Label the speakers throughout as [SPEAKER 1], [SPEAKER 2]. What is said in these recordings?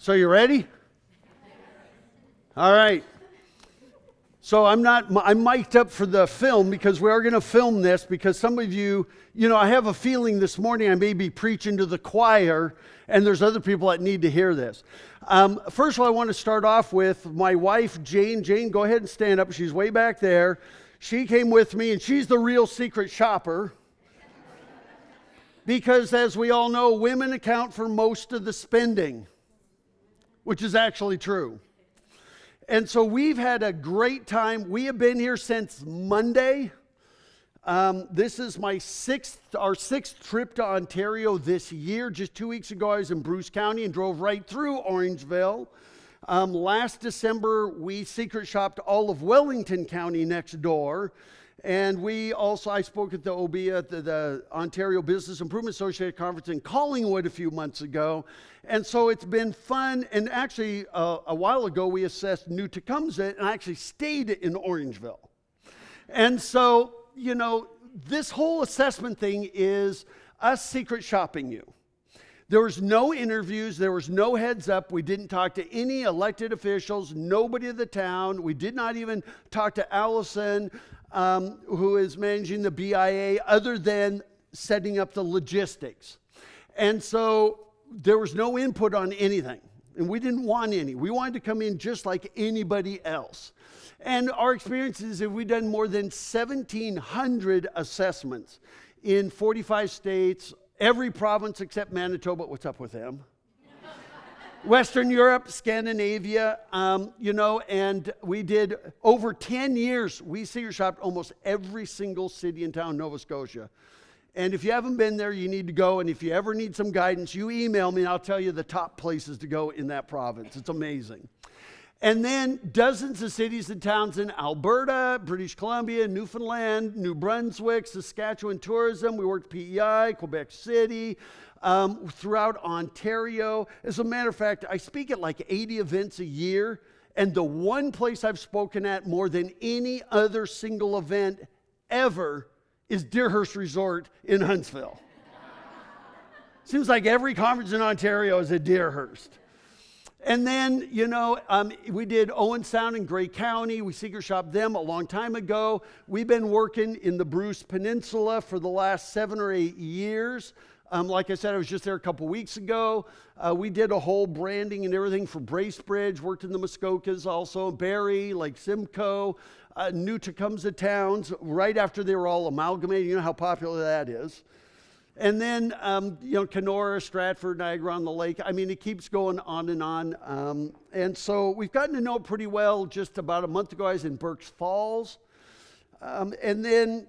[SPEAKER 1] So you ready? All right. So I'm mic'd up for the film because we are going to film this because some of you, I have a feeling this morning I may be preaching to the choir and there's other people that need to hear this. First of all, I want to start off with my wife, Jane. Jane, go ahead and stand up. She's way back there. She came with me and she's the real secret shopper. Because as we all know, women account for most of the spending, which is actually true. And so we've had a great time. We have been here since Monday. This is our sixth trip to Ontario this year. Just 2 weeks ago, I was in Bruce County and drove right through Orangeville. Last December, we secret shopped all of Wellington County next door. And I spoke at the OBIA, the Ontario Business Improvement Association conference in Collingwood a few months ago. And so it's been fun. And actually, a while ago, we assessed New Tecumseh, and I actually stayed in Orangeville. And so, this whole assessment thing is us secret shopping you. There was no interviews. There was no heads up. We didn't talk to any elected officials, nobody of the town. We did not even talk to Allison, who is managing the BIA, other than setting up the logistics. And so there was no input on anything, and we didn't want any. We wanted to come in just like anybody else. And our experience is that we've done more than 1,700 assessments in 45 states, every province except Manitoba. What's up with them? Western Europe, Scandinavia, and we did over 10 years. We secret shopped almost every single city and town in Nova Scotia. And if you haven't been there, you need to go. And if you ever need some guidance, you email me and I'll tell you the top places to go in that province. It's amazing. And then dozens of cities and towns in Alberta, British Columbia, Newfoundland, New Brunswick, Saskatchewan tourism. We worked PEI, Quebec City, throughout Ontario. As a matter of fact, I speak at like 80 events a year, and the one place I've spoken at more than any other single event ever is Deerhurst Resort in Huntsville. Seems like every conference in Ontario is at Deerhurst. And then, we did Owen Sound in Grey County. We secret shopped them a long time ago. We've been working in the Bruce Peninsula for the last 7 or 8 years. Like I said, I was just there a couple weeks ago. We did a whole branding and everything for Bracebridge, worked in the Muskokas also, Barrie, Lake Simcoe, New Tecumseh towns, right after they were all amalgamated. You know how popular that is. And then, Kenora, Stratford, Niagara-on-the-Lake. I mean, it keeps going on and on. And so we've gotten to know it pretty well. Just about a month ago, I was in Berks Falls. And then,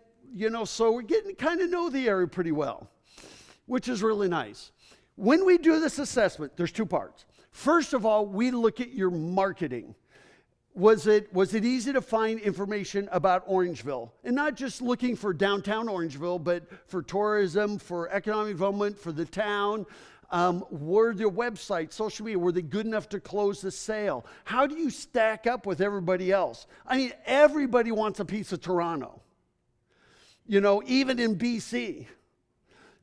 [SPEAKER 1] so we're getting to kind of know the area pretty well, which is really nice. When we do this assessment, there's two parts. First of all, we look at your marketing. Was it easy to find information about Orangeville? And not just looking for downtown Orangeville, but for tourism, for economic development, for the town. Were their websites, social media, were they good enough to close the sale? How do you stack up with everybody else? I mean, everybody wants a piece of Toronto, even in BC.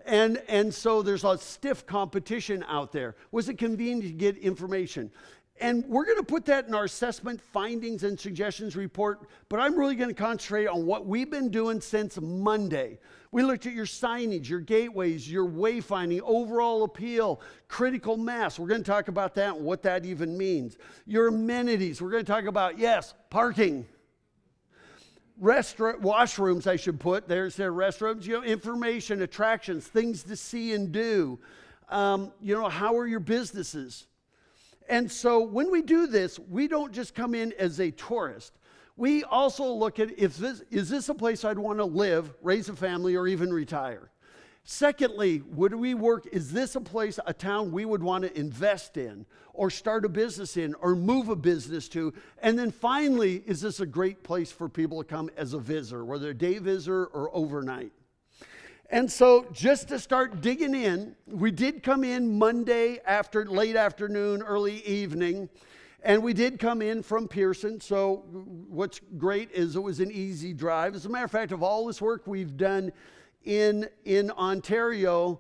[SPEAKER 1] And so there's a stiff competition out there. Was it convenient to get information? And we're going to put that in our assessment findings and suggestions report, but I'm really going to concentrate on what we've been doing since Monday. We looked at your signage, your gateways, your wayfinding, overall appeal, critical mass. We're going to talk about that and what that even means. Your amenities. We're going to talk about, yes, parking. Washrooms, I should put. There's their restrooms. Information, attractions, things to see and do. How are your businesses? And so when we do this, we don't just come in as a tourist. We also look at is this a place I'd want to live, raise a family, or even retire? Secondly, would we work? Is this a town we would want to invest in, or start a business in, or move a business to? And then finally, is this a great place for people to come as a visitor, whether a day visitor or overnight? And so just to start digging in, we did come in Monday after late afternoon, early evening, and we did come in from Pearson. So what's great is it was an easy drive. As a matter of fact, of all this work we've done in Ontario,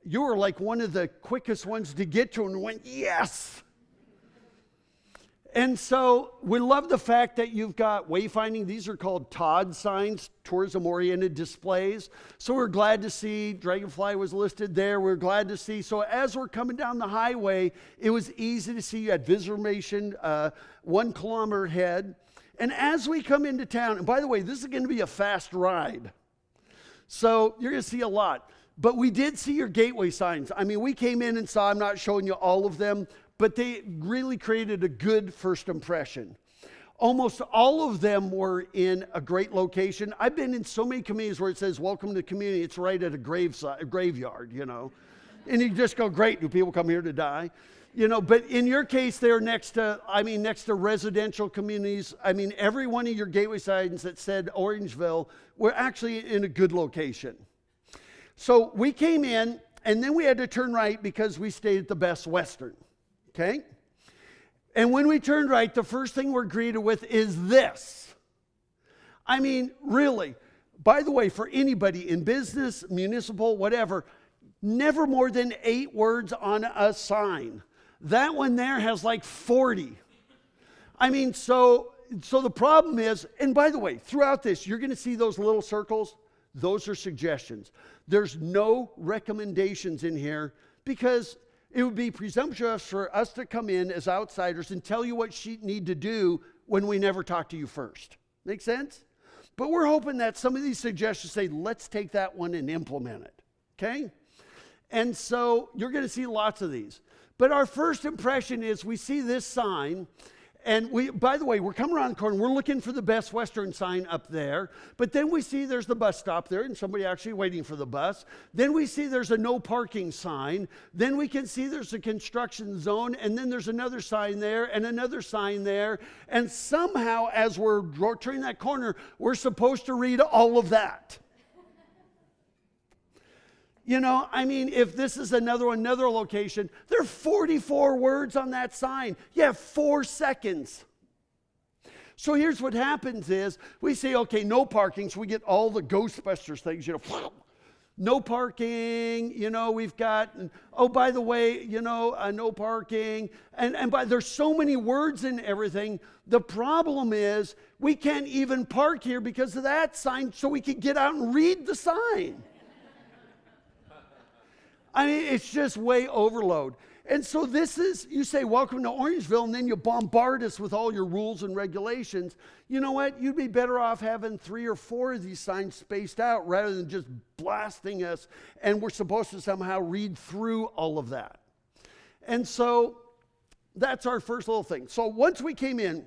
[SPEAKER 1] you were like one of the quickest ones to get to and went, yes. And so we love the fact that you've got wayfinding. These are called TOD signs, tourism-oriented displays. So we're glad to see Dragonfly was listed there. We're glad to see. So as we're coming down the highway, it was easy to see. You had visitor information, 1 kilometer ahead. And as we come into town, and by the way, this is going to be a fast ride. So you're going to see a lot. But we did see your gateway signs. I mean, we came in and saw, I'm not showing you all of them, but they really created a good first impression. Almost all of them were in a great location. I've been in so many communities where it says, welcome to the community. It's right at a graveyard, you know. And you just go, great, do people come here to die? You know, but in your case, they're next to residential communities. I mean, every one of your gateway signs that said Orangeville were actually in a good location. So we came in, and then we had to turn right because we stayed at the Best Western. Okay? And when we turned right, the first thing we're greeted with is this. I mean, really. By the way, for anybody in business, municipal, whatever, never more than 8 words on a sign. That one there has like 40. I mean, so the problem is, and by the way, throughout this, you're going to see those little circles. Those are suggestions. There's no recommendations in here because it would be presumptuous for us to come in as outsiders and tell you what you need to do when we never talk to you first. Make sense? But we're hoping that some of these suggestions say, let's take that one and implement it. Okay? And so you're going to see lots of these. But our first impression is we see this sign. And by the way, we're coming around the corner. We're looking for the Best Western sign up there. But then we see there's the bus stop there and somebody actually waiting for the bus. Then we see there's a no parking sign. Then we can see there's a construction zone. And then there's another sign there and another sign there. And somehow, as we're turning that corner, we're supposed to read all of that. You know, I mean, if this is another location, there are 44 words on that sign. You have 4 seconds. So here's what happens is we say, okay, no parking. So we get all the Ghostbusters things, you know, no parking, you know, we've got, oh, by the way, you know, no parking. And there's so many words in everything. The problem is we can't even park here because of that sign so we can get out and read the sign. I mean, it's just way overload. And so this is, you say, welcome to Orangeville, and then you bombard us with all your rules and regulations. You know what? You'd be better off having 3 or 4 of these signs spaced out rather than just blasting us, and we're supposed to somehow read through all of that. And so that's our first little thing. So once we came in,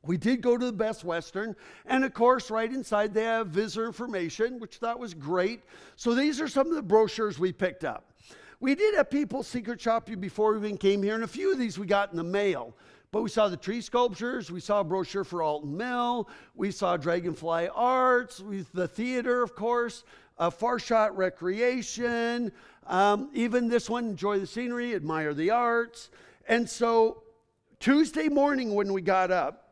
[SPEAKER 1] we did go to the Best Western, and of course, right inside they have visitor information, which I thought was great. So these are some of the brochures we picked up. We did have people secret shop you before we even came here, and a few of these we got in the mail. But we saw the tree sculptures, we saw a brochure for Alton Mill, we saw Dragonfly Arts, the theater, of course, Far Shot Recreation, even this one, Enjoy the Scenery, Admire the Arts. And so Tuesday morning when we got up,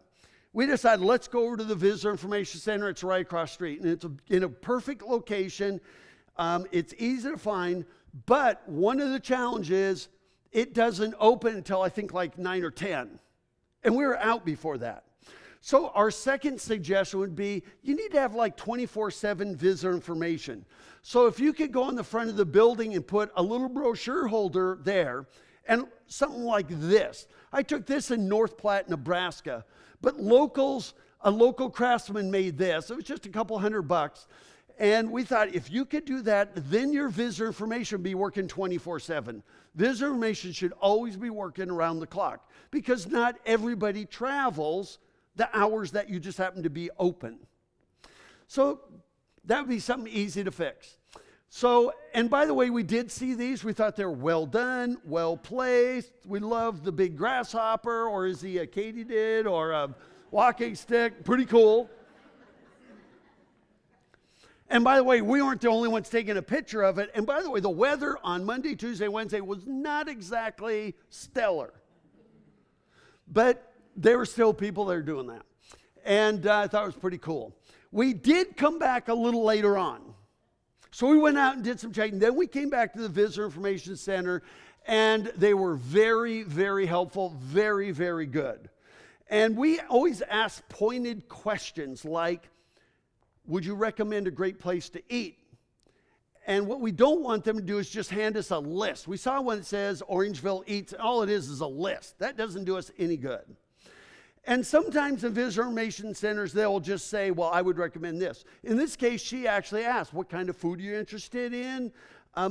[SPEAKER 1] we decided, let's go over to the Visitor Information Center. It's right across the street, and it's in a perfect location. It's easy to find, but one of the challenges, it doesn't open until I think like 9 or 10, and we were out before that. So our second suggestion would be, you need to have like 24/7 visitor information. So if you could go on the front of the building and put a little brochure holder there, and something like this. I took this in North Platte, Nebraska. But a local craftsman made this. It was just a couple $100. And we thought if you could do that, then your visitor information would be working 24/7. Visitor information should always be working around the clock because not everybody travels the hours that you just happen to be open. So that would be something easy to fix. So, and by the way, we did see these. We thought they were well done, well placed. We loved the big grasshopper, or is he a katydid, or a walking stick? Pretty cool. And by the way, we weren't the only ones taking a picture of it. And by the way, the weather on Monday, Tuesday, Wednesday was not exactly stellar. But there were still people that were doing that. And I thought it was pretty cool. We did come back a little later on. So we went out and did some checking. Then we came back to the Visitor Information Center, and they were very, very helpful, very, very good. And we always ask pointed questions like, would you recommend a great place to eat? And what we don't want them to do is just hand us a list. We saw one that says Orangeville Eats. All it is a list. That doesn't do us any good. And sometimes in visitor information centers, they'll just say, well, I would recommend this. In this case, she actually asked, what kind of food are you interested in?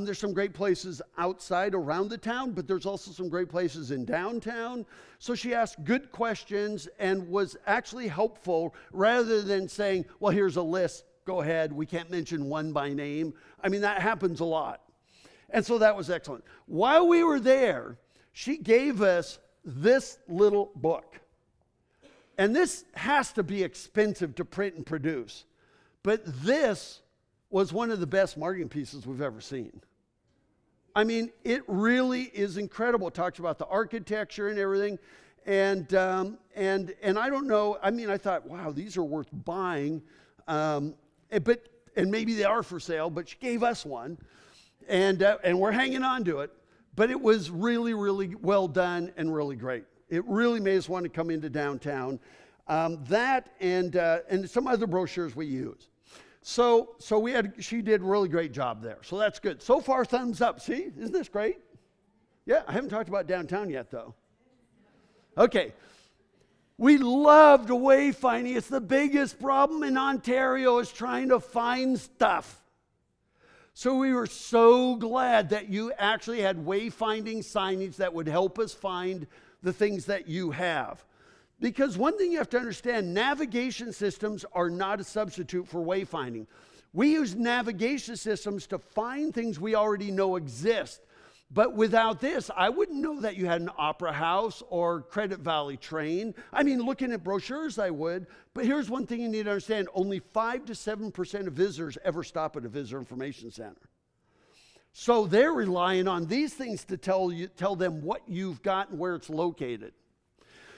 [SPEAKER 1] There's some great places outside around the town, but there's also some great places in downtown. So she asked good questions and was actually helpful rather than saying, well, here's a list. Go ahead. We can't mention one by name. I mean, that happens a lot. And so that was excellent. While we were there, she gave us this little book. And this has to be expensive to print and produce. But this was one of the best marketing pieces we've ever seen. I mean, it really is incredible. It talks about the architecture and everything. And I don't know, I mean, I thought, wow, these are worth buying. And maybe they are for sale, but she gave us one. And we're hanging on to it. But it was really, really well done and really great. It really made us want to come into downtown. That and some other brochures we use. So she did a really great job there. So that's good. So far, thumbs up. See, isn't this great? Yeah, I haven't talked about downtown yet, though. Okay. We loved wayfinding. It's the biggest problem in Ontario is trying to find stuff. So we were so glad that you actually had wayfinding signage that would help us find the things that you have. Because one thing you have to understand, navigation systems are not a substitute for wayfinding. We use navigation systems to find things we already know exist. But without this, I wouldn't know that you had an Opera House or Credit Valley train. I mean, looking at brochures, I would. But here's one thing you need to understand. Only 5 to 7% of visitors ever stop at a visitor information center. So they're relying on these things to tell them what you've got and where it's located.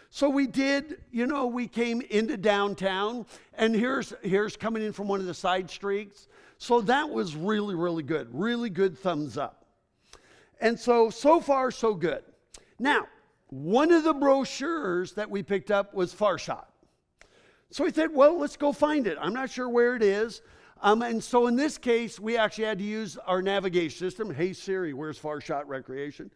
[SPEAKER 1] So we did, we came into downtown, and here's coming in from one of the side streets. So that was really, really good. Really good thumbs up. And so far, so good. Now, one of the brochures that we picked up was Far Shot. So we said, well, let's go find it. I'm not sure where it is. And so in this case, we actually had to use our navigation system. Hey, Siri, where's Far Shot Recreation?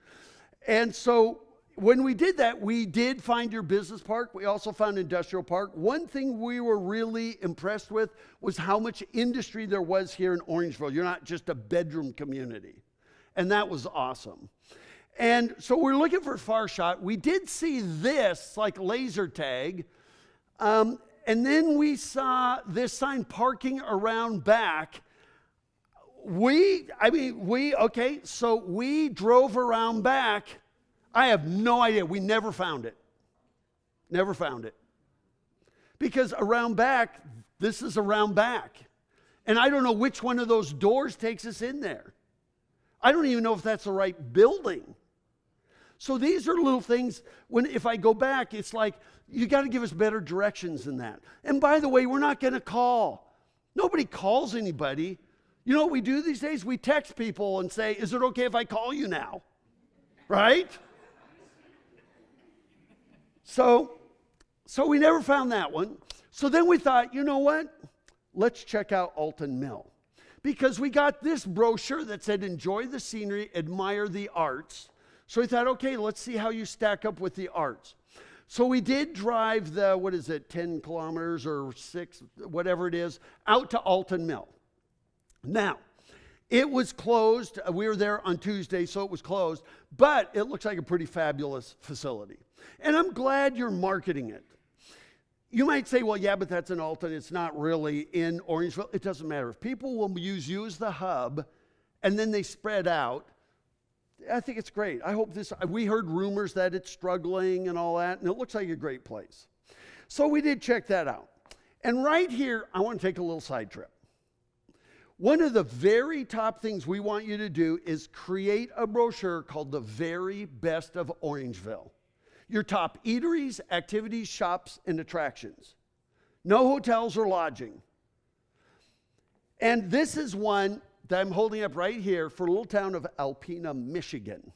[SPEAKER 1] And so when we did that, we did find your business park. We also found industrial park. One thing we were really impressed with was how much industry there was here in Orangeville. You're not just a bedroom community. And that was awesome. And so we're looking for Far Shot. We did see this, like laser tag. And then we saw this sign, parking around back. So we drove around back. I have no idea. We never found it. Never found it. Because around back, this is around back. And I don't know which one of those doors takes us in there. I don't even know if that's the right building. So these are little things, if I go back, it's like, you got to give us better directions than that. And by the way, we're not going to call. Nobody calls anybody. You know what we do these days? We text people and say, is it okay if I call you now? Right? So we never found that one. So then we thought, you know what? Let's check out Alton Mill. Because we got this brochure that said, enjoy the scenery, admire the arts. So we thought, okay, let's see how you stack up with the arts. So we did drive 10 kilometers or 6, whatever it is, out to Alton Mill. Now, it was closed. We were there on Tuesday, so it was closed. But it looks like a pretty fabulous facility. And I'm glad you're marketing it. You might say, well, yeah, but that's in Alton. It's not really in Orangeville. It doesn't matter. If people will use you as the hub and then they spread out, I think it's great. I hope we heard rumors that it's struggling and all that, and it looks like a great place. So we did check that out. And right here, I want to take a little side trip. One of the very top things we want you to do is create a brochure called The Very Best of Orangeville. Your top eateries, activities, shops, and attractions. No hotels or lodging. And this is one that I'm holding up right here for a little town of Alpena, Michigan,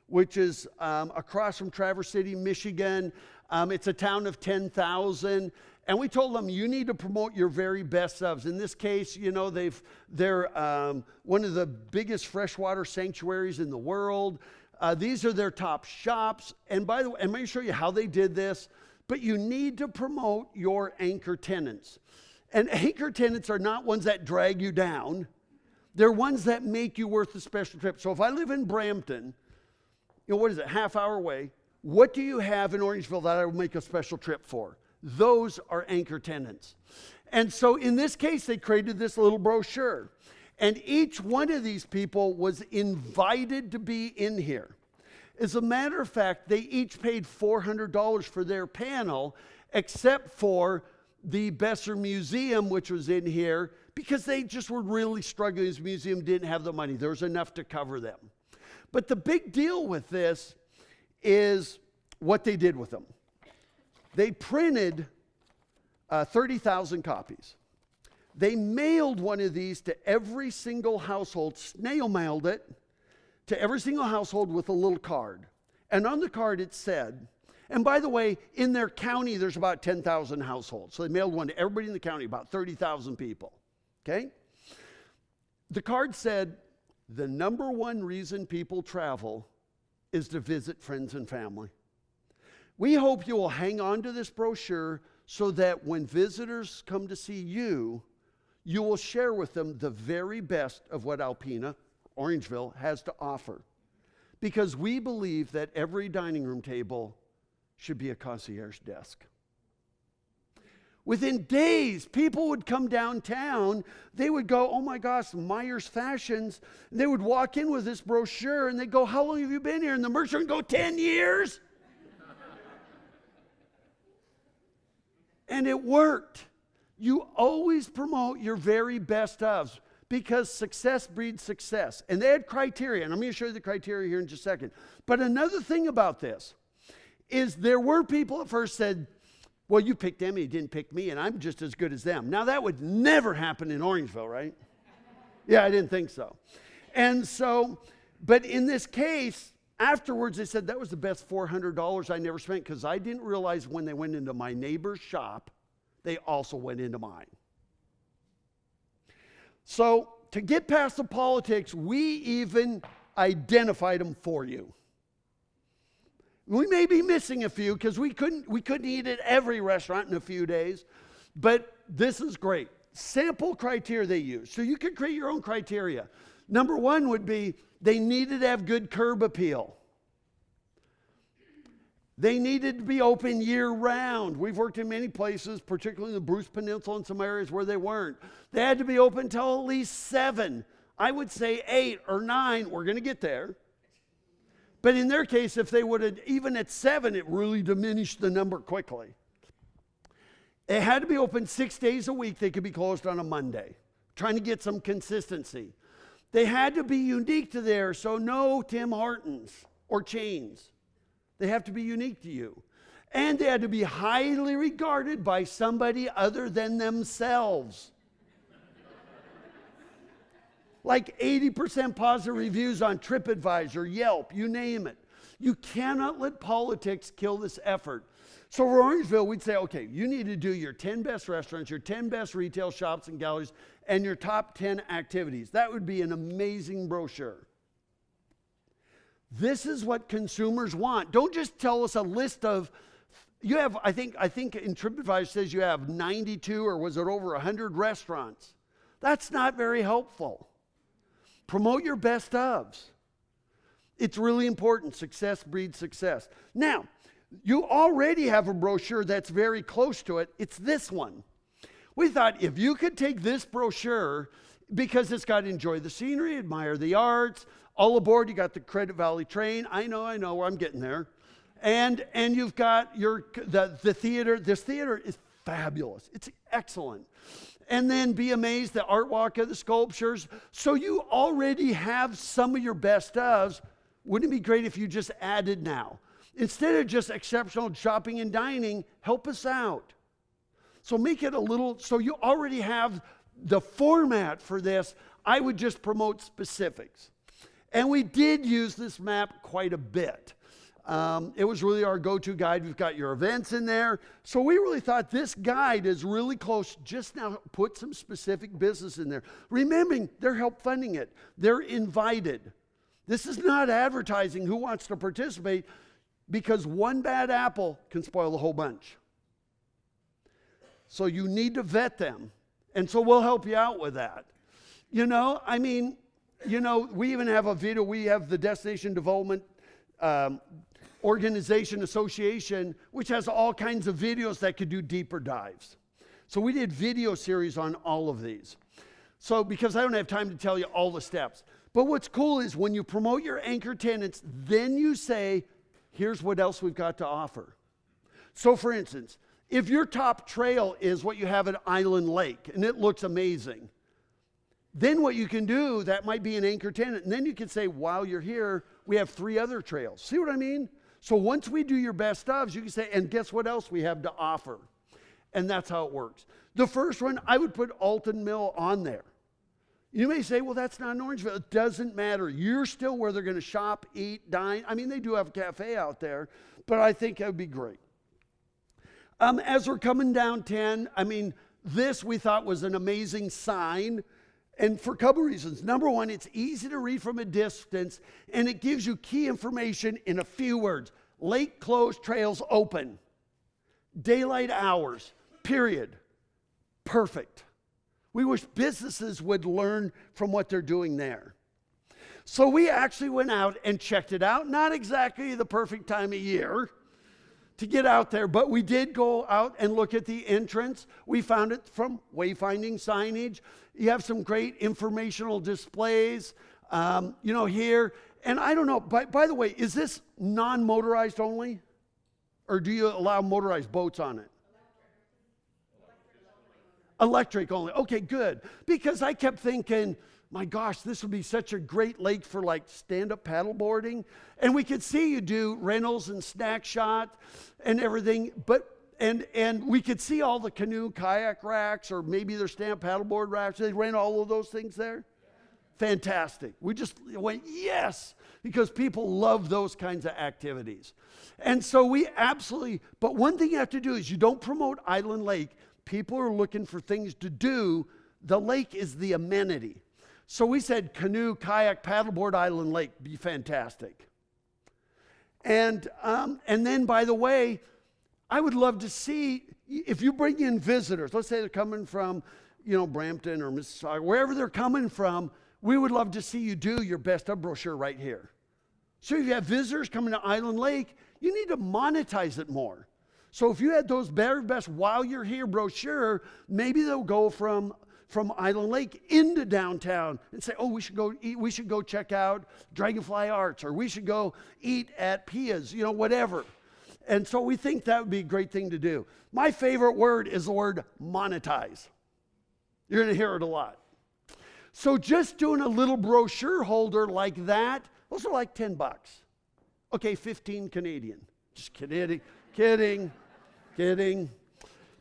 [SPEAKER 1] which is across from Traverse City, Michigan. It's a town of 10,000. And we told them, you need to promote your very best ofs. In this case, you know, they're one of the biggest freshwater sanctuaries in the world. These are their top shops. And by the way, I'm going to show you how they did this. But you need to promote your anchor tenants. And anchor tenants are not ones that drag you down. They're ones that make you worth the special trip. So if I live in Brampton, you know, what is it, half hour away? What do you have in Orangeville that I will make a special trip for? Those are anchor tenants. And so in this case, they created this little brochure. And each one of these people was invited to be in here. As a matter of fact, they each paid $400 for their panel, except for the Besser Museum, which was in here, because they just were really struggling. This museum didn't have the money. There was enough to cover them. But the big deal with this is what they did with them. They printed 30,000 copies. They mailed one of these to every single household, snail mailed it to every single household with a little card. And on the card it said, and by the way, in their county, there's about 10,000 households. So they mailed one to everybody in the county, about 30,000 people. Okay? The card said, the number one reason people travel is to visit friends and family. We hope you will hang on to this brochure so that when visitors come to see you, you will share with them the very best of what Alpena, Orangeville, has to offer. Because we believe that every dining room table should be a concierge desk. Within days, people would come downtown. They would go, oh my gosh, Myers Fashions. And they would walk in with this brochure and they'd go, how long have you been here? And the merchant would go, 10 years. And it worked. You always promote your very best ofs because success breeds success. And they had criteria, and I'm going to show you the criteria here in just a second. But another thing about this is there were people at first said, well, you picked them and you didn't pick me, and I'm just as good as them. Now, that would never happen in Orangeville, right? Yeah, I didn't think so. And so, but in this case, afterwards, they said that was the best $400 I never spent because I didn't realize when they went into my neighbor's shop, they also went into mine. So to get past the politics, we even identified them for you. We may be missing a few because we couldn't eat at every restaurant in a few days, but this is great. Sample criteria they use. So you can create your own criteria. Number one would be they needed to have good curb appeal. They needed to be open year-round. We've worked in many places, particularly in the Bruce Peninsula and some areas where they weren't. They had to be open till at least 7. I would say 8 or 9. We're going to get there. But in their case, if they would have, even at 7, it really diminished the number quickly. It had to be open 6 days a week. They could be closed on a Monday, trying to get some consistency. They had to be unique to theirs, so no Tim Hortons or chains. They have to be unique to you. And they had to be highly regarded by somebody other than themselves. Like 80% positive reviews on TripAdvisor, Yelp, you name it. You cannot let politics kill this effort. So for Orangeville, we'd say, okay, you need to do your 10 best restaurants, your 10 best retail shops and galleries, and your top 10 activities. That would be an amazing brochure. This is what consumers want. Don't just tell us a list of, you have, I think in TripAdvisor says you have 92 or was it over 100 restaurants. That's not very helpful. Promote your best ofs. It's really important. Success breeds success. Now, you already have a brochure that's very close to it. It's this one. We thought if you could take this brochure, because it's got enjoy the scenery, admire the arts, all aboard, you got the Credit Valley train. I know, I'm getting there. And you've got the theater. This theater is fabulous. It's excellent. And then be amazed, the art walk of the sculptures. So you already have some of your best ofs. Wouldn't it be great if you just added now? Instead of just exceptional shopping and dining, help us out. So make it a little, so you already have the format for this. I would just promote specifics. And we did use this map quite a bit. It was really our go-to guide. We've got your events in there. So we really thought this guide is really close. Just now put some specific business in there. Remembering, they're help funding it. They're invited. This is not advertising who wants to participate, because one bad apple can spoil the whole bunch. So you need to vet them. And so we'll help you out with that. We even have a video. We have the Destination Development Organization Association, which has all kinds of videos that could do deeper dives. So we did video series on all of these. So because I don't have time to tell you all the steps. But what's cool is when you promote your anchor tenants, then you say, here's what else we've got to offer. So for instance, if your top trail is what you have at Island Lake, and it looks amazing, then what you can do, that might be an anchor tenant, and then you can say, while you're here, we have 3 other trails. See what I mean? So once we do your best ofs, you can say, and guess what else we have to offer? And that's how it works. The first one, I would put Alton Mill on there. You may say, well, that's not in Orangeville. It doesn't matter. You're still where they're going to shop, eat, dine. I mean, they do have a cafe out there, but I think it would be great. As we're coming down 10, this we thought was an amazing sign, and for a couple reasons. Number one, it's easy to read from a distance, and it gives you key information in a few words. Lake closed, trails open. Daylight hours, period. Perfect. We wish businesses would learn from what they're doing there. So we actually went out and checked it out. Not exactly the perfect time of year to get out there, but we did go out and look at the entrance. We found it from wayfinding signage. You have some great informational displays, here. And I don't know, by the way, is this non-motorized only? Or do you allow motorized boats on it? Electric only. Okay, good. Because I kept thinking, my gosh, this would be such a great lake for like stand-up paddleboarding. And we could see you do rentals and snack shot and everything. And we could see all the canoe, kayak racks, or maybe their stand-up paddleboard racks. They rent all of those things there. Fantastic. We just went, yes, because people love those kinds of activities. And so but one thing you have to do is you don't promote Island Lake. People are looking for things to do. The lake is the amenity. So we said canoe, kayak, paddleboard, Island Lake, be fantastic. And then, by the way, I would love to see, if you bring in visitors, let's say they're coming from, Brampton or Mississauga, wherever they're coming from, we would love to see you do your best of brochure right here. So if you have visitors coming to Island Lake, you need to monetize it more. So if you had those very best while you're here brochure, maybe they'll go from Island Lake into downtown and say, oh, we should go eat, we should go check out Dragonfly Arts, or we should go eat at Pia's, whatever. And so we think that would be a great thing to do. My favorite word is the word monetize. You're going to hear it a lot. So just doing a little brochure holder like that, those are like $10. Okay, 15 Canadian. Just kidding.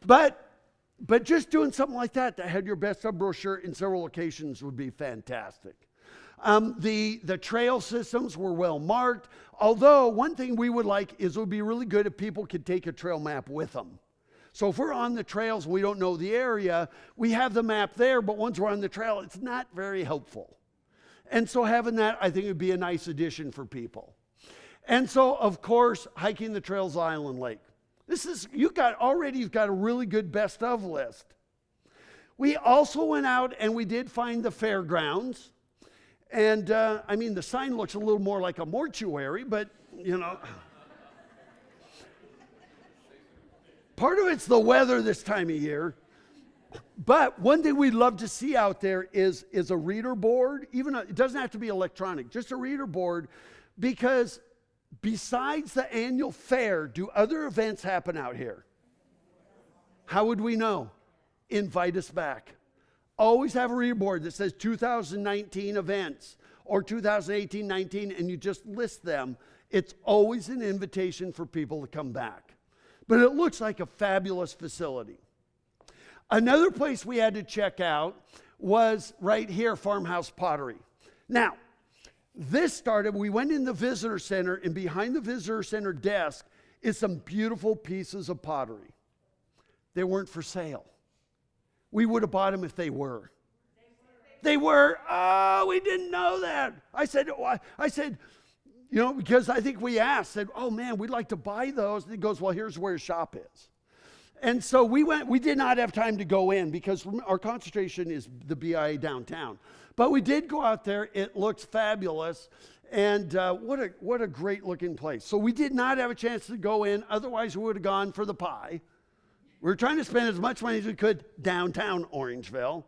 [SPEAKER 1] But just doing something like that had your best of brochure in several locations would be fantastic. The trail systems were well marked, although one thing we would like is it would be really good if people could take a trail map with them. So if we're on the trails, we don't know the area, we have the map there, but once we're on the trail, it's not very helpful. And so having that, I think, would be a nice addition for people. And so, of course, hiking the trails, Island Lake. You've got a really good best of list. We also went out and we did find the fairgrounds. And the sign looks a little more like a mortuary, but part of it's the weather this time of year. But one thing we'd love to see out there is a reader board. It doesn't have to be electronic, just a reader board, because besides the annual fair, do other events happen out here? How would we know? Invite us back. Always have a reader board that says 2019 events or 2018-19, and you just list them. It's always an invitation for people to come back. But it looks like a fabulous facility. Another place we had to check out was right here, Farmhouse Pottery. Now, this started, we went in the visitor center, and behind the visitor center desk is some beautiful pieces of pottery. They weren't for sale. We would have bought them if they were. They were. Oh, we didn't know that. I said, because I think we asked, said, oh man, we'd like to buy those. And he goes, well, here's where his shop is. And so we went. We did not have time to go in because our concentration is the BIA downtown. But we did go out there. It looks fabulous. And what a great looking place. So we did not have a chance to go in. Otherwise, we would have gone for the pie. We were trying to spend as much money as we could downtown Orangeville.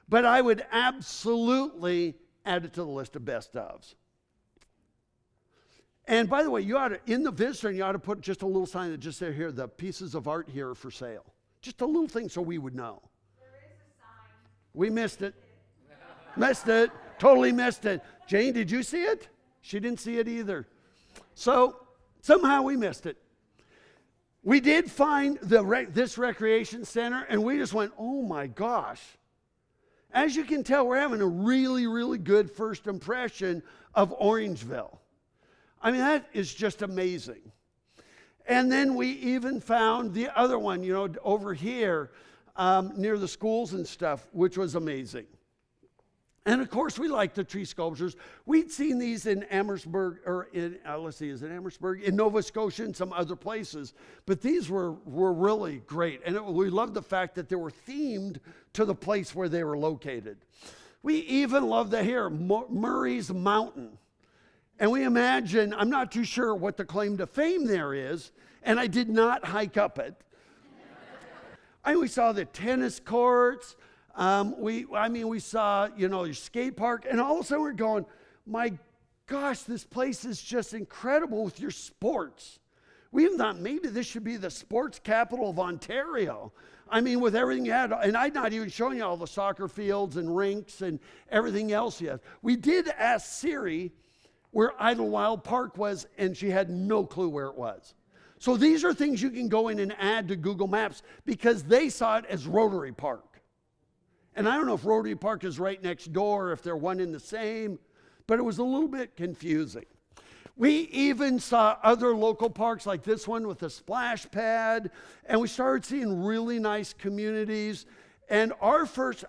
[SPEAKER 1] But I would absolutely add it to the list of best ofs. And by the way, you ought to, in the visitor, you ought to put just a little sign that just said here, the pieces of art here are for sale. Just a little thing so we would know.
[SPEAKER 2] There is a sign.
[SPEAKER 1] We missed it. Missed it. Totally missed it. Jane, did you see it? She didn't see it either. So somehow we missed it. We did find this recreation center, and we just went, oh my gosh. As you can tell, we're having a really, really good first impression of Orangeville. I mean, that is just amazing. And then we even found the other one, over here near the schools and stuff, which was amazing. And of course, we like the tree sculptures. We'd seen these in Amherstburg, or in, is it Amherstburg? In Nova Scotia and some other places. But these were really great. And we loved the fact that they were themed to the place where they were located. We even loved Murray's Mountain. And we imagine, I'm not too sure what the claim to fame there is, and I did not hike up it. We saw the tennis courts. We saw, your skate park, and all of a sudden we're going, my gosh, this place is just incredible with your sports. We even thought maybe this should be the sports capital of Ontario. With everything you had, and I'm not even showing you all the soccer fields and rinks and everything else yet. We did ask Siri where Idlewild Park was, and she had no clue where it was. So these are things you can go in and add to Google Maps because they saw it as Rotary Park. And I don't know if Rotary Park is right next door, or if they're one and the same, but it was a little bit confusing. We even saw other local parks like this one with a splash pad, and we started seeing really nice communities. And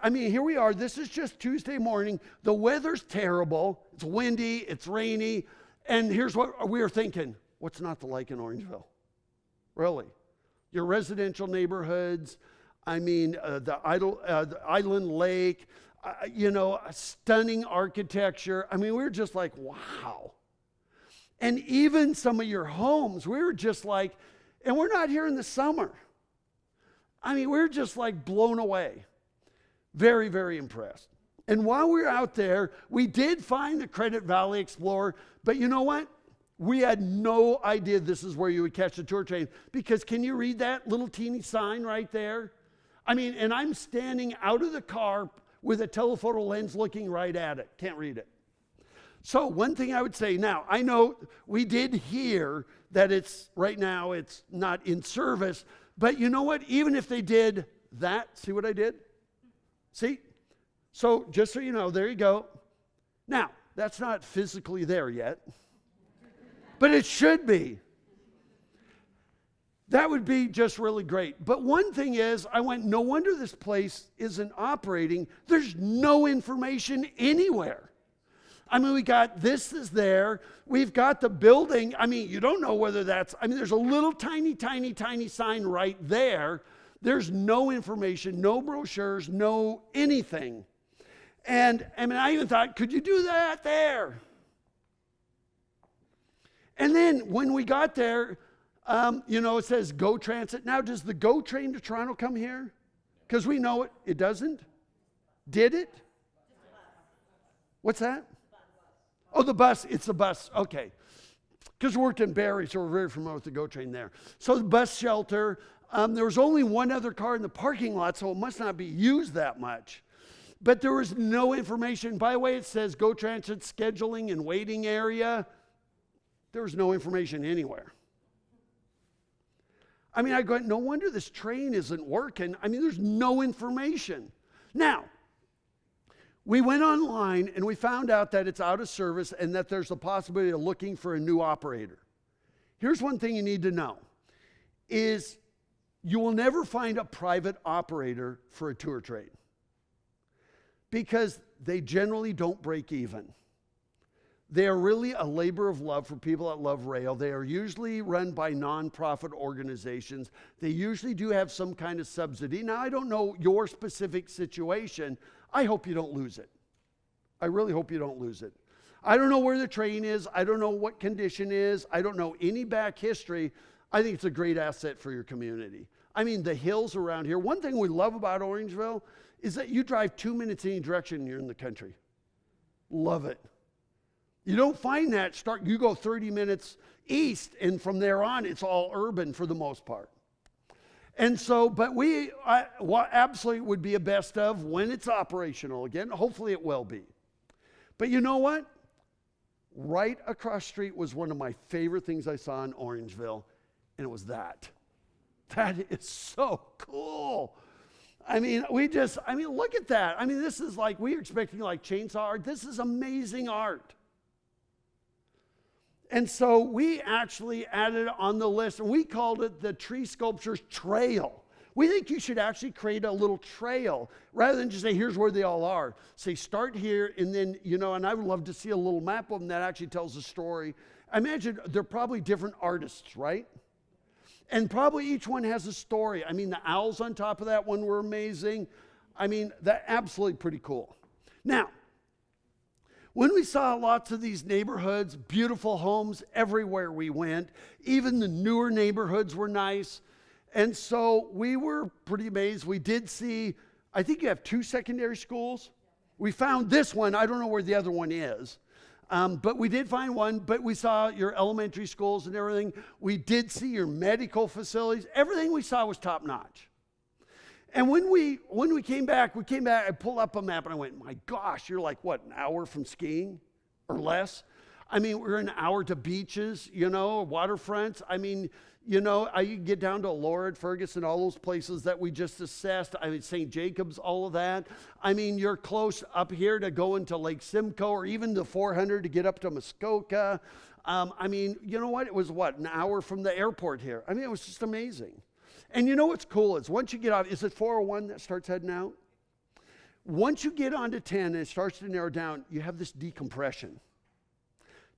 [SPEAKER 1] here we are, this is just Tuesday morning. The weather's terrible. It's windy, it's rainy. And here's what we were thinking. What's not to like in Orangeville? Really? Your residential neighborhoods, the Island Lake, stunning architecture. We were just like, wow. And even some of your homes, we were just like, and we're not here in the summer. We're just like blown away. Very, very impressed. And while we were out there, we did find the Credit Valley Explorer, but you know what? We had no idea this is where you would catch the tour train, because can you read that little teeny sign right there? And I'm standing out of the car with a telephoto lens looking right at it. Can't read it. So one thing I would say, now, I know we did hear that right now it's not in service, but you know what? Even if they did that, see what I did? See? So just so you know, there you go. Now, that's not physically there yet, but it should be. That would be just really great. But one thing is, I went, no wonder this place isn't operating. There's no information anywhere. We got this is there. We've got the building. You don't know whether that's, there's a little tiny, tiny, tiny sign right there. There's no information, no brochures, no anything. And I even thought, could you do that there? And then when we got there, it says Go Transit. Now, does the Go train to Toronto come here? Because we know it doesn't. Did it? What's that? Oh, the bus. It's the bus. Okay. Because we worked in Barrie, so we're very familiar with the GO train there. So the bus shelter, there was only one other car in the parking lot, so it must not be used that much. But there was no information. By the way, it says GO Transit scheduling and waiting area. There was no information anywhere. I go, no wonder this train isn't working. There's no information. Now, We went online and we found out that it's out of service and that there's a possibility of looking for a new operator. Here's one thing you need to know, is you will never find a private operator for a tour train because they generally don't break even. They are really a labor of love for people that love rail. They are usually run by nonprofit organizations. They usually do have some kind of subsidy. Now, I don't know your specific situation. I hope you don't lose it. I really hope you don't lose it. I don't know where the train is. I don't know what condition is. I don't know any back history. I think it's a great asset for your community. I mean, the hills around here. One thing we love about Orangeville is that you drive 2 minutes any direction and you're in the country. Love it. You don't find that you go 30 minutes east, and from there on, it's all urban for the most part. And so, but absolutely would be a best of when it's operational again. Hopefully it will be. But you know what? Right across the street was one of my favorite things I saw in Orangeville, and it was that. That is so cool. I mean, look at that. I mean, this is like, we're expecting like chainsaw art. This is amazing art. And so we actually added it on the list, and we called it the Tree Sculptures Trail. We think you should actually create a little trail rather than just say, here's where they all are. Say, start here, and then, and I would love to see a little map of them that actually tells a story. I imagine they're probably different artists, right? And probably each one has a story. I mean, the owls on top of that one were amazing. I mean, that's absolutely pretty cool. Now, when we saw lots of these neighborhoods, beautiful homes everywhere we went, even the newer neighborhoods were nice. And so we were pretty amazed. We did see, I think you have 2 secondary schools. We found this one. I don't know where the other one is. But we did find one. But we saw your elementary schools and everything. We did see your medical facilities. Everything we saw was top notch. And when we came back, I pulled up a map and I went, my gosh, you're like, what, an hour from skiing or less? I mean, we're an hour to beaches, waterfronts. I mean, I could get down to Lord, Ferguson, all those places that we just assessed. I mean, St. Jacobs, all of that. I mean, you're close up here to go into Lake Simcoe or even the 400 to get up to Muskoka. I mean, you know what? It was an hour from the airport here. I mean, it was just amazing. And you know what's cool is once you get off, is it 401 that starts heading out? Once you get onto 10 and it starts to narrow down, you have this decompression.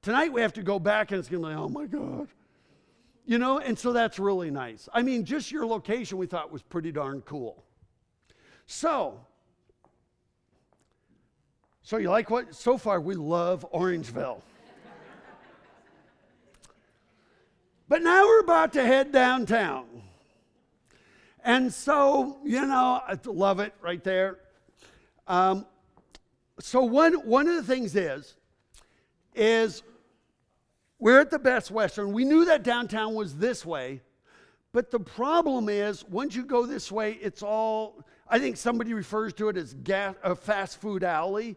[SPEAKER 1] Tonight we have to go back and it's going to be like, oh my God. And so that's really nice. I mean, just your location we thought was pretty darn cool. So you like what? So far we love Orangeville. But now we're about to head downtown. And so, I love it right there. So one of the things is we're at the Best Western. We knew that downtown was this way, but the problem is once you go this way, it's all, I think somebody refers to it as a fast food alley.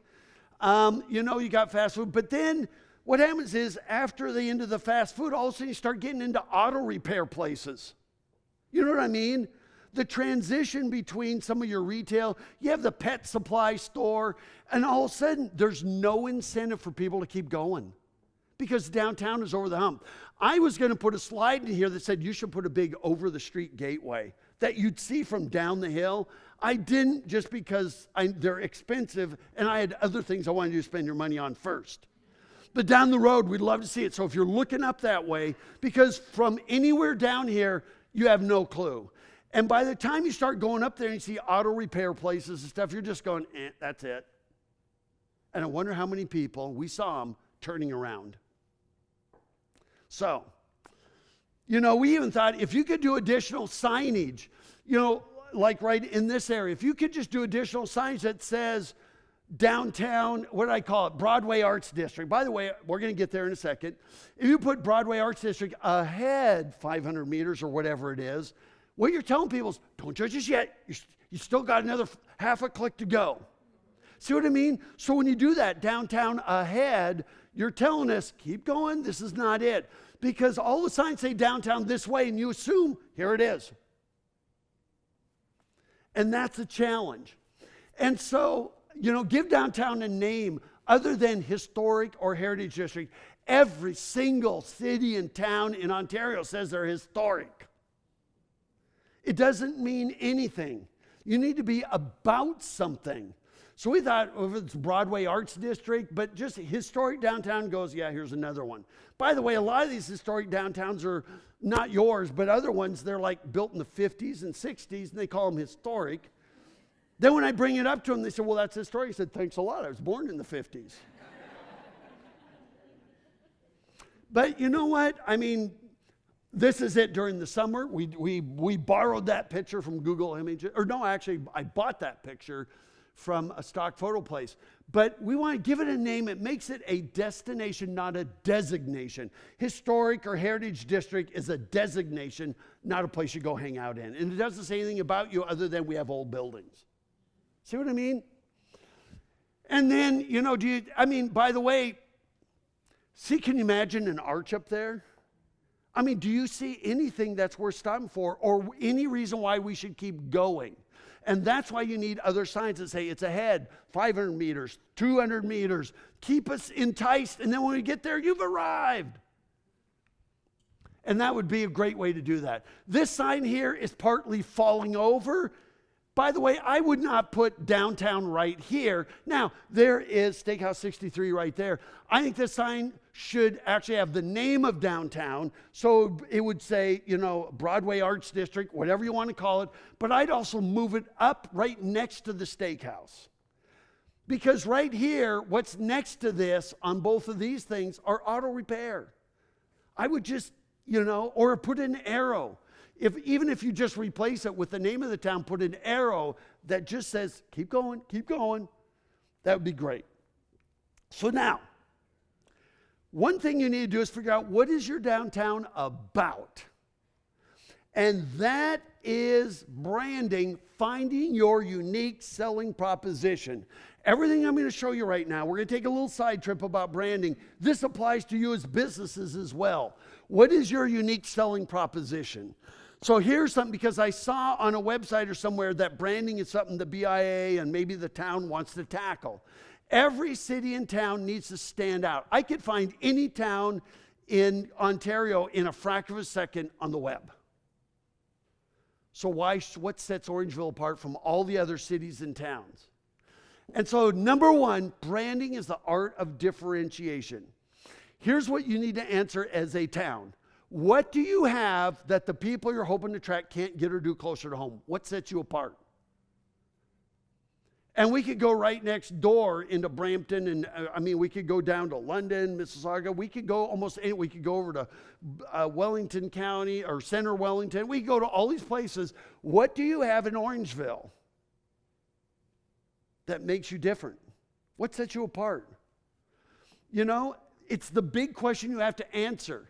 [SPEAKER 1] You got fast food, but then what happens is after the end of the fast food, all of a sudden you start getting into auto repair places. You know what I mean? The transition between some of your retail, you have the pet supply store, and all of a sudden, there's no incentive for people to keep going because downtown is over the hump. I was going to put a slide in here that said you should put a big over-the-street gateway that you'd see from down the hill. I didn't just because they're expensive, and I had other things I wanted you to spend your money on first. But down the road, we'd love to see it. So if you're looking up that way, because from anywhere down here, you have no clue. And by the time you start going up there and you see auto repair places and stuff, you're just going, that's it. And I wonder how many people, we saw them turning around. So, we even thought if you could do additional signage, like right in this area, if you could just do additional signage that says downtown, what did I call it? Broadway Arts District. By the way, we're going to get there in a second. If you put Broadway Arts District ahead 500 meters or whatever it is, what you're telling people is, don't judge us yet. You still got another half a click to go. See what I mean? So when you do that downtown ahead, you're telling us, keep going, this is not it. Because all the signs say downtown this way, and you assume, here it is. And that's a challenge. And so, give downtown a name other than historic or heritage district. Every single city and town in Ontario says they're historic. It doesn't mean anything. You need to be about something. So we thought, if it's Broadway Arts District, but just historic downtown goes, yeah, here's another one. By the way, a lot of these historic downtowns are not yours, but other ones, they're like built in the 50s and 60s, and they call them historic. Then when I bring it up to them, they said, well, that's historic. I said, thanks a lot. I was born in the 50s. But you know what? I mean, this is it during the summer. We borrowed that picture from Google Images. Or no, actually, I bought that picture from a stock photo place. But we want to give it a name. It makes it a destination, not a designation. Historic or heritage district is a designation, not a place you go hang out in. And it doesn't say anything about you other than we have old buildings. See what I mean? And then, by the way, can you imagine an arch up there? I mean, do you see anything that's worth stopping for or any reason why we should keep going? And that's why you need other signs that say it's ahead, 500 meters, 200 meters. Keep us enticed, and then when we get there, you've arrived. And that would be a great way to do that. This sign here is partly falling over. By the way, I would not put downtown right here. Now, there is Steakhouse 63 right there. I think this sign should actually have the name of downtown. So it would say, Broadway Arts District, whatever you want to call it. But I'd also move it up right next to the steakhouse. Because right here, what's next to this on both of these things are auto repair. I would just, or put an arrow. Even if you just replace it with the name of the town, put an arrow that just says, keep going, that would be great. So now, one thing you need to do is figure out what is your downtown about. And that is branding, finding your unique selling proposition. Everything I'm going to show you right now, we're going to take a little side trip about branding. This applies to you as businesses as well. What is your unique selling proposition? So here's something, because I saw on a website or somewhere that branding is something the BIA and maybe the town wants to tackle. Every city and town needs to stand out. I could find any town in Ontario in a fraction of a second on the web. So what sets Orangeville apart from all the other cities and towns? And so number one, branding is the art of differentiation. Here's what you need to answer as a town. What do you have that the people you're hoping to attract can't get or do closer to home? What sets you apart? And we could go right next door into Brampton, and we could go down to London, Mississauga. We could go we could go over to Wellington County or Center Wellington. We could go to all these places. What do you have in Orangeville that makes you different? What sets you apart? It's the big question you have to answer.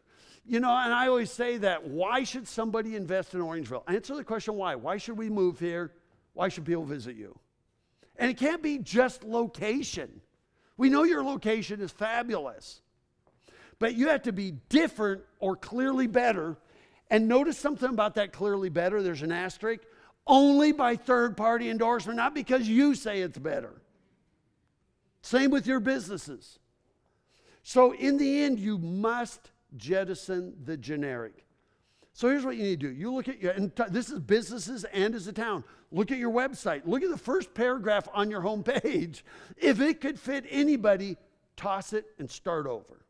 [SPEAKER 1] And I always say that, why should somebody invest in Orangeville? Answer the question why. Why should we move here? Why should people visit you? And it can't be just location. We know your location is fabulous. But you have to be different or clearly better. And notice something about that clearly better. There's an asterisk. Only by third-party endorsement, not because you say it's better. Same with your businesses. So in the end, you must jettison the generic. So here's what you need to do. You look at this is businesses and as a town. Look at your website. Look at the first paragraph on your home page. If it could fit anybody, toss it and start over.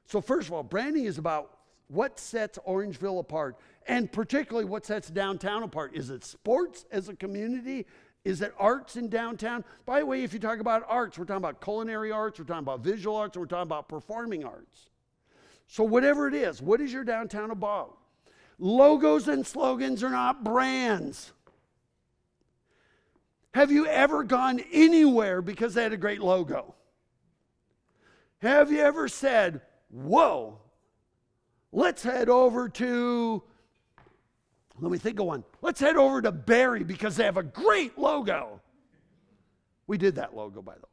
[SPEAKER 1] So first of all, branding is about what sets Orangeville apart, and particularly what sets downtown apart. Is it sports as a community? Is it arts in downtown? By the way, if you talk about arts, we're talking about culinary arts, we're talking about visual arts, and we're talking about performing arts. So whatever it is, what is your downtown about? Logos and slogans are not brands. Have you ever gone anywhere because they had a great logo? Have you ever said, whoa, let's head over to, let me think of one. Let's head over to Barrie because they have a great logo. We did that logo, by the way.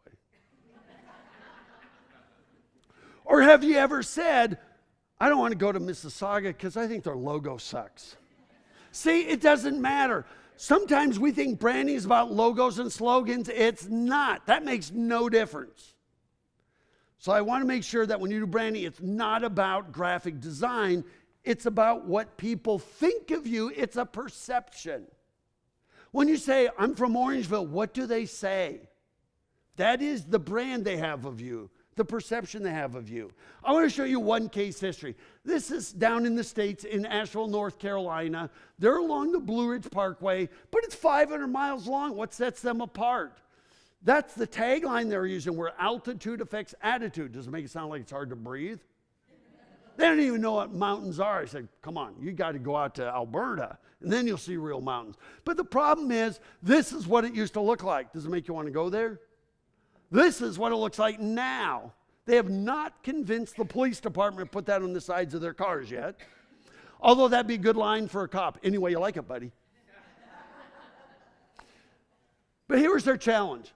[SPEAKER 1] Or have you ever said, I don't want to go to Mississauga because I think their logo sucks. See, it doesn't matter. Sometimes we think branding is about logos and slogans. It's not. That makes no difference. So I want to make sure that when you do branding, it's not about graphic design. It's about what people think of you. It's a perception. When you say, I'm from Orangeville, what do they say? That is the brand they have of you, the perception they have of you. I want to show you one case history. This is down in the States in Asheville, North Carolina. They're along the Blue Ridge Parkway, but it's 500 miles long. What sets them apart? That's the tagline they're using, where altitude affects attitude. Does it make it sound like it's hard to breathe? They don't even know what mountains are. I said, come on, you got to go out to Alberta, and then you'll see real mountains. But the problem is, this is what it used to look like. Does it make you want to go there? This is what it looks like now. They have not convinced the police department to put that on the sides of their cars yet. Although that'd be a good line for a cop. Any way you like it, buddy. But here's their challenge.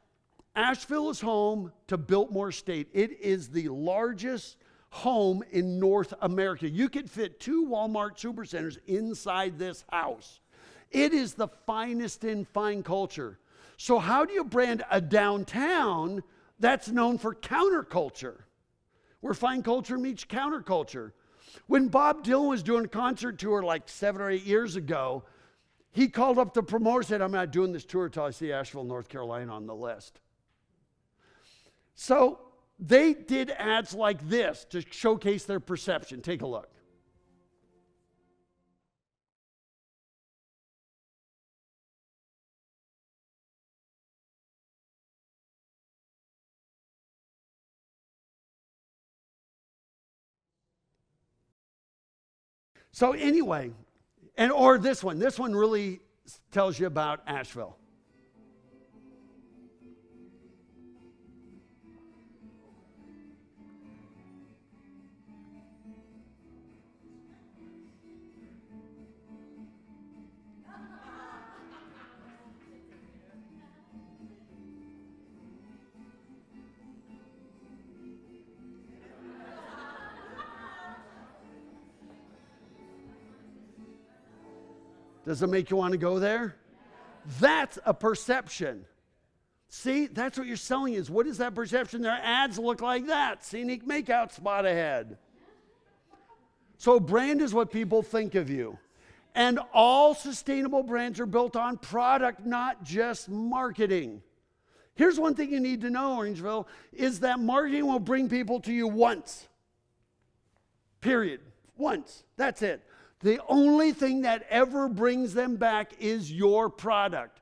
[SPEAKER 1] Asheville is home to Biltmore State. It is the largest home in North America. You could fit 2 Walmart supercenters inside this house. It is the finest in fine culture. So how do you brand a downtown that's known for counterculture, where fine culture meets counterculture? When Bob Dylan was doing a concert tour like 7 or 8 years ago, he called up the promoter and said, I'm not doing this tour until I see Asheville, North Carolina on the list. So they did ads like this to showcase their perception. Take a look. So anyway, or this one really tells you about Asheville. Does it make you want to go there? That's a perception. See, that's what you're selling is. What is that perception? Their ads look like that. Scenic makeout spot ahead. So brand is what people think of you. And all sustainable brands are built on product, not just marketing. Here's one thing you need to know, Orangeville, is that marketing will bring people to you once. Period. Once. That's it. The only thing that ever brings them back is your product.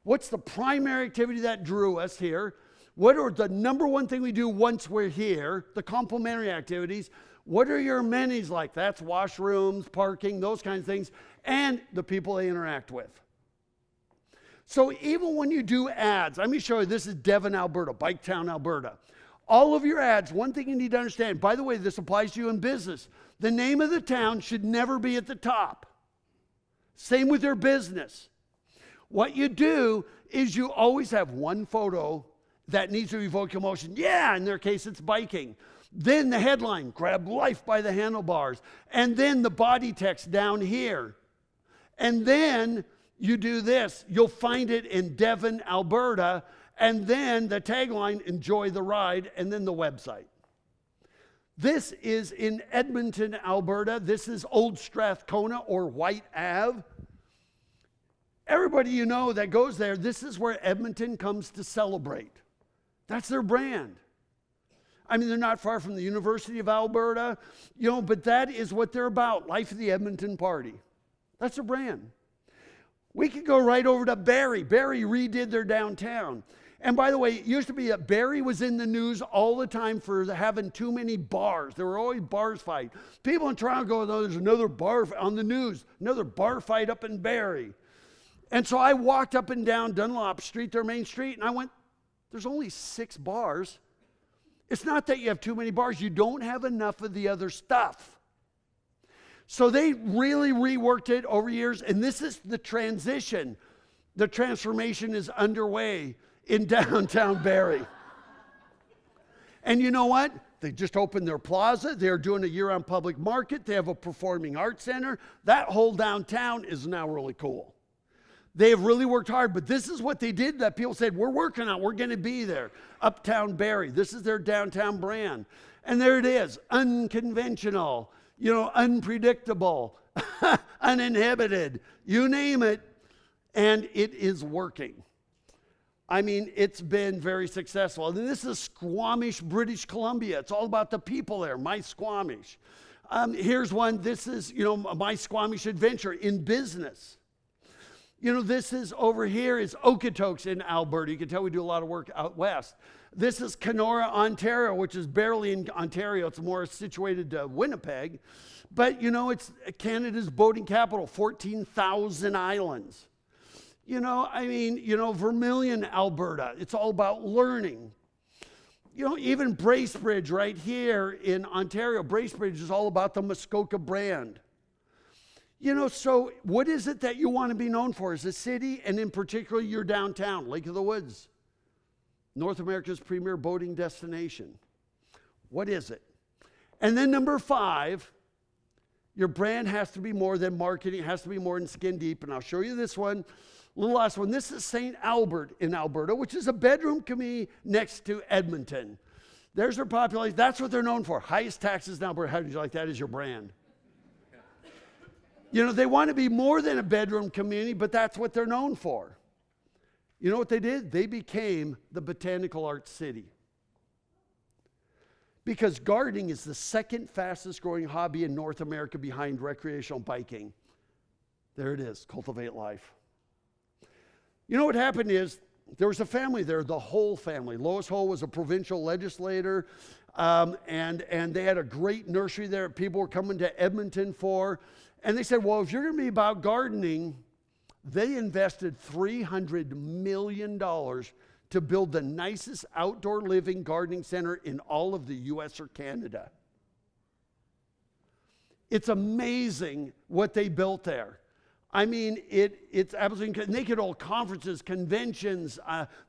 [SPEAKER 1] What's the primary activity that drew us here? What are the number one thing we do once we're here? The complementary activities. What are your amenities like? That's washrooms, parking, those kinds of things, and the people they interact with. So even when you do ads, let me show you, this is Devon, Alberta, Biketown, Alberta. All of your ads, one thing you need to understand, by the way, this applies to you in business. The name of the town should never be at the top. Same with your business. What you do is you always have one photo that needs to evoke emotion. Yeah, in their case, it's biking. Then the headline, grab life by the handlebars. And then the body text down here. And then you do this. You'll find it in Devon, Alberta. And then the tagline, enjoy the ride, and then the website. This is in Edmonton, Alberta. This is Old Strathcona or White Ave. Everybody you know that goes there, this is where Edmonton comes to celebrate. That's their brand. I mean, they're not far from the University of Alberta, but that is what they're about, Life of the Edmonton Party. That's their brand. We could go right over to Barrie. Barrie redid their downtown. And by the way, it used to be that Barrie was in the news all the time for having too many bars. There were always bars fight. People in Toronto go, oh, there's another bar on the news, another bar fight up in Barrie. And so I walked up and down Dunlop Street, their main street, and I went, there's only 6 bars. It's not that you have too many bars. You don't have enough of the other stuff. So they really reworked it over years, and this is the transition. The transformation is underway in downtown Barrie. And you know what? They just opened their plaza. They're doing a year-round public market. They have a performing arts center. That whole downtown is now really cool. They have really worked hard, but this is what they did that people said, we're working on, we're going to be there. Uptown Barrie, this is their downtown brand. And there it is, unconventional, unpredictable, uninhibited, you name it, and it is working. I mean, it's been very successful. And this is Squamish, British Columbia. It's all about the people there, my Squamish. Here's one, this is, my Squamish adventure in business. This is over here is Okotoks in Alberta. You can tell we do a lot of work out west. This is Kenora, Ontario, which is barely in Ontario. It's more situated to Winnipeg. But, it's Canada's boating capital, 14,000 islands. Vermilion, Alberta. It's all about learning. Even Bracebridge right here in Ontario, Bracebridge is all about the Muskoka brand. So what is it that you want to be known for as a city, and in particular your downtown, Lake of the Woods, North America's premier boating destination? What is it? And then number 5, your brand has to be more than marketing. It has to be more than skin deep. And I'll show you this one, little last one. This is St. Albert in Alberta, which is a bedroom community next to Edmonton. There's their population. That's what they're known for. Highest taxes in Alberta. How did you like that as your brand? They want to be more than a bedroom community, but that's what they're known for. You know what they did? They became the botanical arts city. Because gardening is the second fastest growing hobby in North America behind recreational biking. There it is, cultivate life. What happened is, there was a family there, the Hull family. Lois Hull was a provincial legislator, and they had a great nursery there people were coming to Edmonton for. And they said, well, if you're going to be about gardening, they invested $300 million to build the nicest outdoor living gardening center in all of the U.S. or Canada. It's amazing what they built there. I mean, it's absolutely, and they could hold conferences, conventions.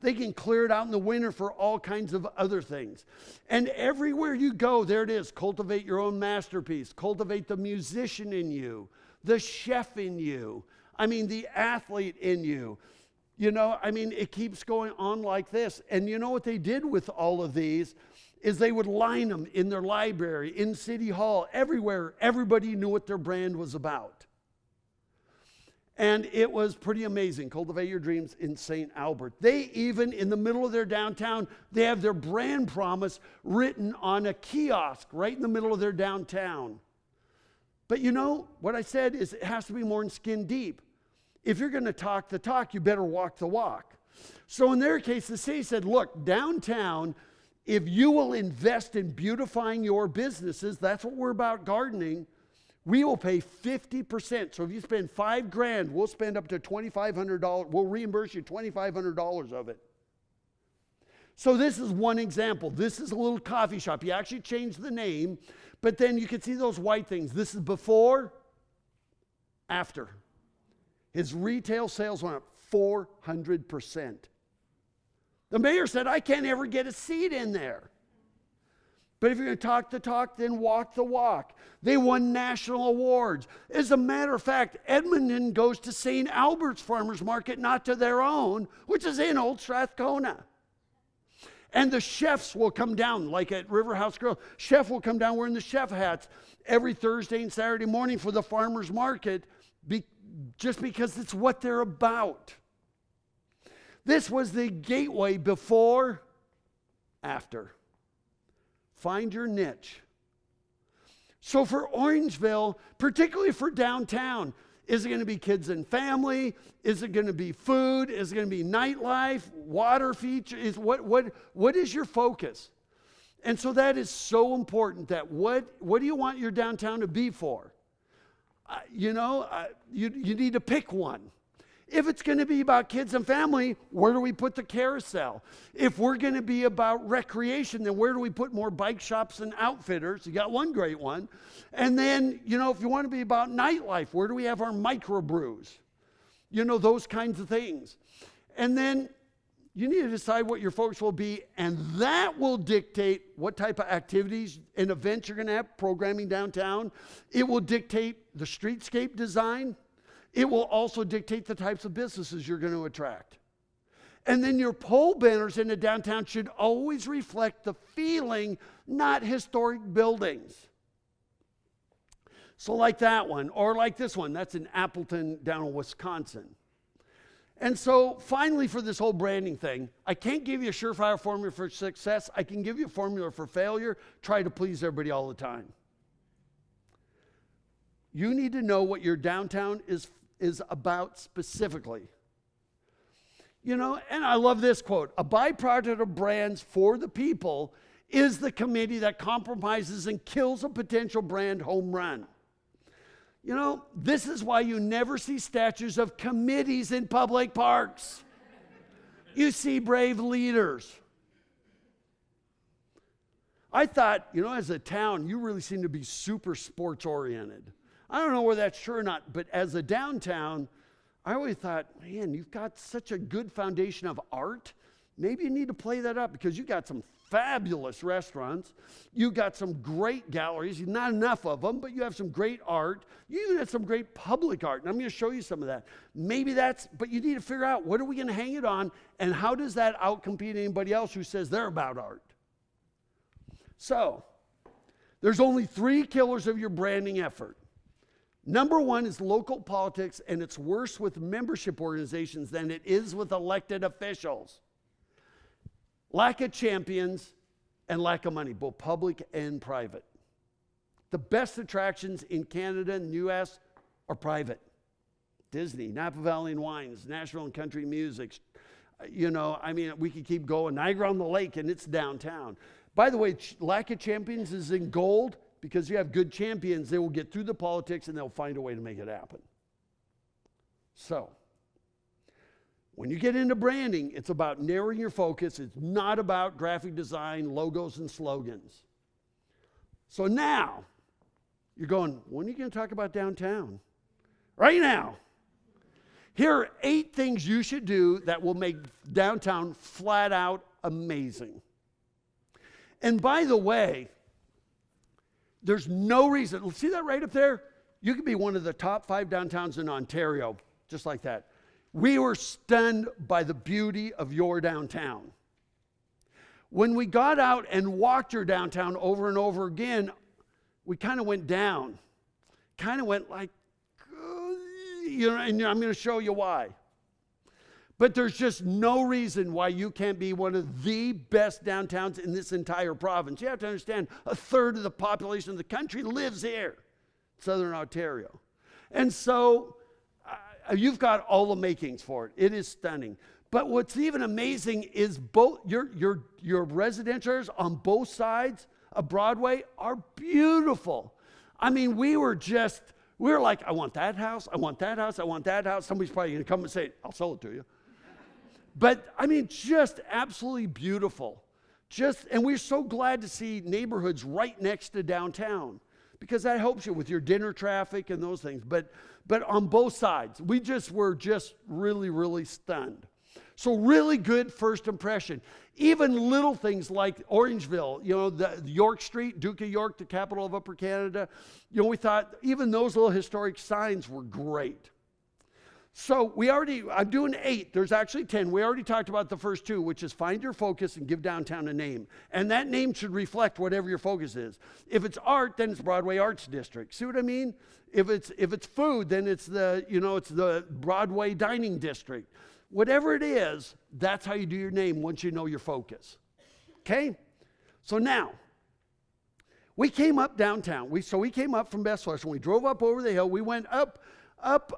[SPEAKER 1] They can clear it out in the winter for all kinds of other things. And everywhere you go, there it is. Cultivate your own masterpiece. Cultivate the musician in you, the chef in you. I mean, the athlete in you. It keeps going on like this. And you know what they did with all of these is they would line them in their library, in City Hall, everywhere. Everybody knew what their brand was about. And it was pretty amazing. Cultivate your dreams in St. Albert. They even, in the middle of their downtown, they have their brand promise written on a kiosk right in the middle of their downtown. But what I said is it has to be more than skin deep. If you're going to talk the talk, you better walk the walk. So in their case, the city said, look, downtown, if you will invest in beautifying your businesses, that's what we're about gardening, we will pay 50%. So if you spend $5,000, we'll spend up to $2,500. We'll reimburse you $2,500 of it. So this is one example. This is a little coffee shop. He actually changed the name, but then you can see those white things. This is before, after. His retail sales went up 400%. The mayor said, I can't ever get a seat in there. But if you're going to talk the talk, then walk the walk. They won national awards. As a matter of fact, Edmonton goes to St. Albert's Farmers Market, not to their own, which is in Old Strathcona. And the chefs will come down, like at River House Grill. Chef will come down wearing the chef hats every Thursday and Saturday morning for the farmers market, just because it's what they're about. This was the gateway before, after. Find your niche. So for Orangeville, particularly for downtown, is it going to be kids and family? Is it going to be food? Is it going to be nightlife? Water features? What is your focus? And so that is so important that what do you want your downtown to be for? You need to pick one. If it's going to be about kids and family, where do we put the carousel? If we're going to be about recreation, then where do we put more bike shops and outfitters? You got one great one. And then, if you want to be about nightlife, where do we have our microbrews? Those kinds of things. And then you need to decide what your focus will be, and that will dictate what type of activities and events you're going to have, programming downtown. It will dictate the streetscape design. It will also dictate the types of businesses you're going to attract. And then your pole banners in the downtown should always reflect the feeling, not historic buildings. So like that one, or like this one, that's in Appleton down in Wisconsin. And so finally for this whole branding thing, I can't give you a surefire formula for success. I can give you a formula for failure. Try to please everybody all the time. You need to know what your downtown is about specifically. You know, and I love this quote, a byproduct of brands for the people is the committee that compromises and kills a potential brand home run. You know, this is why you never see statues of committees in public parks. You see brave leaders. I thought, you know, as a town, you really seem to be super sports oriented. I don't know whether that's true or not, but as a downtown, I always thought, man, you've got such a good foundation of art. Maybe you need to play that up because you got some fabulous restaurants. You got some great galleries. Not enough of them, but you have some great art. You even have some great public art, and I'm going to show you some of that. Maybe that's, but you need to figure out what are we going to hang it on, and how does that outcompete anybody else who says they're about art? So, there's only 3 killers of your branding effort. Number 1 is local politics, and it's worse with membership organizations than it is with elected officials. Lack of champions and lack of money, both public and private. The best attractions in Canada and the U.S. are private. Disney, Napa Valley and Wines, National and Country Music. You know, I mean, we could keep going. Niagara on the Lake, and it's downtown. By the way, lack of champions is in gold because you have good champions. They will get through the politics and they'll find a way to make it happen. So, when you get into branding, it's about narrowing your focus. It's not about graphic design, logos, and slogans. So now, you're going, when are you going to talk about downtown? Right now. Here are 8 things you should do that will make downtown flat out amazing. And by the way, there's no reason. See that right up there? You could be one of the top 5 downtowns in Ontario, just like that. We were stunned by the beauty of your downtown. When we got out and walked your downtown over and over again, we kind of went down. Kind of went like, you know, and I'm going to show you why. But there's just no reason why you can't be one of the best downtowns in this entire province. You have to understand, 1/3 of the population of the country lives here, Southern Ontario. And so you've got all the makings for it. It is stunning. But what's even amazing is both your residential areas on both sides of Broadway are beautiful. I mean, we were like, I want that house, I want that house, I want that house. Somebody's probably going to come and say, I'll sell it to you. But I mean, just absolutely beautiful. And we're so glad to see neighborhoods right next to downtown because that helps you with your dinner traffic and those things. But on both sides, we were really, really stunned. So really good first impression. Even little things like Orangeville, you know, the York Street, Duke of York, the capital of Upper Canada. You know, we thought even those little historic signs were great. So I'm doing 8. There's actually 10. We already talked about the first 2, which is find your focus and give downtown a name. And that name should reflect whatever your focus is. If it's art, then it's Broadway Arts District. See what I mean? If it's food, then it's the Broadway Dining District. Whatever it is, that's how you do your name once you know your focus. Okay? So now, we came up downtown. We came up from Best Western. We drove up over the hill. We went up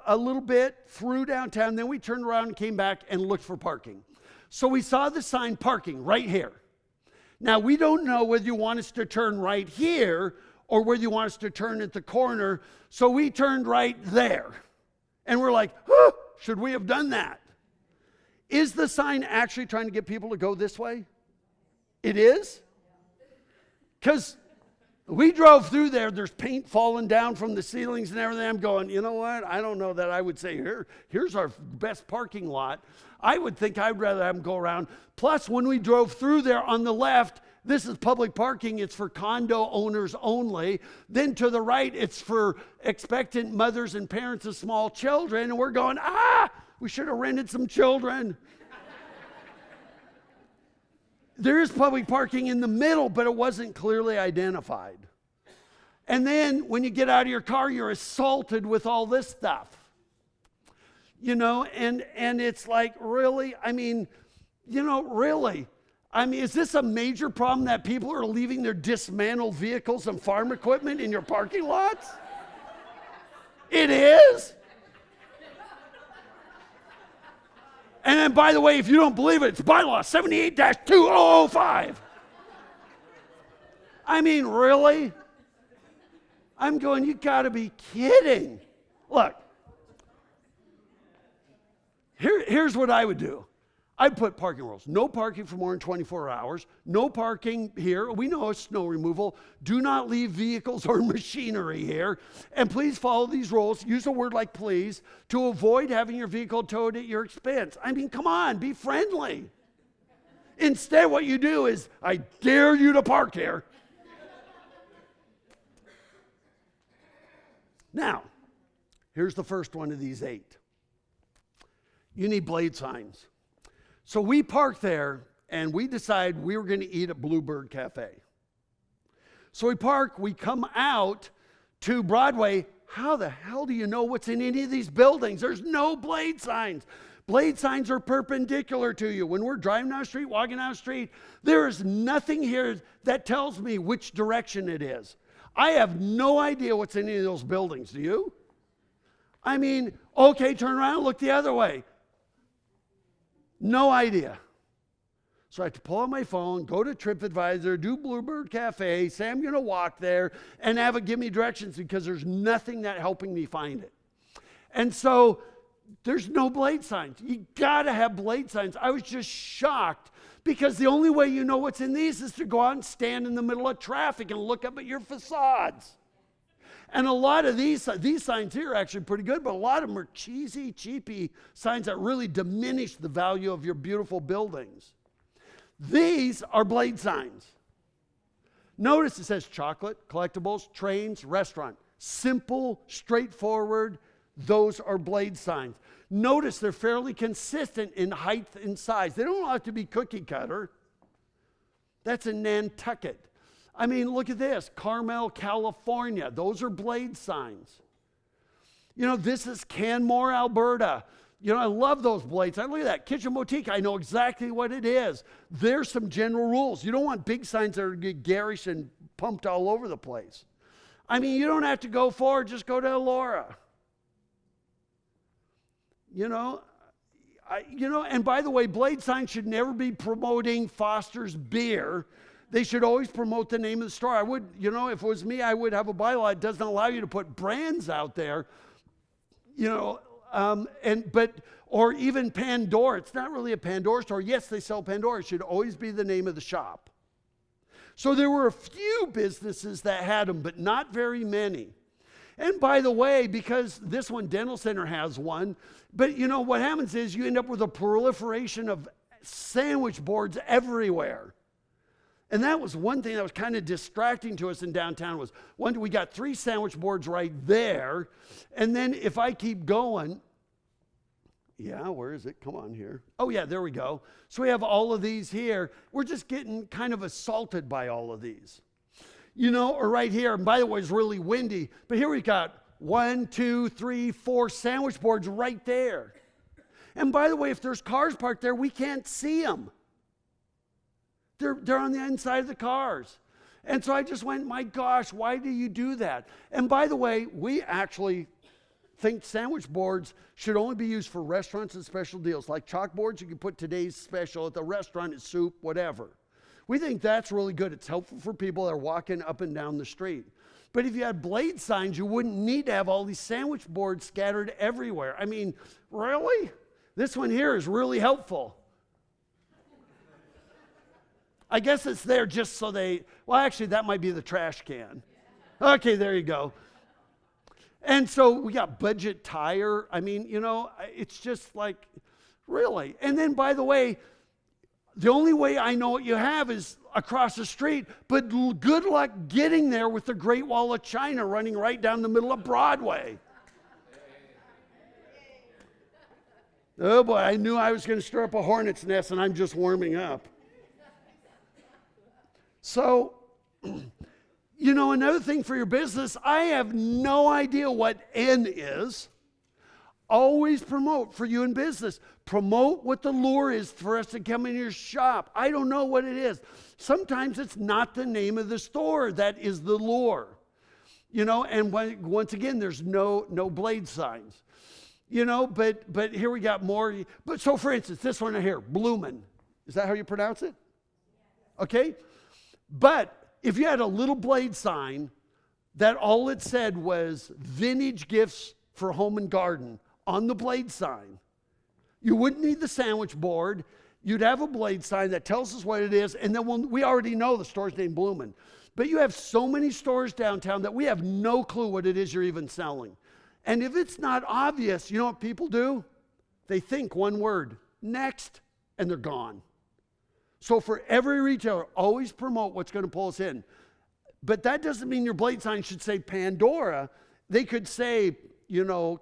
[SPEAKER 1] a little bit through downtown. Then we turned around and came back and looked for parking. So we saw the sign parking right here. Now, we don't know whether you want us to turn right here or whether you want us to turn at the corner. So we turned right there. And we're like, should we have done that? Is the sign actually trying to get people to go this way? It is? Because we drove through there. There's paint falling down from the ceilings and everything. I'm going, you know what? I don't know that I would say, here's our best parking lot. I would think I'd rather have them go around. Plus, when we drove through there on the left, this is public parking. It's for condo owners only. Then to the right, it's for expectant mothers and parents of small children. And we're going, we should have rented some children. There is public parking in the middle, but it wasn't clearly identified. And then when you get out of your car, you're assaulted with all this stuff. And it's like, really? Really? Is this a major problem that people are leaving their dismantled vehicles and farm equipment in your parking lots? It is? And then, by the way, if you don't believe it, it's bylaw 78-2005. Really? I'm going, you got to be kidding. Look, here's what I would do. I'd put parking rules. No parking for more than 24 hours. No parking here. We know it's snow removal. Do not leave vehicles or machinery here. And please follow these rules. Use a word like please to avoid having your vehicle towed at your expense. Come on, be friendly. Instead, what you do is, I dare you to park here. Now, here's the first one of these 8. You need blade signs. So we parked there, and we decided we were going to eat at Bluebird Cafe. So we park, we come out to Broadway. How the hell do you know what's in any of these buildings? There's no blade signs. Blade signs are perpendicular to you. When we're driving down the street, walking down the street, there is nothing here that tells me which direction it is. I have no idea what's in any of those buildings. Do you? Okay, turn around, look the other way. No idea. So I had to pull out my phone, go to TripAdvisor, do Bluebird Cafe, say I'm going to walk there, and have it give me directions because there's nothing that helping me find it. And so there's no blade signs. You got to have blade signs. I was just shocked because the only way you know what's in these is to go out and stand in the middle of traffic and look up at your facades. And a lot of these signs here are actually pretty good, but a lot of them are cheesy, cheapy signs that really diminish the value of your beautiful buildings. These are blade signs. Notice it says chocolate, collectibles, trains, restaurant. Simple, straightforward, those are blade signs. Notice they're fairly consistent in height and size. They don't have to be cookie cutter. That's in Nantucket. Look at this, Carmel, California. Those are blade signs. This is Canmore, Alberta. I love those blade signs. Look at that, Kitchen Boutique. I know exactly what it is. There's some general rules. You don't want big signs that are garish and pumped all over the place. You don't have to go forward, just go to Elora. And by the way, blade signs should never be promoting Foster's beer. They should always promote the name of the store. I would, if it was me, I would have a bylaw. It doesn't allow you to put brands out there, or even Pandora. It's not really a Pandora store. Yes, they sell Pandora. It should always be the name of the shop. So there were a few businesses that had them, but not very many. And by the way, because this one, Dental Center, has one, but what happens is you end up with a proliferation of sandwich boards everywhere. And that was one thing that was kind of distracting to us in downtown was, we got 3 sandwich boards right there. And then if I keep going, where is it? Come on here. Oh yeah, there we go. So we have all of these here. We're just getting kind of assaulted by all of these. Or right here, and by the way, it's really windy, but here we got 1, 2, 3, 4 sandwich boards right there. And by the way, if there's cars parked there, we can't see them. They're on the inside of the cars. And so I just went, my gosh, why do you do that? And by the way, we actually think sandwich boards should only be used for restaurants and special deals. Like chalkboards, you can put today's special at the restaurant, it's soup, whatever. We think that's really good. It's helpful for people that are walking up and down the street. But if you had blade signs, you wouldn't need to have all these sandwich boards scattered everywhere. Really? This one here is really helpful. I guess it's there just so actually that might be the trash can. Okay, there you go. And so we got budget tire. It's just like, really. And then by the way, the only way I know what you have is across the street, but good luck getting there with the Great Wall of China running right down the middle of Broadway. Oh boy, I knew I was going to stir up a hornet's nest, and I'm just warming up. So, another thing for your business, I have no idea what N is. Always promote for you in business. Promote what the lure is for us to come in your shop. I don't know what it is. Sometimes it's not the name of the store that is the lure. And once again, there's no blade signs. But here we got more. But so for instance, this one right here, Bloomin'. Is that how you pronounce it? Okay. But if you had a little blade sign that all it said was vintage gifts for home and garden on the blade sign, you wouldn't need the sandwich board. You'd have a blade sign that tells us what it is, and then we already know the store's named Bloomin'. But you have so many stores downtown that we have no clue what it is you're even selling. And if it's not obvious, you know what people do? They think one word, next, and they're gone. So for every retailer, always promote what's going to pull us in. But that doesn't mean your blade sign should say Pandora. They could say,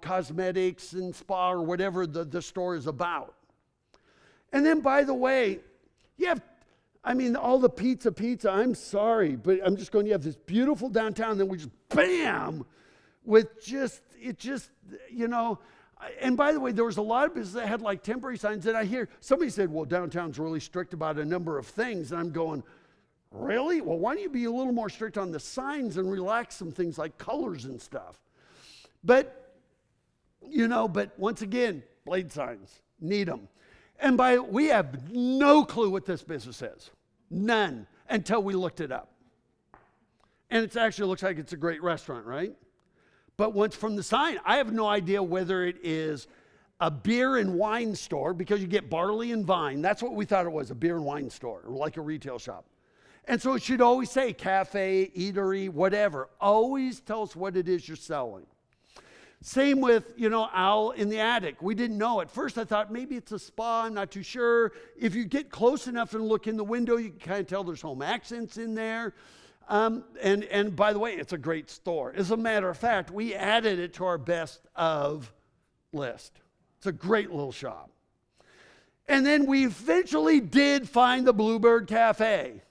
[SPEAKER 1] cosmetics and spa or whatever the store is about. And then, by the way, all the pizza, I'm sorry, but I'm just going, you have this beautiful downtown, then we just, bam, with and by the way, there was a lot of businesses that had like temporary signs, and I hear somebody said, well, downtown's really strict about a number of things, and I'm going, really? Well, why don't you be a little more strict on the signs and relax some things like colors and stuff? But once again, blade signs, need them. And we have no clue what this business is. None, until we looked it up. And it actually looks like it's a great restaurant, right? But once from the sign, I have no idea whether it is a beer and wine store, because you get barley and vine. That's what we thought it was, a beer and wine store, or like a retail shop. And so it should always say cafe, eatery, whatever. Always tell us what it is you're selling. Same with, Owl in the Attic. We didn't know. At first I thought maybe it's a spa. I'm not too sure. If you get close enough and look in the window, you can kind of tell there's home accents in there. And by the way, it's a great store. As a matter of fact, we added it to our best of list. It's a great little shop. And then we eventually did find the Bluebird Cafe.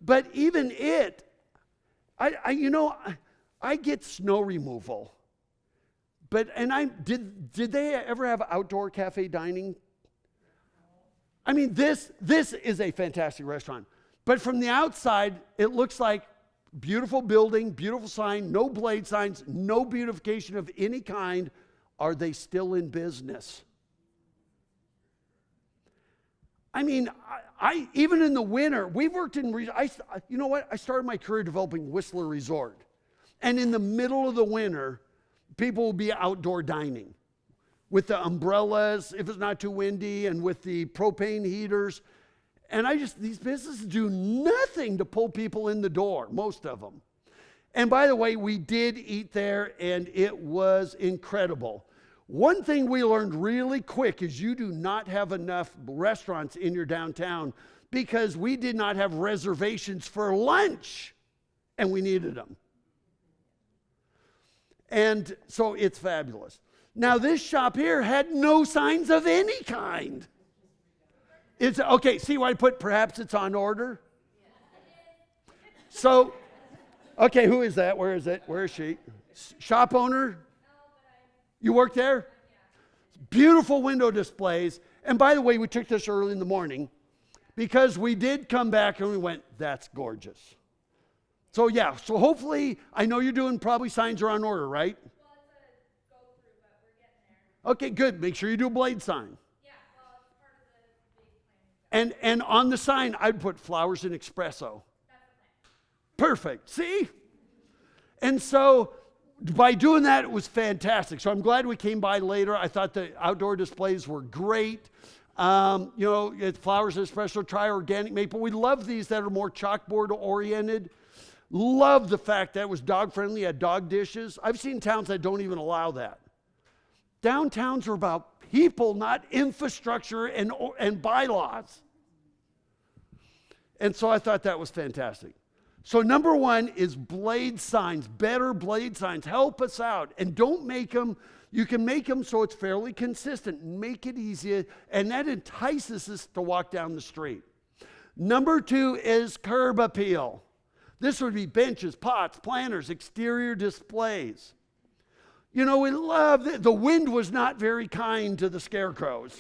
[SPEAKER 1] But even it, I get snow removal. Did they ever have outdoor cafe dining? This is a fantastic restaurant. But from the outside, it looks like beautiful building, beautiful sign, no blade signs, no beautification of any kind. Are they still in business? I even in the winter, we worked in, I started my career developing Whistler Resort. And in the middle of the winter, people will be outdoor dining with the umbrellas, if it's not too windy, and with the propane heaters. And these businesses do nothing to pull people in the door, most of them. And by the way, we did eat there, and it was incredible. One thing we learned really quick is you do not have enough restaurants in your downtown, because we did not have reservations for lunch, and we needed them. And so it's fabulous. Now, this shop here had no signs of any kind. It's okay. See why I put perhaps it's on order? So, okay, who is that? Where is it? Where is she? Shop owner? You work there? Beautiful window displays. And by the way, we took this early in the morning because we did come back and we went, that's gorgeous. So yeah, so hopefully, I know you're doing probably signs are on order, right?
[SPEAKER 2] Well, it's a go-through, but we're getting there.
[SPEAKER 1] Okay, good. Make sure you do a blade sign.
[SPEAKER 2] Yeah, well, it's part of the big plan.
[SPEAKER 1] And on the sign, I'd put flowers and espresso.
[SPEAKER 2] That's the plan.
[SPEAKER 1] Perfect. See? And so by doing that, it was fantastic. So I'm glad we came by later. I thought the outdoor displays were great. It's flowers and espresso, try organic maple. We love these that are more chalkboard oriented. Love the fact that it was dog friendly, had dog dishes. I've seen towns that don't even allow that. Downtowns are about people, not infrastructure and bylaws. And so I thought that was fantastic. So number one is blade signs, better blade signs. Help us out. And don't make them, you can make them so it's fairly consistent. Make it easier, and that entices us to walk down the street. Number two is curb appeal. This would be benches, pots, planters, exterior displays. You know, we love the wind was not very kind to the scarecrows.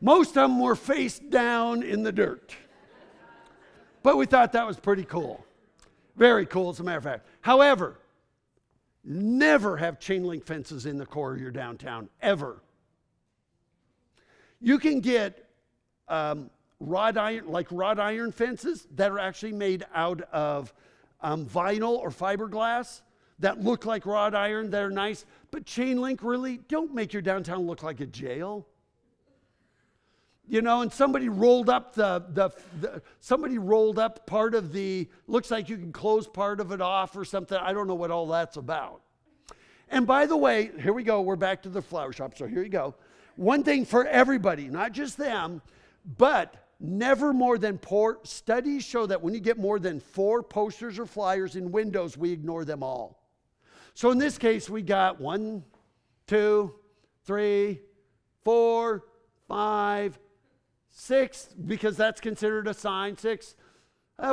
[SPEAKER 1] Most of them were face down in the dirt. But we thought that was pretty cool. Very cool, as a matter of fact. However, never have chain link fences in the core of your downtown, ever. You can get wrought iron fences that are actually made out of vinyl or fiberglass that look like wrought iron, that are nice. But chain link, really, don't make your downtown look like a jail. You know, and somebody rolled up somebody rolled up part of the, looks like you can close part of it off or something. I don't know what all that's about. And by the way, here we go. We're back to the flower shop. So here you go. One thing for everybody, not just them, but never more than studies show that when you get more than 4 posters or flyers in windows, we ignore them all. So in this case, we got 1, 2, 3, 4, 5, 6, because that's considered a sign. 6.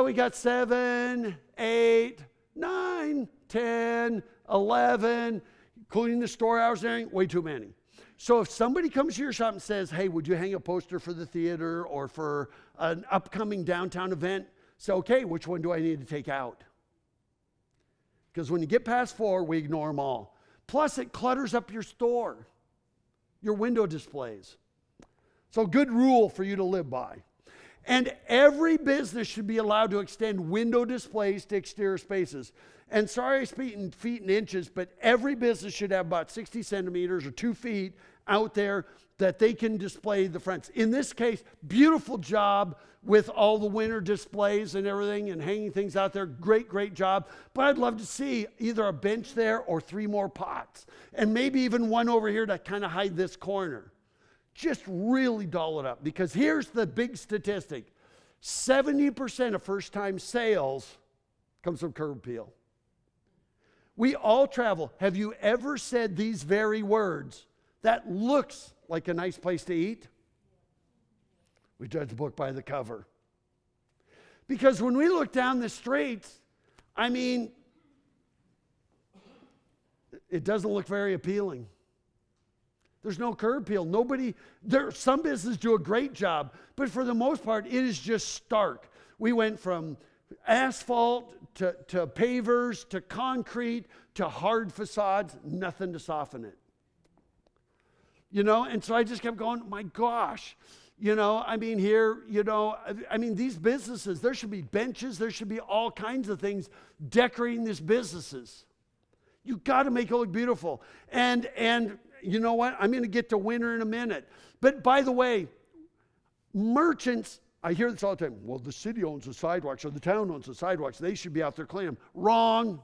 [SPEAKER 1] We got 7, 8, 9, 10, 11, including the store hours and everything. Way too many. So if somebody comes to your shop and says, hey, would you hang a poster for the theater or for an upcoming downtown event? Say, okay, which one do I need to take out? Because when you get past 4, we ignore them all. Plus, it clutters up your store, your window displays. So good rule for you to live by. And every business should be allowed to extend window displays to exterior spaces. And sorry I speak in feet and inches, but every business should have about 60 centimeters or 2 feet out there that they can display the fronts. In this case, beautiful job with all the winter displays and everything and hanging things out there. Great, great job. But I'd love to see either a bench there or 3 more pots. And maybe even one over here to kind of hide this corner. Just really doll it up, because here's the big statistic. 70% of first-time sales comes from curb appeal. We all travel. Have you ever said these very words? That looks like a nice place to eat. We judge a book by the cover. Because when we look down the streets, I mean, it doesn't look very appealing. There's no curb appeal. Some businesses do a great job, but for the most part, it is just stark. We went from asphalt to pavers to concrete to hard facades, nothing to soften it. You know, and so I just kept going, my gosh. You know, I mean, here, you know, I mean, these businesses, there should be benches, there should be all kinds of things decorating these businesses. You got to make it look beautiful. And you know what? I'm going to get to winter in a minute. But by the way, merchants, I hear this all the time. Well, the city owns the sidewalks or the town owns the sidewalks. They should be out there cleaning them. Wrong.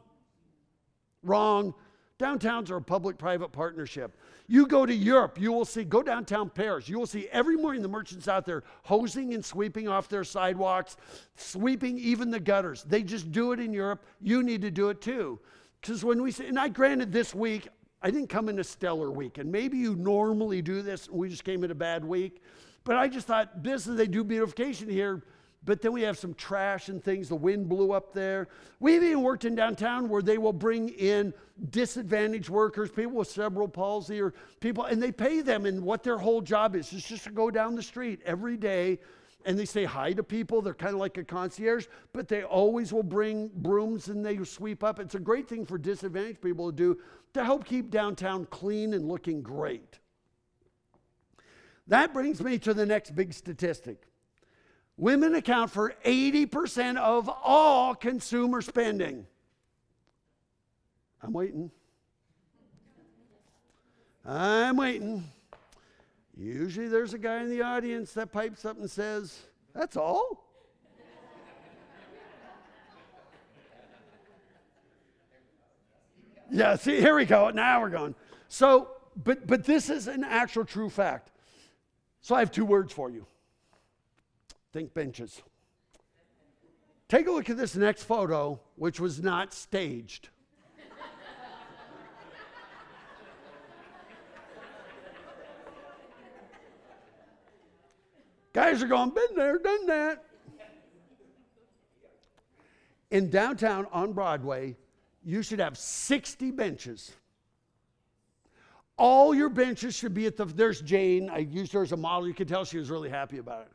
[SPEAKER 1] Wrong. Downtowns are a public-private partnership. You go to Europe, you will see, go downtown Paris, you will see every morning the merchants out there hosing and sweeping off their sidewalks, sweeping even the gutters. They just do it in Europe. You need to do it too. Because when we say, and I granted this week, I didn't come in a stellar week, and maybe you normally do this, and we just came in a bad week. But I just thought, they do beautification here, but then we have some trash and things. The wind blew up there. We've even worked in downtown where they will bring in disadvantaged workers, people with cerebral palsy or people, and they pay them, and what their whole job is just to go down the street every day, and they say hi to people. They're kind of like a concierge, but they always will bring brooms and they sweep up. It's a great thing for disadvantaged people to do to help keep downtown clean and looking great. That brings me to the next big statistic. Women account for 80% of all consumer spending. I'm waiting. Usually there's a guy in the audience that pipes up and says, that's all? Yeah, see, here we go. Now we're going. So, but this is an actual true fact. So I have 2 words for you. Think benches. Take a look at this next photo, which was not staged. Guys are going, been there, done that. In downtown on Broadway, you should have 60 benches. All your benches should be there's Jane. I used her as a model. You could tell she was really happy about it.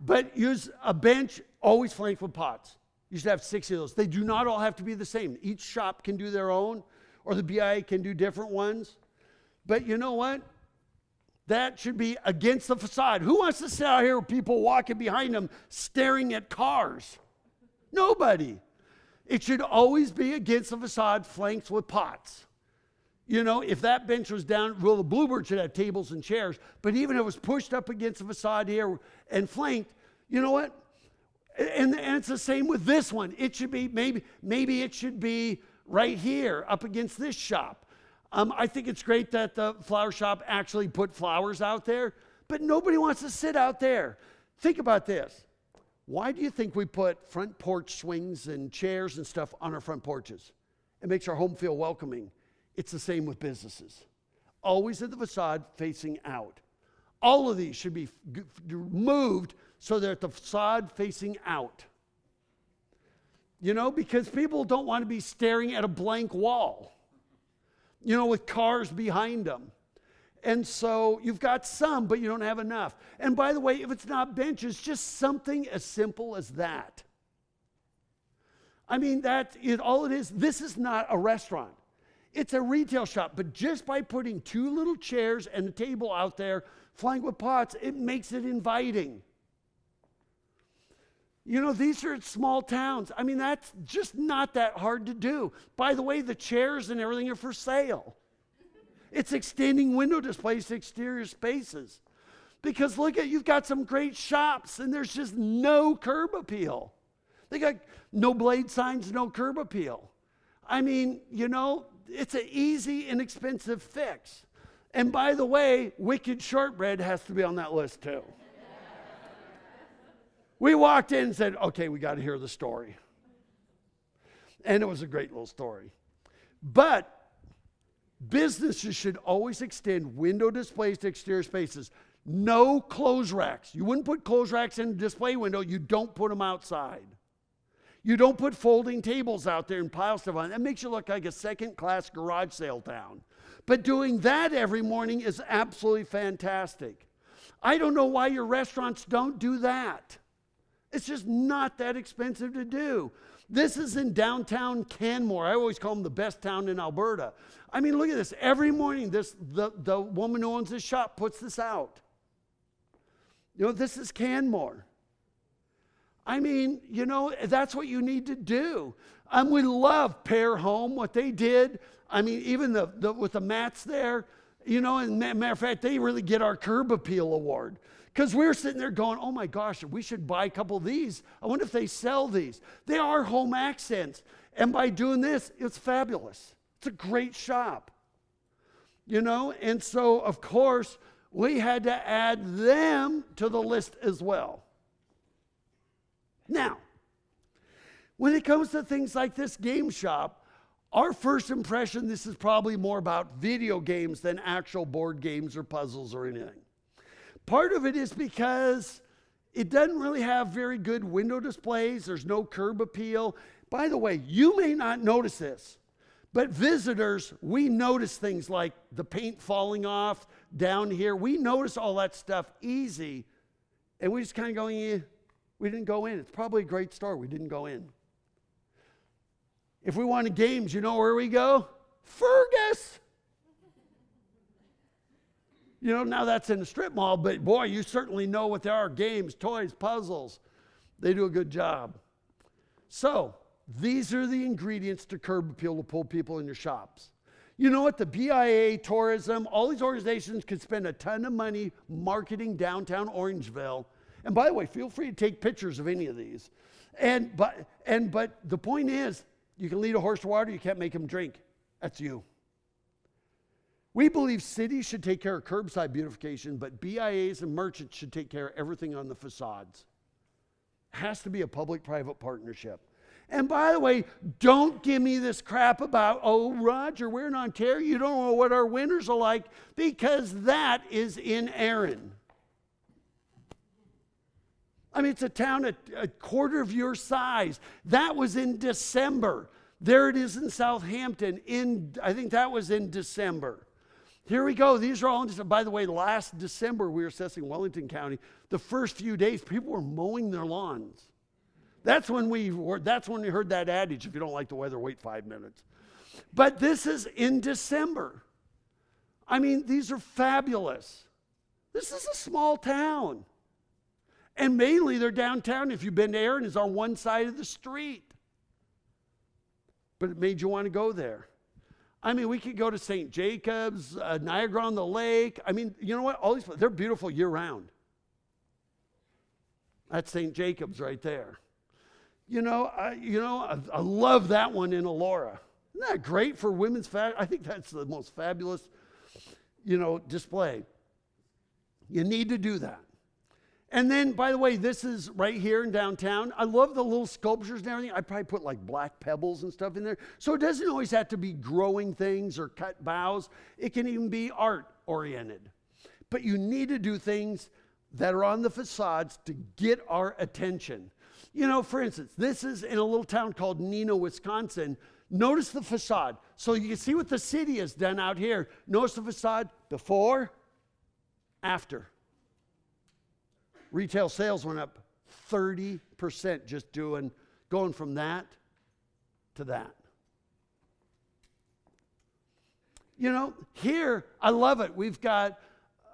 [SPEAKER 1] But use a bench always flanked with pots. You should have 60 of those. They do not all have to be the same. Each shop can do their own, or the BIA can do different ones. But you know what? That should be against the facade. Who wants to sit out here with people walking behind them staring at cars? Nobody. It should always be against the facade, flanked with pots. You know, if that bench was down, well, the Bluebird should have tables and chairs, but even if it was pushed up against the facade here and flanked, you know what? And it's the same with this one. It should be, maybe it should be right here up against this shop. I think it's great that the flower shop actually put flowers out there, but nobody wants to sit out there. Think about this. Why do you think we put front porch swings and chairs and stuff on our front porches? It makes our home feel welcoming. It's the same with businesses. Always at the facade facing out. All of these should be moved so they're at the facade facing out. You know, because people don't want to be staring at a blank wall, you know, with cars behind them. And so you've got some, but you don't have enough. And by the way, if it's not benches, just something as simple as that. I mean, all it is. This is not a restaurant. It's a retail shop, but just by putting two little chairs and a table out there, flanked with pots, it makes it inviting. You know, these are small towns. I mean, that's just not that hard to do. By the way, the chairs and everything are for sale. It's extending window displays to exterior spaces. Because look you've got some great shops and there's just no curb appeal. They got no blade signs, no curb appeal. I mean, you know, it's an easy, inexpensive fix. And by the way, wicked shortbread has to be on that list too. We walked in and said, okay, we got to hear the story. And it was a great little story. But businesses should always extend window displays to exterior spaces. No clothes racks. You wouldn't put clothes racks in a display window. You don't put them outside. You don't put folding tables out there and pile stuff on. That makes you look like a second-class garage sale town. But doing that every morning is absolutely fantastic. I don't know why your restaurants don't do that. It's just not that expensive to do. This is in downtown Canmore. I always call them the best town in Alberta. I mean, look at this. Every morning, the woman who owns this shop puts this out. You know, this is Canmore. I mean, you know, that's what you need to do. We love Pear Home, what they did. I mean, even with the mats there, you know, and matter of fact, they really get our Curb Appeal Award. Because we're sitting there going, oh my gosh, we should buy a couple of these. I wonder if they sell these. They are home accents. And by doing this, it's fabulous. It's a great shop. You know, and so, of course, we had to add them to the list as well. Now, when it comes to things like this game shop, our first impression, this is probably more about video games than actual board games or puzzles or anything. Part of it is because it doesn't really have very good window displays. There's no curb appeal. By the way, you may not notice this, but visitors, we notice things like the paint falling off down here. We notice all that stuff easy, and we just kind of going, we didn't go in. It's probably a great store. We didn't go in. If we wanted games, you know where we go? Fergus. You know, now that's in a strip mall, but boy, you certainly know what there are. Games, toys, puzzles. They do a good job. So, these are the ingredients to curb appeal to pull people in your shops. You know what? The BIA, tourism, all these organizations could spend a ton of money marketing downtown Orangeville. And by the way, feel free to take pictures of any of these. But the point is, you can lead a horse to water, you can't make him drink. That's you. We believe cities should take care of curbside beautification, but BIAs and merchants should take care of everything on the facades. Has to be a public-private partnership. And by the way, don't give me this crap about, oh, Roger, we're in Ontario, you don't know what our winters are like, because that is in Erin. I mean, it's a town a quarter of your size. That was in December. There it is in Southampton. I think that was in December. Here we go. These are all in December. By the way, last December, we were assessing Wellington County. The first few days, people were mowing their lawns. That's when we heard that adage, if you don't like the weather, wait 5 minutes. But this is in December. I mean, these are fabulous. This is a small town. And mainly they're downtown. If you've been to Erin, it's on one side of the street. But it made you want to go there. I mean, we could go to St. Jacobs, Niagara on the Lake. I mean, you know what? All these, they're beautiful year-round. That's St. Jacobs right there. I love that one in Elora. Isn't that great for women's fashion? I think that's the most fabulous, display. You need to do that. And then, by the way, this is right here in downtown. I love the little sculptures and everything. I probably put like black pebbles and stuff in there. So it doesn't always have to be growing things or cut boughs. It can even be art-oriented. But you need to do things that are on the facades to get our attention. For instance, this is in a little town called Neenah, Wisconsin. Notice the facade. So you can see what the city has done out here. Notice the facade before, after. Retail sales went up 30% just going from that to that. Here, I love it. We've got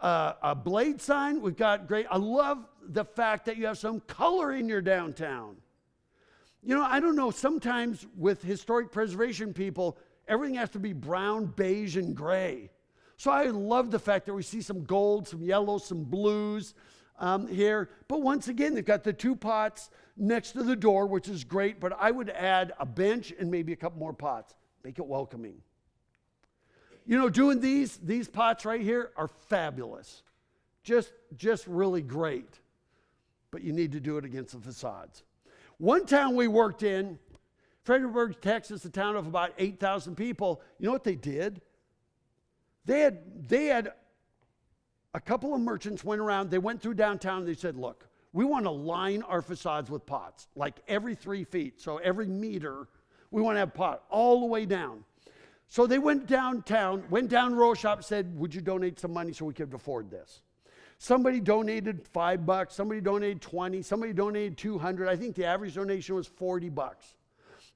[SPEAKER 1] a blade sign. We've got great. I love the fact that you have some color in your downtown. I don't know, sometimes with historic preservation people, everything has to be brown, beige, and gray. So I love the fact that we see some gold, some yellow, some blues here. But once again, they've got the 2 pots next to the door, which is great, but I would add a bench and maybe a couple more pots. Make it welcoming. Doing these pots right here are fabulous. Just really great. But you need to do it against the facades. One town we worked in, Fredericksburg, Texas, a town of about 8,000 people. You know what they did? They had a couple of merchants went around. They went through downtown. And they said, look, we want to line our facades with pots, like every 3 feet. So every meter, we want to have pot all the way down. So they went downtown, went down to Row Shop, said, would you donate some money so we could afford this? Somebody donated $5, somebody donated $20, somebody donated $200. I think the average donation was $40.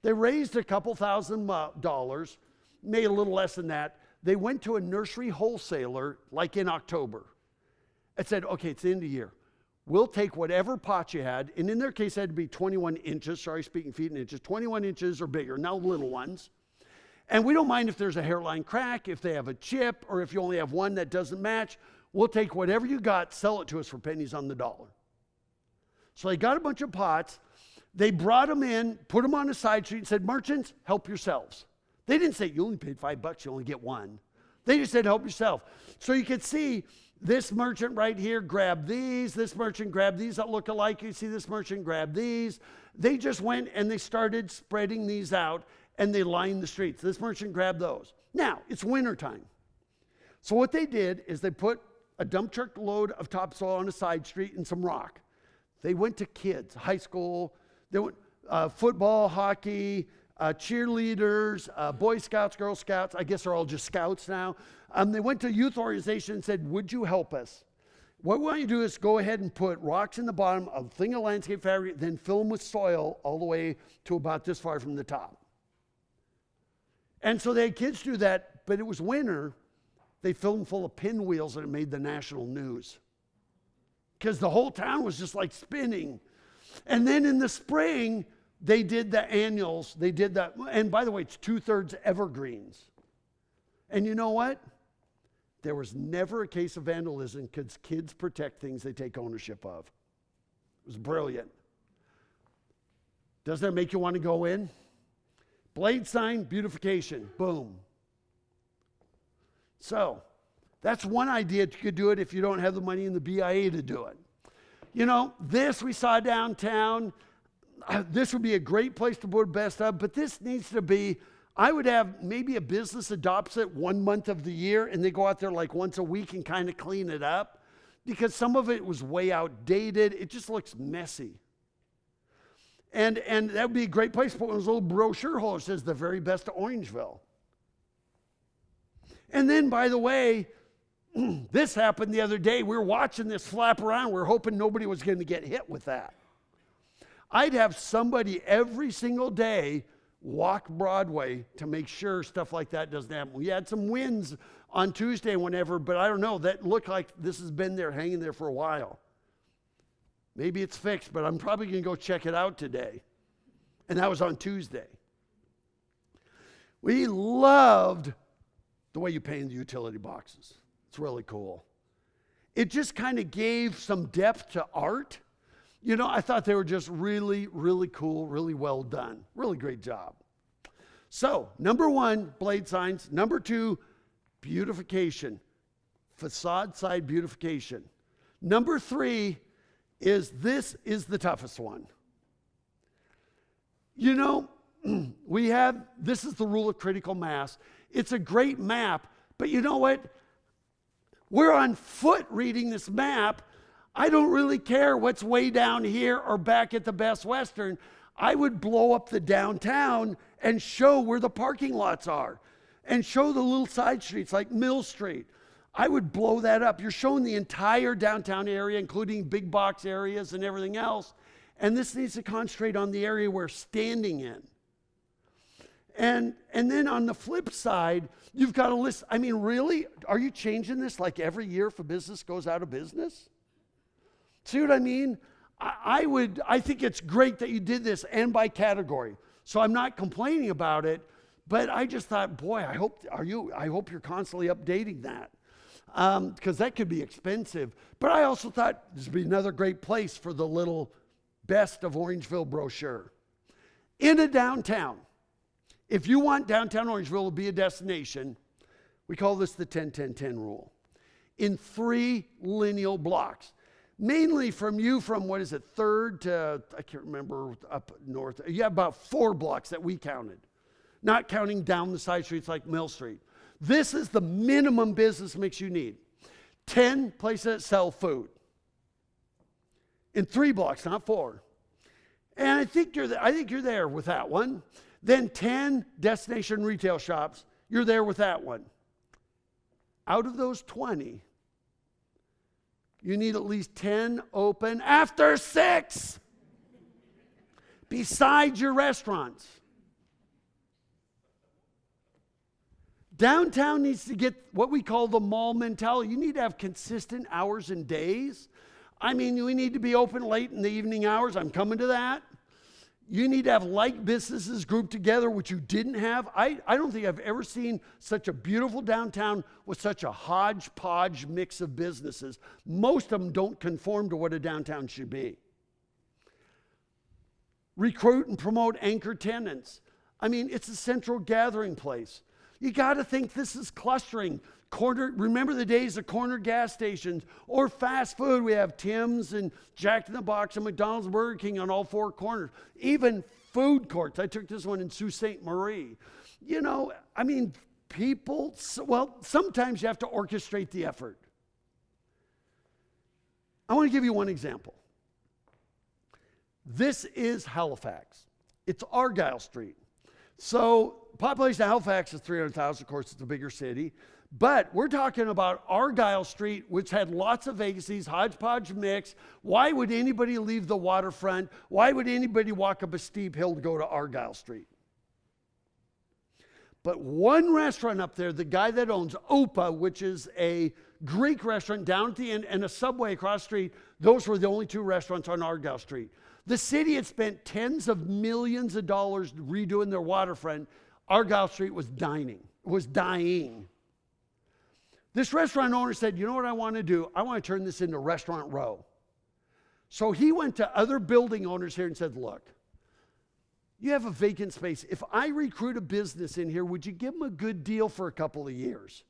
[SPEAKER 1] They raised a couple $1,000, made a little less than that. They went to a nursery wholesaler like in October and said, okay, it's the end of the year. We'll take whatever pot you had, and in their case it had to be 21 inches, sorry, speaking feet and inches, 21 inches or bigger, no little ones. And we don't mind if there's a hairline crack, if they have a chip, or if you only have one that doesn't match. We'll take whatever you got, sell it to us for pennies on the dollar. So they got a bunch of pots. They brought them in, put them on a side street, and said, merchants, help yourselves. They didn't say, you only paid $5, you only get one. They just said, help yourself. So you could see this merchant right here grab these, this merchant grabbed these that look alike. You see this merchant grab these. They just went and they started spreading these out, and they lined the streets. This merchant grabbed those. Now, it's wintertime. So what they did is they put a dump truck load of topsoil on a side street and some rock. They went to kids, high school, they went football, hockey, cheerleaders, Boy Scouts, Girl Scouts. I guess they're all just scouts now. They went to youth organization and said, would you help us? What we want you to do is go ahead and put rocks in the bottom, a thing of landscape fabric, then fill them with soil all the way to about this far from the top. And so they had kids do that, but it was winter. They filled them full of pinwheels, and it made the national news. Because the whole town was just like spinning. And then in the spring, they did the annuals. They did that. And by the way, it's 2/3 evergreens. And you know what? There was never a case of vandalism because kids protect things they take ownership of. It was brilliant. Doesn't that make you want to go in? Blade sign, beautification, boom. So that's one idea. You could do it if you don't have the money in the BIA to do it. You know, this we saw downtown. This would be a great place to put Best Of, but this needs to be, I would have maybe a business adopts it 1 month of the year and they go out there like once a week and kind of clean it up, because some of it was way outdated. It just looks messy. And that would be a great place to put one of those little brochure holders that says the very best of Orangeville. And then, by the way, this happened the other day. We were watching this flap around. We were hoping nobody was going to get hit with that. I'd have somebody every single day walk Broadway to make sure stuff like that doesn't happen. We had some winds on Tuesday whenever, but I don't know. That looked like this has been there, hanging there for a while. Maybe it's fixed, but I'm probably going to go check it out today. And that was on Tuesday. We loved the way you painted the utility boxes. It's really cool. It just kind of gave some depth to art. You know, I thought they were just really, really cool, really well done. Really great job. So, number 1, blade signs. Number 2, beautification. Facade side beautification. Number 3 is this is the toughest one. You know, this is the rule of critical mass. It's a great map, but you know what? We're on foot reading this map. I don't really care what's way down here or back at the Best Western. I would blow up the downtown and show where the parking lots are and show the little side streets like Mill Street. I would blow that up. You're showing the entire downtown area, including big box areas and everything else. And this needs to concentrate on the area we're standing in. And then on the flip side, you've got a list. I mean, really? Are you changing this like every year if a business goes out of business? See what I mean? I think it's great that you did this and by category. So I'm not complaining about it, but I just thought, boy, I hope you're constantly updating that. Because that could be expensive. But I also thought this would be another great place for the little Best of Orangeville brochure. In a downtown, if you want downtown Orangeville to be a destination, we call this the 10-10-10 rule. In 3 lineal blocks. Mainly from 3rd to, I can't remember, up north. You have about 4 blocks that we counted. Not counting down the side streets like Mill Street. This is the minimum business mix you need. 10 places that sell food. In 3 blocks, not 4. And I think you're there with that one. Then 10 destination retail shops, you're there with that one. Out of those 20, you need at least 10 open after 6, besides your restaurants. Downtown needs to get what we call the mall mentality. You need to have consistent hours and days. I mean, we need to be open late in the evening hours. I'm coming to that. You need to have like businesses grouped together, which you didn't have. I don't think I've ever seen such a beautiful downtown with such a hodgepodge mix of businesses. Most of them don't conform to what a downtown should be. Recruit and promote anchor tenants. I mean, it's a central gathering place. You got to think this is clustering. Remember the days of corner gas stations or fast food? We have Tim's and Jack in the Box and McDonald's and Burger King on all 4 corners. Even food courts. I took this one in Sault Ste. Marie. You know, I mean, sometimes you have to orchestrate the effort. I want to give you one example. This is Halifax. It's Argyle Street. So population of Halifax is 300,000. Of course, it's a bigger city. But we're talking about Argyle Street, which had lots of vacancies, hodgepodge mix. Why would anybody leave the waterfront? Why would anybody walk up a steep hill to go to Argyle Street? But one restaurant up there, the guy that owns OBIA, which is a Greek restaurant down at the end, and a Subway across the street, those were the only 2 restaurants on Argyle Street. The city had spent tens of millions of dollars redoing their waterfront. Argyle Street was dying. This restaurant owner said, you know what I want to do? I want to turn this into Restaurant Row. So he went to other building owners here and said, look, you have a vacant space. If I recruit a business in here, would you give them a good deal for a couple of years?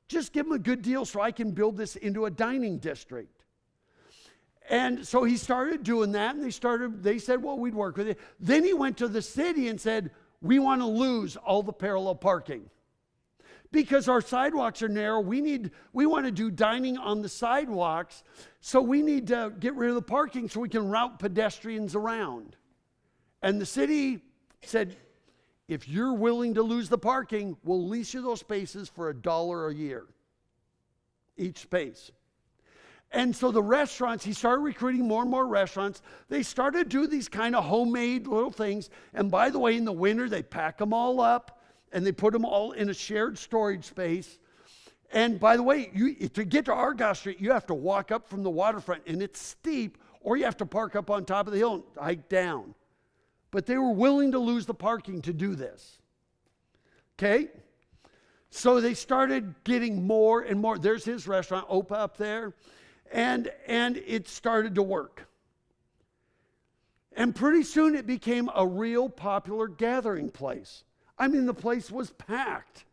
[SPEAKER 1] Just give them a good deal so I can build this into a dining district. And so he started doing that, and they said, well, we'd work with it. Then he went to the city and said, we want to lose all the parallel parking. Because our sidewalks are narrow, we want to do dining on the sidewalks, so we need to get rid of the parking so we can route pedestrians around. And the city said, if you're willing to lose the parking, we'll lease you those spaces for $1 a year, each space. And so the restaurants, he started recruiting more and more restaurants. They started to do these kind of homemade little things. And by the way, in the winter, they pack them all up and they put them all in a shared storage space. And by the way, to get to Argyle Street, you have to walk up from the waterfront, and it's steep, or you have to park up on top of the hill and hike down. But they were willing to lose the parking to do this. Okay? So they started getting more and more. There's his restaurant, Opa, up there. And it started to work. And pretty soon it became a real popular gathering place. I mean, the place was packed.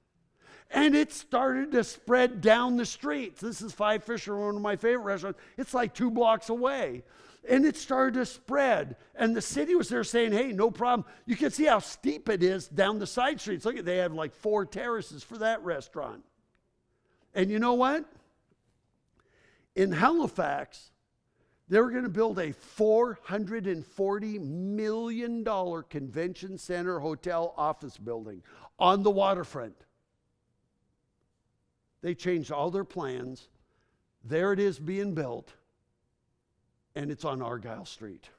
[SPEAKER 1] And it started to spread down the streets. This is Five Fisher, one of my favorite restaurants. It's like 2 blocks away. And it started to spread. And the city was there saying, hey, no problem. You can see how steep it is down the side streets. Look, they have like 4 terraces for that restaurant. And you know what? In Halifax, they were going to build a $440 million convention center hotel office building on the waterfront. They changed all their plans. There it is being built, and it's on Argyle Street.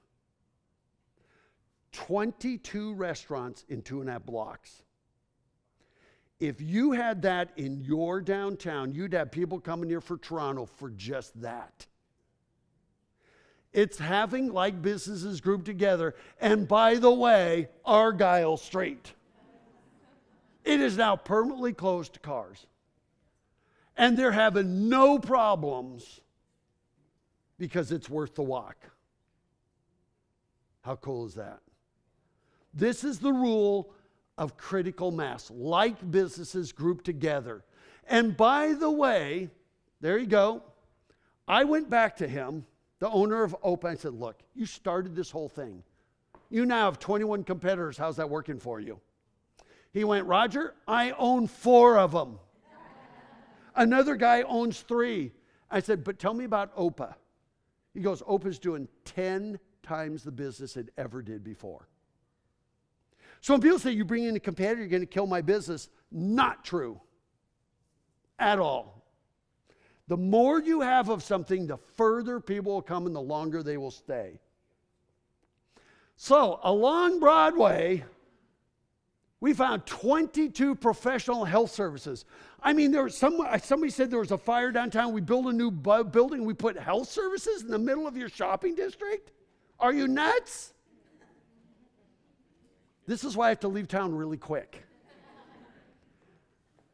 [SPEAKER 1] 22 restaurants in 2.5 blocks. If you had that in your downtown, you'd have people coming here for Toronto for just that. It's having like businesses grouped together. And by the way, Argyle Street. It is now permanently closed to cars. And they're having no problems because it's worth the walk. How cool is that? This is the rule of critical mass, like businesses grouped together. And by the way, there you go. I went back to him, the owner of Opa, and said, look, you started this whole thing. You now have 21 competitors. How's that working for you? He went, Roger, I own 4 of them. Another guy owns 3. I said, but tell me about Opa. He goes, Opa's doing 10 times the business it ever did before. So when people say you bring in a competitor, you're going to kill my business, not true at all. The more you have of something, the further people will come and the longer they will stay. So along Broadway, we found 22 professional health services. I mean, there was somebody said there was a fire downtown. We built a new building. We put health services in the middle of your shopping district? Are you nuts? This is why I have to leave town really quick.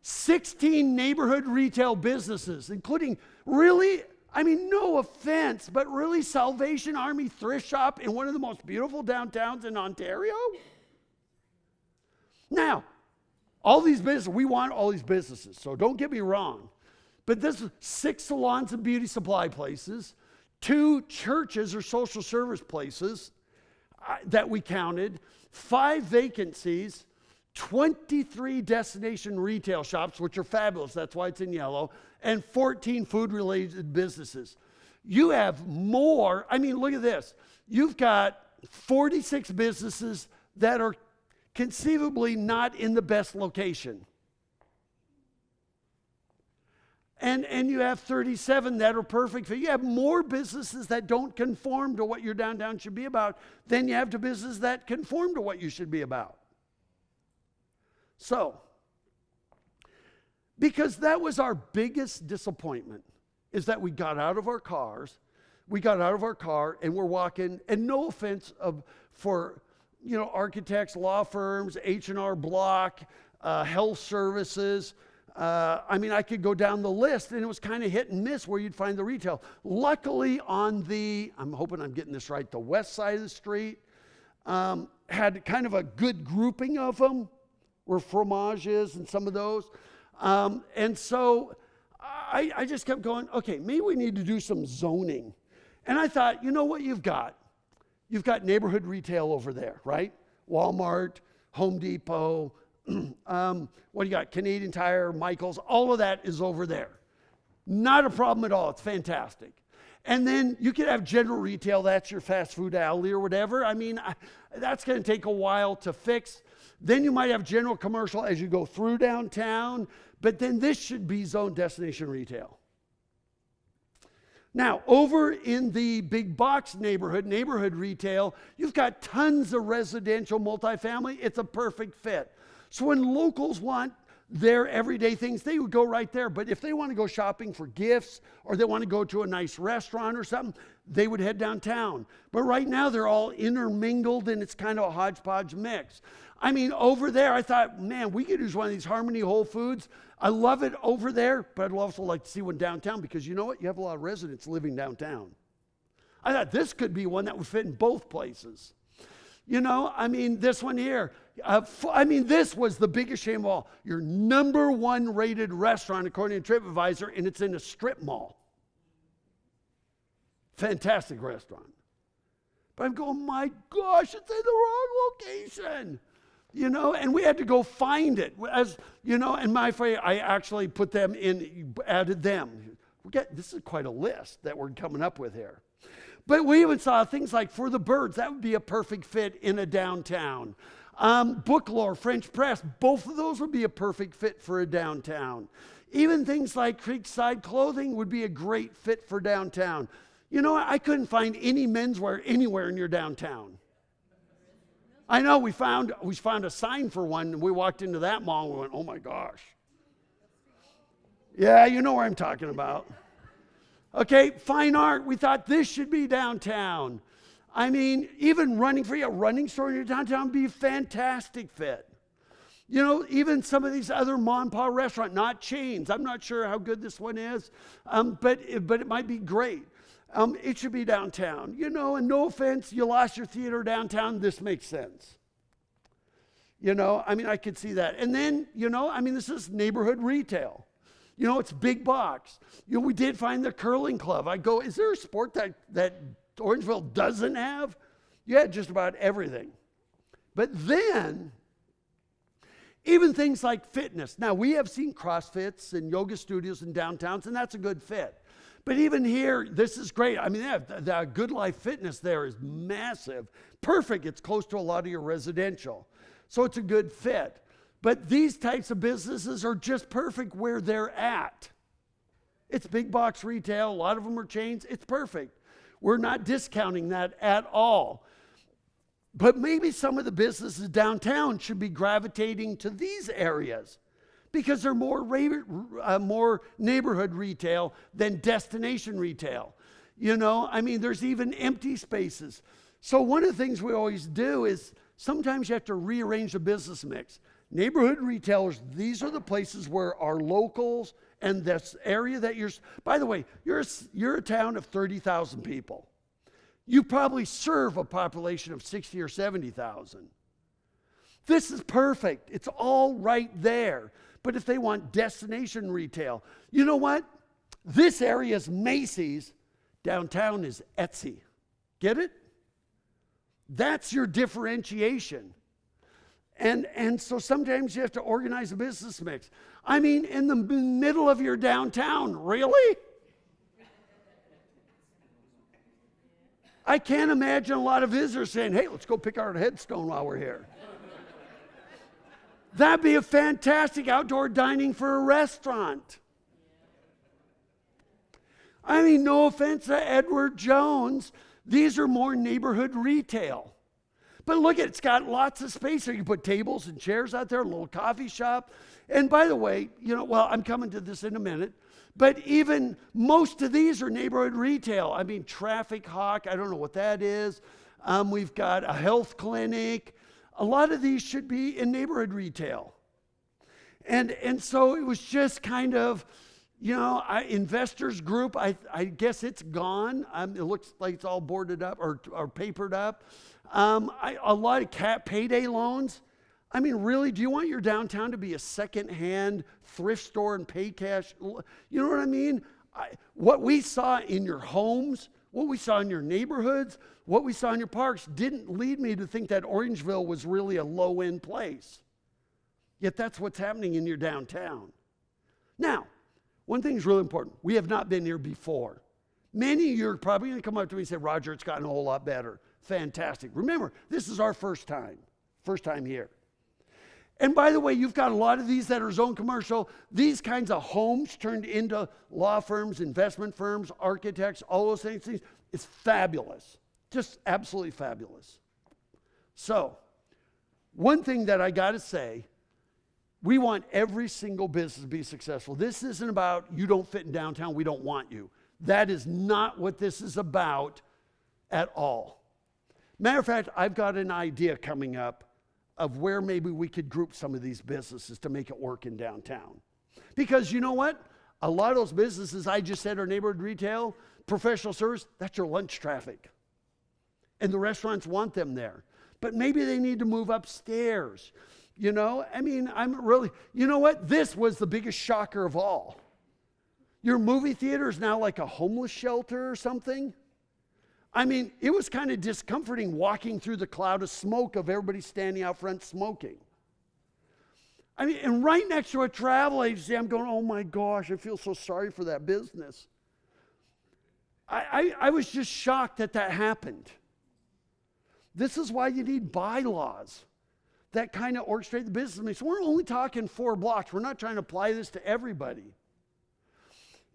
[SPEAKER 1] 16 neighborhood retail businesses, including really, I mean, no offense, but really Salvation Army thrift shop in one of the most beautiful downtowns in Ontario. Now, all these businesses, we want all these businesses, so don't get me wrong. But this is 6 salons and beauty supply places, 2 churches or social service places that we counted, 5 vacancies, 23 destination retail shops, which are fabulous, that's why it's in yellow, and 14 food-related businesses. You have more, I mean, look at this. You've got 46 businesses that are conceivably not in the best location. And you have 37 that are perfect. You have more businesses that don't conform to what your downtown should be about than you have to businesses that conform to what you should be about. So, because that was our biggest disappointment, is that we got out of our cars, and we're walking, and no offense for architects, law firms, H&R Block, health services. I mean, I could go down the list, and it was kind of hit and miss where you'd find the retail. Luckily, on I'm hoping I'm getting this right, the west side of the street had kind of a good grouping of them, where fromage is and some of those. And so I just kept going, okay, maybe we need to do some zoning. And I thought, you know what you've got? You've got neighborhood retail over there, right? Walmart, Home Depot, what do you got? Canadian Tire, Michael's, all of that is over there. Not a problem at all. It's fantastic. And then you could have general retail, that's your fast food alley or whatever. I mean, that's going to take a while to fix. Then you might have general commercial as you go through downtown, but then this should be zone destination retail. Now, over in the big box neighborhood retail, you've got tons of residential multifamily. It's a perfect fit. So when locals want their everyday things, they would go right there. But if they want to go shopping for gifts or they want to go to a nice restaurant or something, they would head downtown. But right now they're all intermingled and it's kind of a hodgepodge mix. I mean, over there, I thought, man, we could use one of these Harmony Whole Foods. I love it over there, but I'd also like to see one downtown because you know what? You have a lot of residents living downtown. I thought this could be one that would fit in both places. You know, I mean, this one here, this was the biggest shame of all. Your number one rated restaurant, according to TripAdvisor, and it's in a strip mall. Fantastic restaurant. But I'm going, my gosh, it's in the wrong location. You know, and we had to go find it. As you know, and I actually put them in, added them. This is quite a list that we're coming up with here. But we even saw things like For the Birds. That would be a perfect fit in a downtown. Booklore, French Press, both of those would be a perfect fit for a downtown. Even things like Creekside Clothing would be a great fit for downtown. You know, I couldn't find any menswear anywhere near downtown. I know we found a sign for one, and we walked into that mall and we went, oh my gosh. Yeah, you know where I'm talking about. Okay, fine art, we thought this should be downtown. I mean, even running for you, a running store in your downtown would be a fantastic fit. You know, even some of these other mom and pop restaurants, not chains. I'm not sure how good this one is, but it might be great. It should be downtown. You know, and no offense, you lost your theater downtown, this makes sense. You know, I mean, I could see that. And then, you know, I mean, this is neighborhood retail. You know, it's big box. You know, we did find the curling club. I go, is there a sport that Orangeville doesn't have? Yeah, just about everything. But then, even things like fitness. Now, we have seen CrossFits and yoga studios in downtowns, and that's a good fit. But even here, this is great. I mean, the Good Life Fitness there is massive. Perfect. It's close to a lot of your residential. So it's a good fit. But these types of businesses are just perfect where they're at. It's big box retail. A lot of them are chains. It's perfect. We're not discounting that at all. But maybe some of the businesses downtown should be gravitating to these areas because they're more neighborhood retail than destination retail. You know, I mean, there's even empty spaces. So one of the things we always do is sometimes you have to rearrange the business mix. Neighborhood retailers, these are the places where our locals and this area that by the way, you're a town of 30,000 people. You probably serve a population of 60 or 70,000. This is perfect. It's all right there. But if they want destination retail, you know what? This area is Macy's. Downtown is Etsy. Get it? That's your differentiation. And so sometimes you have to organize a business mix. I mean, in the middle of your downtown, really? I can't imagine a lot of visitors saying, hey, let's go pick out a headstone while we're here. That'd be a fantastic outdoor dining for a restaurant. I mean, no offense to Edward Jones, these are more neighborhood retail. But look, it's got lots of space there. You put tables and chairs out there, a little coffee shop. And by the way, you know, well, I'm coming to this in a minute, but even most of these are neighborhood retail. I mean, Traffic Hawk, I don't know what that is. We've got a health clinic. A lot of these should be in neighborhood retail. And so it was just kind of, you know, investors group, I guess it's gone. It looks like it's all boarded up or papered up. A lot of payday loans. I mean, really, do you want your downtown to be a secondhand thrift store and pay cash? You know what I mean? What we saw in your homes, what we saw in your neighborhoods, what we saw in your parks didn't lead me to think that Orangeville was really a low-end place. Yet that's what's happening in your downtown. Now, one thing is really important. We have not been here before. Many of you are probably going to come up to me and say, Roger, it's gotten a whole lot better. Fantastic. Remember, this is our first time here. And by the way, you've got a lot of these that are zone commercial. These kinds of homes turned into law firms, investment firms, architects, all those things. It's fabulous. Just absolutely fabulous. So, one thing that I got to say, we want every single business to be successful. This isn't about you don't fit in downtown, we don't want you. That is not what this is about at all. Matter of fact, I've got an idea coming up of where maybe we could group some of these businesses to make it work in downtown. Because you know what? A lot of those businesses I just said are neighborhood retail, professional service, that's your lunch traffic. And the restaurants want them there. But maybe they need to move upstairs. You know, I mean, you know what? This was the biggest shocker of all. Your movie theater is now like a homeless shelter or something. I mean, it was kind of discomforting walking through the cloud of smoke of everybody standing out front smoking. I mean, and right next to a travel agency, I'm going, oh my gosh, I feel so sorry for that business. I was just shocked that happened. This is why you need bylaws that kind of orchestrate the business. I mean, so we're only talking 4 blocks. We're not trying to apply this to everybody.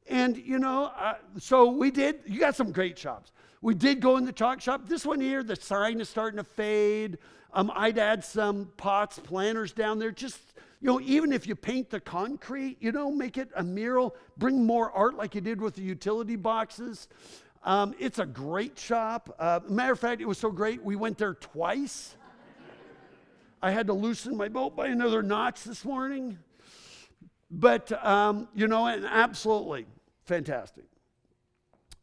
[SPEAKER 1] And, you know, so we did. You got some great shops. We did go in the chalk shop. This one here, the sign is starting to fade. I'd add some pots, planters down there. Just, you know, even if you paint the concrete, you know, make it a mural. Bring more art like you did with the utility boxes. It's a great shop. Matter of fact, it was so great, we went there twice. I had to loosen my boat by another notch this morning. But, you know, and absolutely fantastic.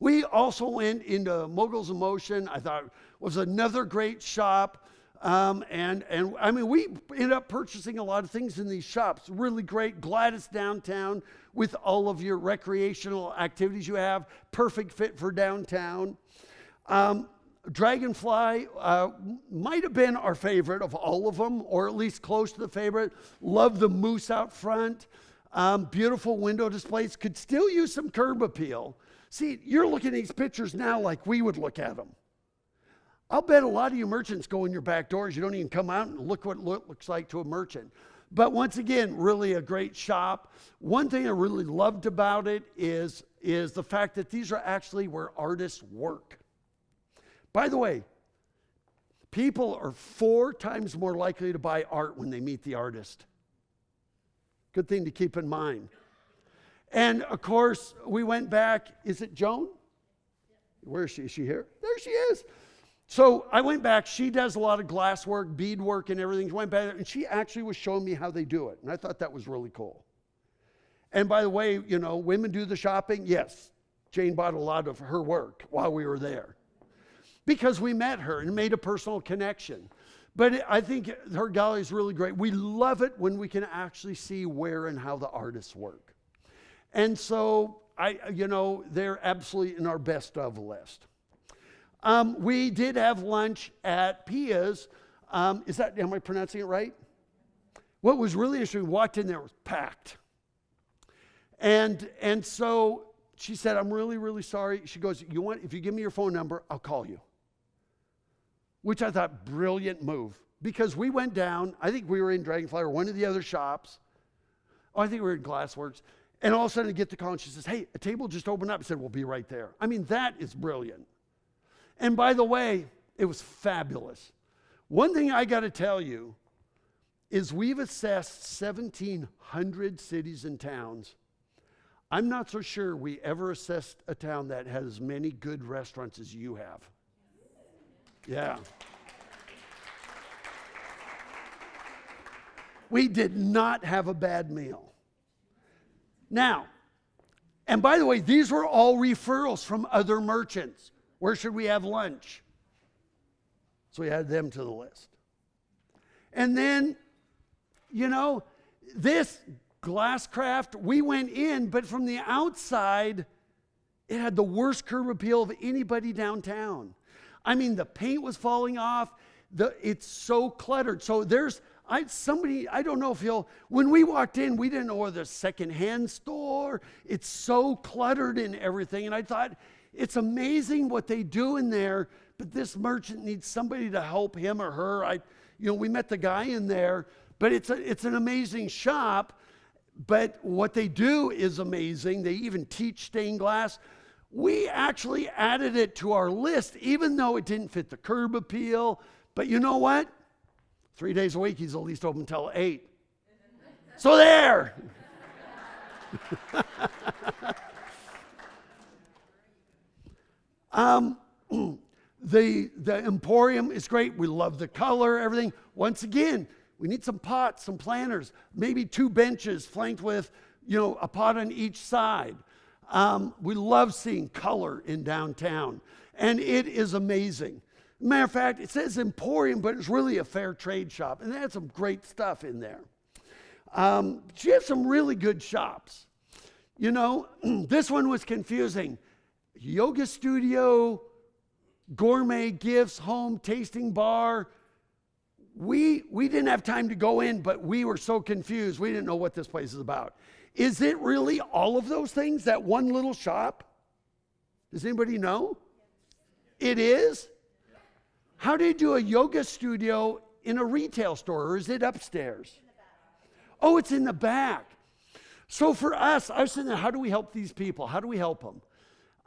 [SPEAKER 1] We also went into Moguls in Motion. I thought it was another great shop. And I mean, we ended up purchasing a lot of things in these shops. Really great. Glad it's downtown with all of your recreational activities you have. Perfect fit for downtown. Dragonfly might have been our favorite of all of them, or at least close to the favorite. Love the moose out front. Beautiful window displays. Could still use some curb appeal. See, you're looking at these pictures now like we would look at them. I'll bet a lot of you merchants go in your back doors. You don't even come out and look what it looks like to a merchant. But once again, really a great shop. One thing I really loved about it is the fact that these are actually where artists work. By the way, people are 4 times more likely to buy art when they meet the artist. Good thing to keep in mind. And of course, we went back. Is it Joan? Where is she? Is she here? There she is. So I went back. She does a lot of glass work, bead work, and everything. She went back there, and she actually was showing me how they do it. And I thought that was really cool. And by the way, you know, women do the shopping. Yes, Jane bought a lot of her work while we were there because we met her and made a personal connection. But I think her gallery is really great. We love it when we can actually see where and how the artists work. And so, you know, they're absolutely in our best of list. We did have lunch at Pia's. Am I pronouncing it right? What was really interesting, we walked in there, it was packed. And so she said, I'm really, really sorry. She goes, if you give me your phone number, I'll call you. Which I thought, brilliant move. Because we went down, I think we were in Dragonfly or one of the other shops. Oh, I think we were in Glassworks. And all of a sudden I get the call and she says, hey, a table just opened up. I said, we'll be right there. I mean, that is brilliant. And by the way, it was fabulous. One thing I got to tell you is we've assessed 1,700 cities and towns. I'm not so sure we ever assessed a town that has as many good restaurants as you have. Yeah. We did not have a bad meal. Now, and by the way, these were all referrals from other merchants. Where should we have lunch? So we added them to the list. And then this Glasscraft, we went in, but from the outside, it had the worst curb appeal of anybody downtown. I mean, the paint was falling off. It's so cluttered. So I don't know if when we walked in, we didn't know where the secondhand store. It's so cluttered and everything. And I thought, it's amazing what they do in there, but this merchant needs somebody to help him or her. We met the guy in there, but it's an amazing shop. But what they do is amazing. They even teach stained glass. We actually added it to our list, even though it didn't fit the curb appeal. But you know what? 3 days a week, he's at least open until 8. So there. The Emporium is great. We love the color, everything. Once again, we need some pots, some planters, maybe 2 benches flanked with, a pot on each side. We love seeing color in downtown, and it is amazing. Matter of fact, it says Emporium, but it's really a fair trade shop, and they had some great stuff in there. She has some really good shops. This one was confusing. Yoga studio, gourmet gifts, home tasting bar. We didn't have time to go in, but we were so confused. We didn't know what this place is about. Is it really all of those things, that one little shop? Does anybody know? It is? How do you do a yoga studio in a retail store, or is it upstairs? Oh, it's in the back. So for us, I was sitting there, how do we help these people? How do we help them?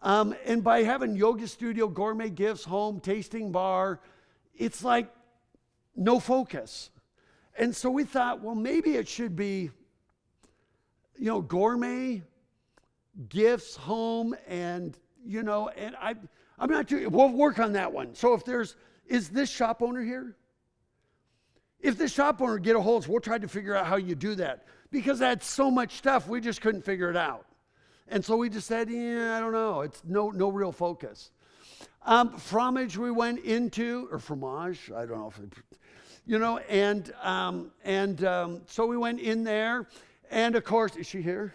[SPEAKER 1] And by having yoga studio, gourmet gifts, home, tasting bar, it's like no focus. And so we thought, well, maybe it should be, gourmet gifts, home, and, and I'm not sure. We'll work on that one. So is this shop owner here? If the shop owner get a hold of us, we'll try to figure out how you do that. Because I had so much stuff, we just couldn't figure it out. And so we just said, I don't know. It's no real focus. Fromage we went into, or fromage, I don't know if so we went in there. And of course, is she here?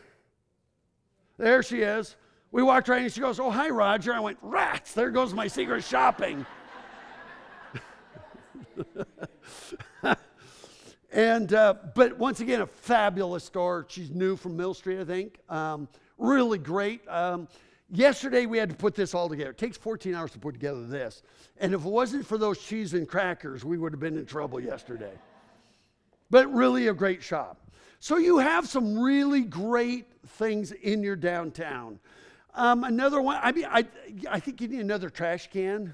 [SPEAKER 1] There she is. We walked right in and she goes, oh, hi, Roger. I went, rats, there goes my secret shopping. But once again, a fabulous store. She's new from Mill Street, I think. Really great. Yesterday, we had to put this all together. It takes 14 hours to put together this. And if it wasn't for those cheese and crackers, we would have been in trouble yesterday. But really a great shop. So you have some really great things in your downtown. Another one, I think you need another trash can.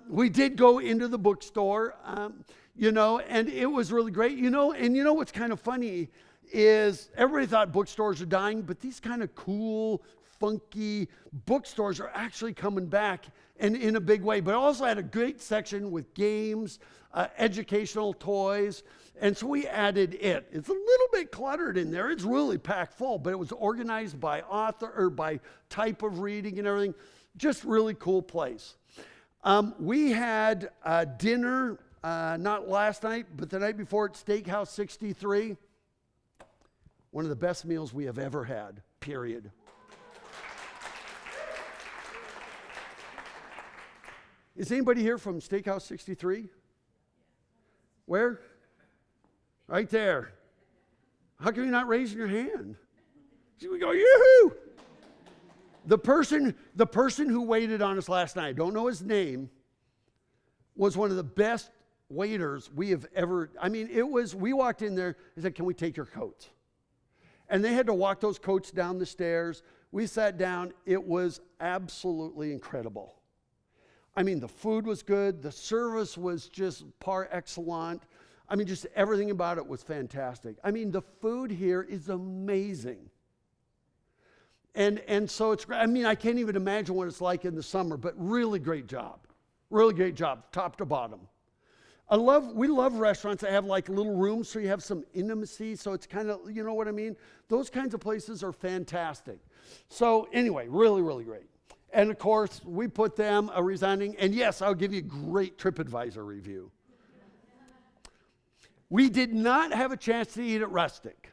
[SPEAKER 1] We did go into the bookstore, and it was really great. And what's kind of funny is everybody thought bookstores are dying, but these kind of cool, funky bookstores are actually coming back and in a big way. But also had a great section with games, educational toys, and so we added it. It's a little bit cluttered in there. It's really packed full, but it was organized by author or by type of reading and everything. Just really cool place. We had dinner, not last night, but the night before at Steakhouse 63. One of the best meals we have ever had, period. Is anybody here from Steakhouse 63? Where? Right there. How come you're not raising your hand? We go, yoo-hoo! The person who waited on us last night, I don't know his name, was one of the best waiters we have ever, we walked in there and said, can we take your coats? And they had to walk those coats down the stairs. We sat down. It was absolutely incredible. The food was good. The service was just par excellent. Just everything about it was fantastic. The food here is amazing. And so it's great. I can't even imagine what it's like in the summer, but really great job. Really great job, top to bottom. We love restaurants that have like little rooms so you have some intimacy. So it's kind of, you know what I mean? Those kinds of places are fantastic. So anyway, really, really great. And of course, we put them a resigning. And yes, I'll give you a great TripAdvisor review. We did not have a chance to eat at Rustic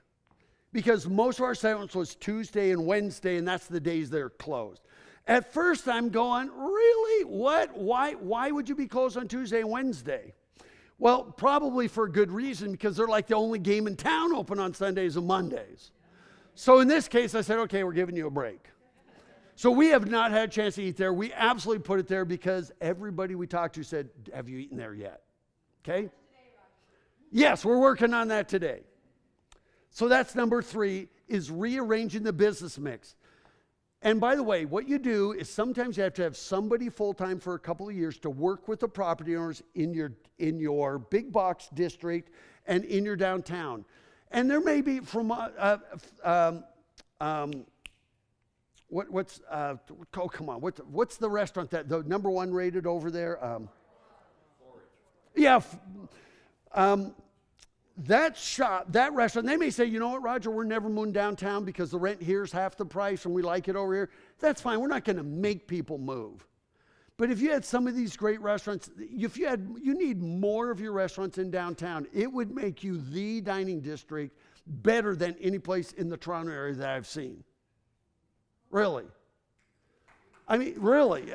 [SPEAKER 1] because most of our settlements was Tuesday and Wednesday, and that's the days they're closed. At first, I'm going, really? What? Why would you be closed on Tuesday and Wednesday? Well, probably for a good reason, because they're like the only game in town open on Sundays and Mondays. So in this case, I said, okay, we're giving you a break. So we have not had a chance to eat there. We absolutely put it there because everybody we talked to said, have you eaten there yet? Okay? Yes, we're working on that today. So that's number 3, is rearranging the business mix. And by the way, what you do is sometimes you have to have somebody full-time for a couple of years to work with the property owners in your big box district and in your downtown. And there may be from what's the restaurant that the number 1 rated over there? That shop, that restaurant, they may say, you know what, Roger, we're never moving downtown because the rent here is half the price and we like it over here. That's fine. We're not going to make people move. But if you had some of these great restaurants, you need more of your restaurants in downtown. It would make you the dining district better than any place in the Toronto area that I've seen. Really. Really.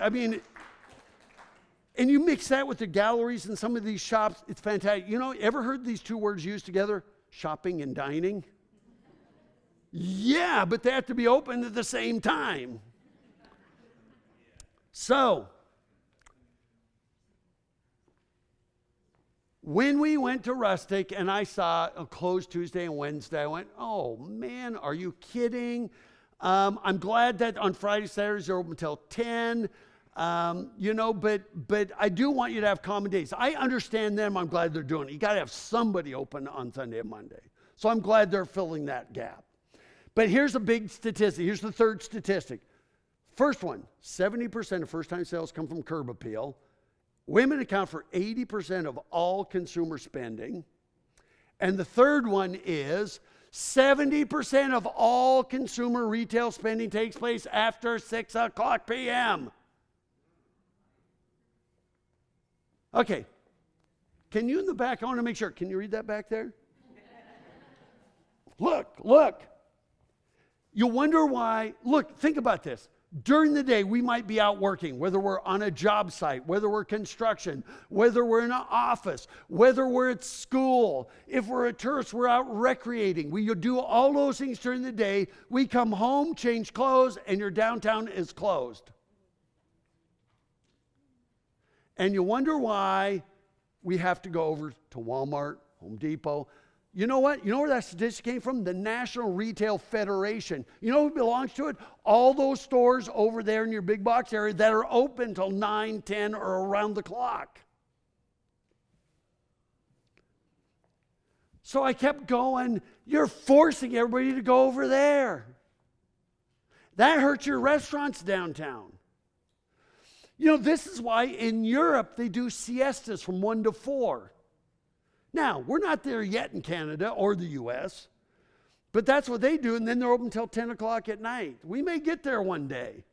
[SPEAKER 1] And you mix that with the galleries and some of these shops, it's fantastic. You know, ever heard these 2 words used together? Shopping and dining? Yeah, but they have to be open at the same time. So, when we went to Rustic and I saw a closed Tuesday and Wednesday, I went, oh man, are you kidding? I'm glad that on Friday, Saturdays they're open until 10. But I do want you to have common days. I understand them. I'm glad they're doing it. You got to have somebody open on Sunday and Monday. So I'm glad they're filling that gap. But here's a big statistic. Here's the third statistic. First one, 70% of first-time sales come from curb appeal. Women account for 80% of all consumer spending. And the third one is 70% of all consumer retail spending takes place after 6 o'clock p.m. Okay, can you in the back, I want to make sure, can you read that back there? Look. You wonder why, look, think about this. During the day, we might be out working, whether we're on a job site, whether we're construction, whether we're in an office, whether we're at school. If we're a tourist, we're out recreating. We do all those things during the day. We come home, change clothes, and your downtown is closed. And you wonder why we have to go over to Walmart, Home Depot. You know what? You know where that statistic came from? The National Retail Federation. You know who belongs to it? All those stores over there in your big box area that are open till 9, 10, or around the clock. So I kept going, you're forcing everybody to go over there. That hurts your restaurants downtown. You know, this is why in Europe they do siestas from 1 to 4. Now, we're not there yet in Canada or the U.S., but that's what they do, and then they're open until 10 o'clock at night. We may get there one day.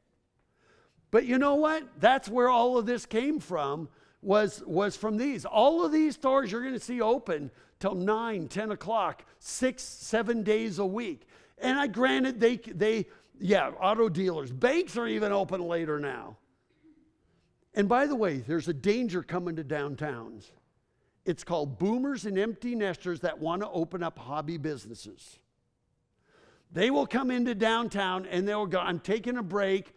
[SPEAKER 1] But you know what? That's where all of this came from, was from these. All of these stores you're going to see open till 9, 10 o'clock, 6, 7 daid a week. And granted, auto dealers, banks are even open later now. And by the way, there's a danger coming to downtowns. It's called boomers and empty nesters that want to open up hobby businesses. They will come into downtown and they'll go, I'm taking a break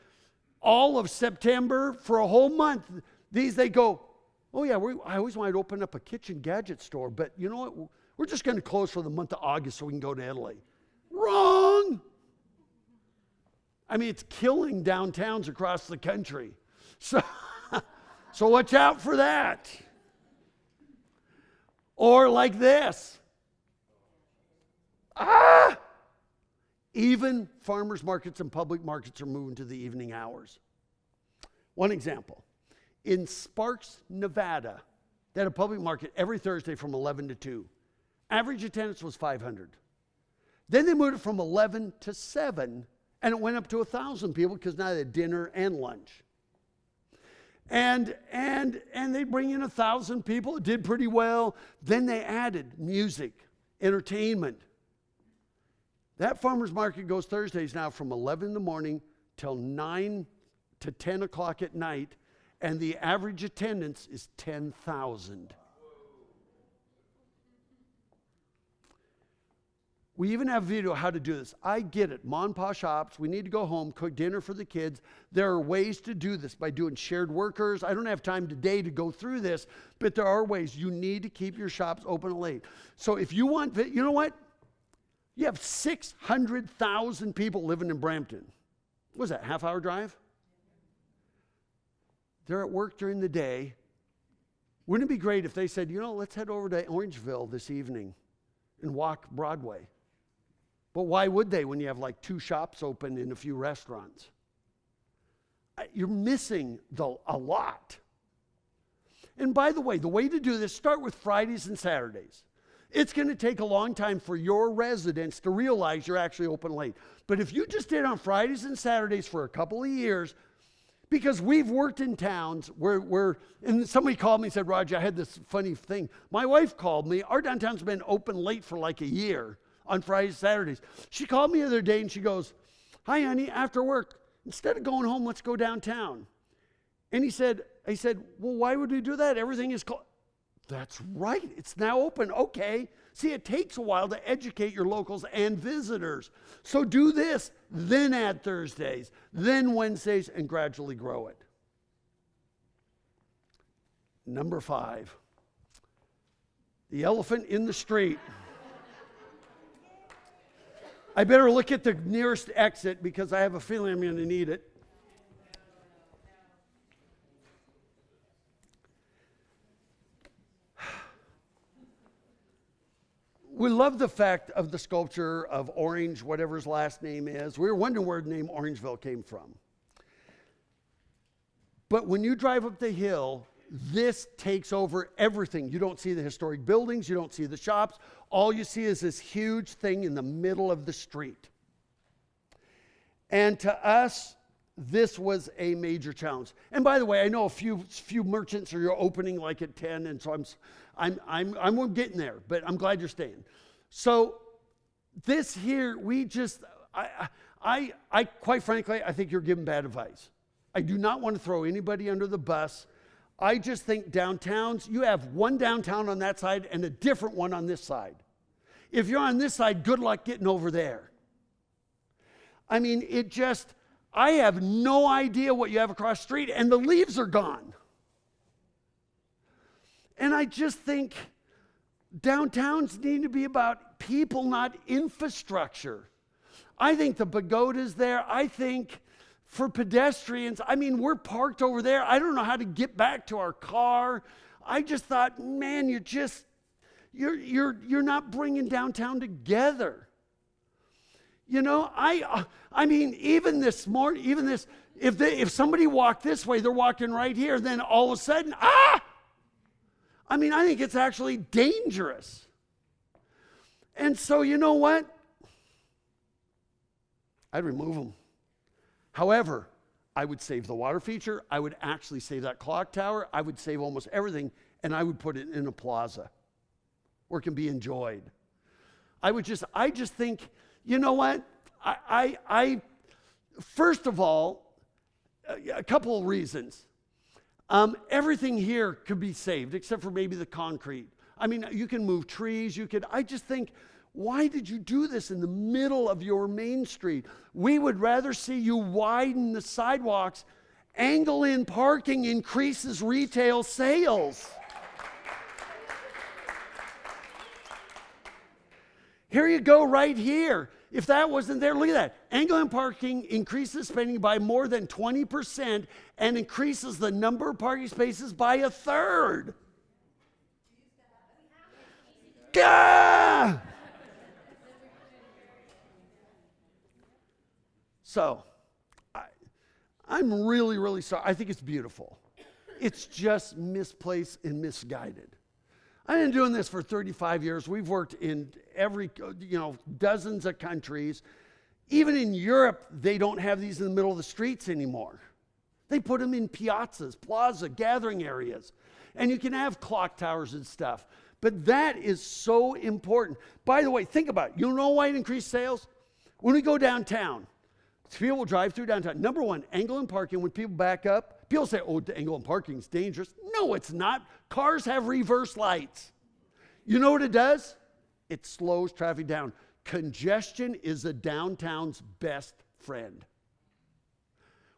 [SPEAKER 1] all of September for a whole month. They go, oh yeah, I always wanted to open up a kitchen gadget store, but you know what? We're just going to close for the month of August so we can go to Italy. Wrong! It's killing downtowns across the country. So watch out for that. Or like this. Even farmers markets and public markets are moving to the evening hours. One example. In Sparks, Nevada, they had a public market every Thursday from 11 to 2. Average attendance was 500. Then they moved it from 11 to 7, and it went up to 1,000 people because now they had dinner and lunch. And they bring in 1,000 people. It did pretty well. Then they added music, entertainment. That farmer's market goes Thursdays now from 11 in the morning till 9 to 10 o'clock at night, and the average attendance is 10,000. We even have a video how to do this. I get it. Mom and pa shops, we need to go home, cook dinner for the kids. There are ways to do this by doing shared workers. I don't have time today to go through this, but there are ways. You need to keep your shops open late. So if you want, you know what? You have 600,000 people living in Brampton. What was that, half-hour drive? They're at work during the day. Wouldn't it be great if they said, let's head over to Orangeville this evening and walk Broadway? But why would they when you have like 2 shops open and a few restaurants? You're missing a lot. And by the way to do this, start with Fridays and Saturdays. It's going to take a long time for your residents to realize you're actually open late. But if you just did it on Fridays and Saturdays for a couple of years, because we've worked in towns where and somebody called me and said, Roger, I had this funny thing. My wife called me. Our downtown's been open late for like a year on Fridays, Saturdays. She called me the other day and she goes, hi, honey, after work, instead of going home, let's go downtown. And I said, well, why would we do that? Everything is closed. That's right. It's now open. Okay. See, it takes a while to educate your locals and visitors. So do this, then add Thursdays, then Wednesdays, and gradually grow it. Number 5, the elephant in the street. I better look at the nearest exit because I have a feeling I'm going to need it. We love the fact of the sculpture of Orange, whatever his last name is. We were wondering where the name Orangeville came from. But when you drive up the hill, this takes over everything. You don't see the historic buildings. You don't see the shops. All you see is this huge thing in the middle of the street. And to us, this was a major challenge. And by the way, I know a few merchants are opening like at 10, and so I'm getting there, but I'm glad you're staying. So this here, I quite frankly, I think you're giving bad advice. I do not want to throw anybody under the bus. I just think downtowns, you have one downtown on that side and a different one on this side. If you're on this side, good luck getting over there. I mean, I have no idea what you have across the street, and the leaves are gone. And I just think downtowns need to be about people, not infrastructure. I think the pagoda's there. I think for pedestrians, we're parked over there. I don't know how to get back to our car. I just thought, man, you're not bringing downtown together. Even this morning, if somebody walked this way, they're walking right here, then all of a sudden, I think it's actually dangerous. And so, you know what? I'd remove them. However, I would save the water feature. I would actually save that clock tower. I would save almost everything, and I would put it in a plaza where it can be enjoyed. I just think, you know what? I first of all, a couple of reasons. Everything here could be saved, except for maybe the concrete. You can move trees. I just think, why did you do this in the middle of your main street? We would rather see you widen the sidewalks. Angle in parking increases retail sales. Here you go right here. If that wasn't there, look at that. Angle in parking increases spending by more than 20% and increases the number of parking spaces by 1/3. Gah! So, I'm really, really sorry. I think it's beautiful. It's just misplaced and misguided. I've been doing this for 35 years. We've worked in dozens of countries. Even in Europe, they don't have these in the middle of the streets anymore. They put them in piazzas, plaza, gathering areas. And you can have clock towers and stuff. But that is so important. By the way, think about it. You know why it increased sales? When we go downtown, people will drive through downtown. Number one, angle and parking. When people back up, people say, oh, angle and parking is dangerous. No, it's not. Cars have reverse lights. You know what it does? It slows traffic down. Congestion is a downtown's best friend.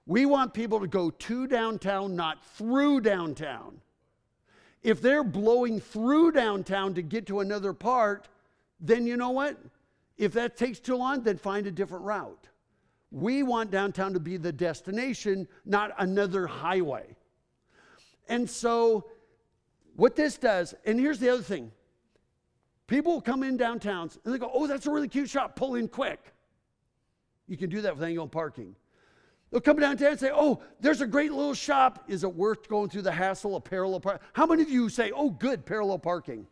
[SPEAKER 1] We want people to go to downtown, not through downtown. If they're blowing through downtown to get to another part, then you know what? If that takes too long, then find a different route. We want downtown to be the destination, not another highway. And so what this does, and here's the other thing. People come in downtowns and they go, oh, that's a really cute shop, pull in quick. You can do that with angle and parking. They'll come downtown and say, oh, there's a great little shop. Is it worth going through the hassle of parallel parking? How many of you say, oh, good, parallel parking?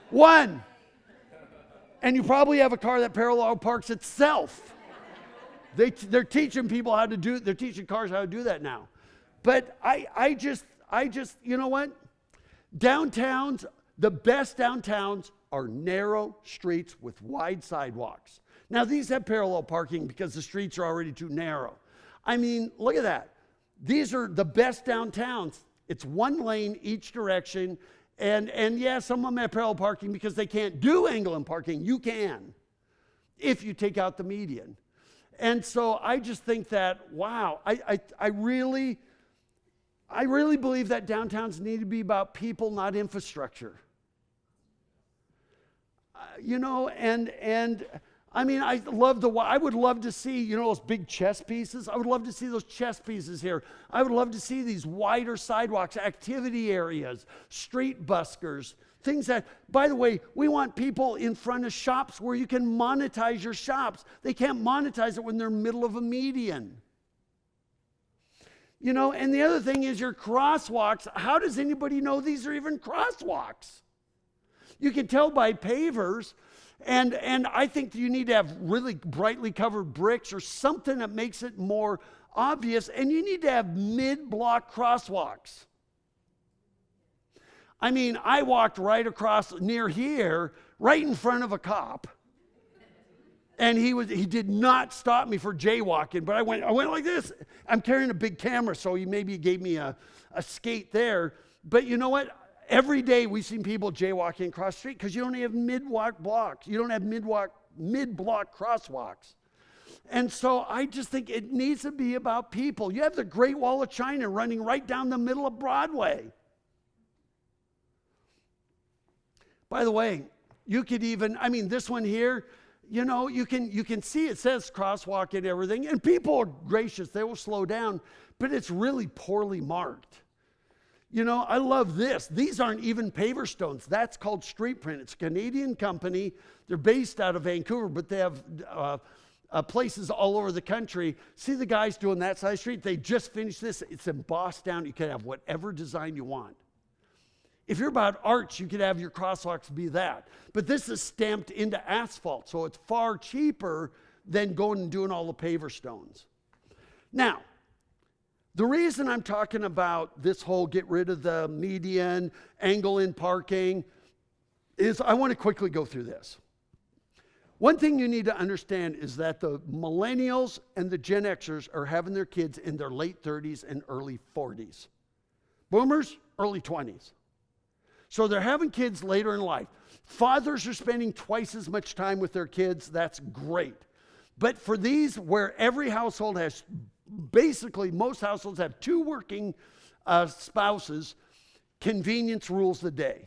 [SPEAKER 1] One. And you probably have a car that parallel parks itself. They're teaching people how to do, they're teaching cars how to do that now. But I just, you know what? Downtowns, the best downtowns are narrow streets with wide sidewalks. Now, these have parallel parking because the streets are already too narrow. I mean, look at that. These are the best downtowns. It's one lane each direction. And yeah, some of them have parallel parking because they can't do angle and parking. You can, if you take out the median. And so I just think that, wow, I really believe that downtowns need to be about people, not infrastructure. You know, and I mean, I would love to see, you know, those big chess pieces. I would love to see those chess pieces here. I would love to see these wider sidewalks, activity areas, street buskers, things that, by the way, we want people in front of shops where you can monetize your shops. They can't monetize it when they're middle of a median. You know, and the other thing is your crosswalks. How does anybody know these are even crosswalks? You can tell by pavers. And I think you need to have really brightly covered bricks or something that makes it more obvious. And you need to have mid-block crosswalks. I mean, I walked right across near here, right in front of a cop. And he did not stop me for jaywalking, but I went like this. I'm carrying a big camera, so he maybe gave me a skate there. But you know what? Every day we've seen people jaywalking across the street because you don't have mid-block blocks. You don't have mid-block crosswalks. And so I just think it needs to be about people. You have the Great Wall of China running right down the middle of Broadway. By the way, you could even, I mean, this one here, you know, you can see it says crosswalk and everything, and people are gracious. They will slow down, but it's really poorly marked. You know, I love this. These aren't even paver stones. That's called street print. It's a Canadian company. They're based out of Vancouver, but they have places all over the country. See the guys doing that side of the street? They just finished this. It's embossed down. You can have whatever design you want. If you're about arts, you could have your crosswalks be that. But this is stamped into asphalt, so it's far cheaper than going and doing all the paver stones. Now, the reason I'm talking about this whole get rid of the median, angle in parking, is I want to quickly go through this. One thing you need to understand is that the millennials and the Gen Xers are having their kids in their late 30s and early 40s. Boomers, early 20s. So they're having kids later in life. Fathers are spending twice as much time with their kids. That's great. But for these, where every household has, basically most households have two working spouses, convenience rules the day.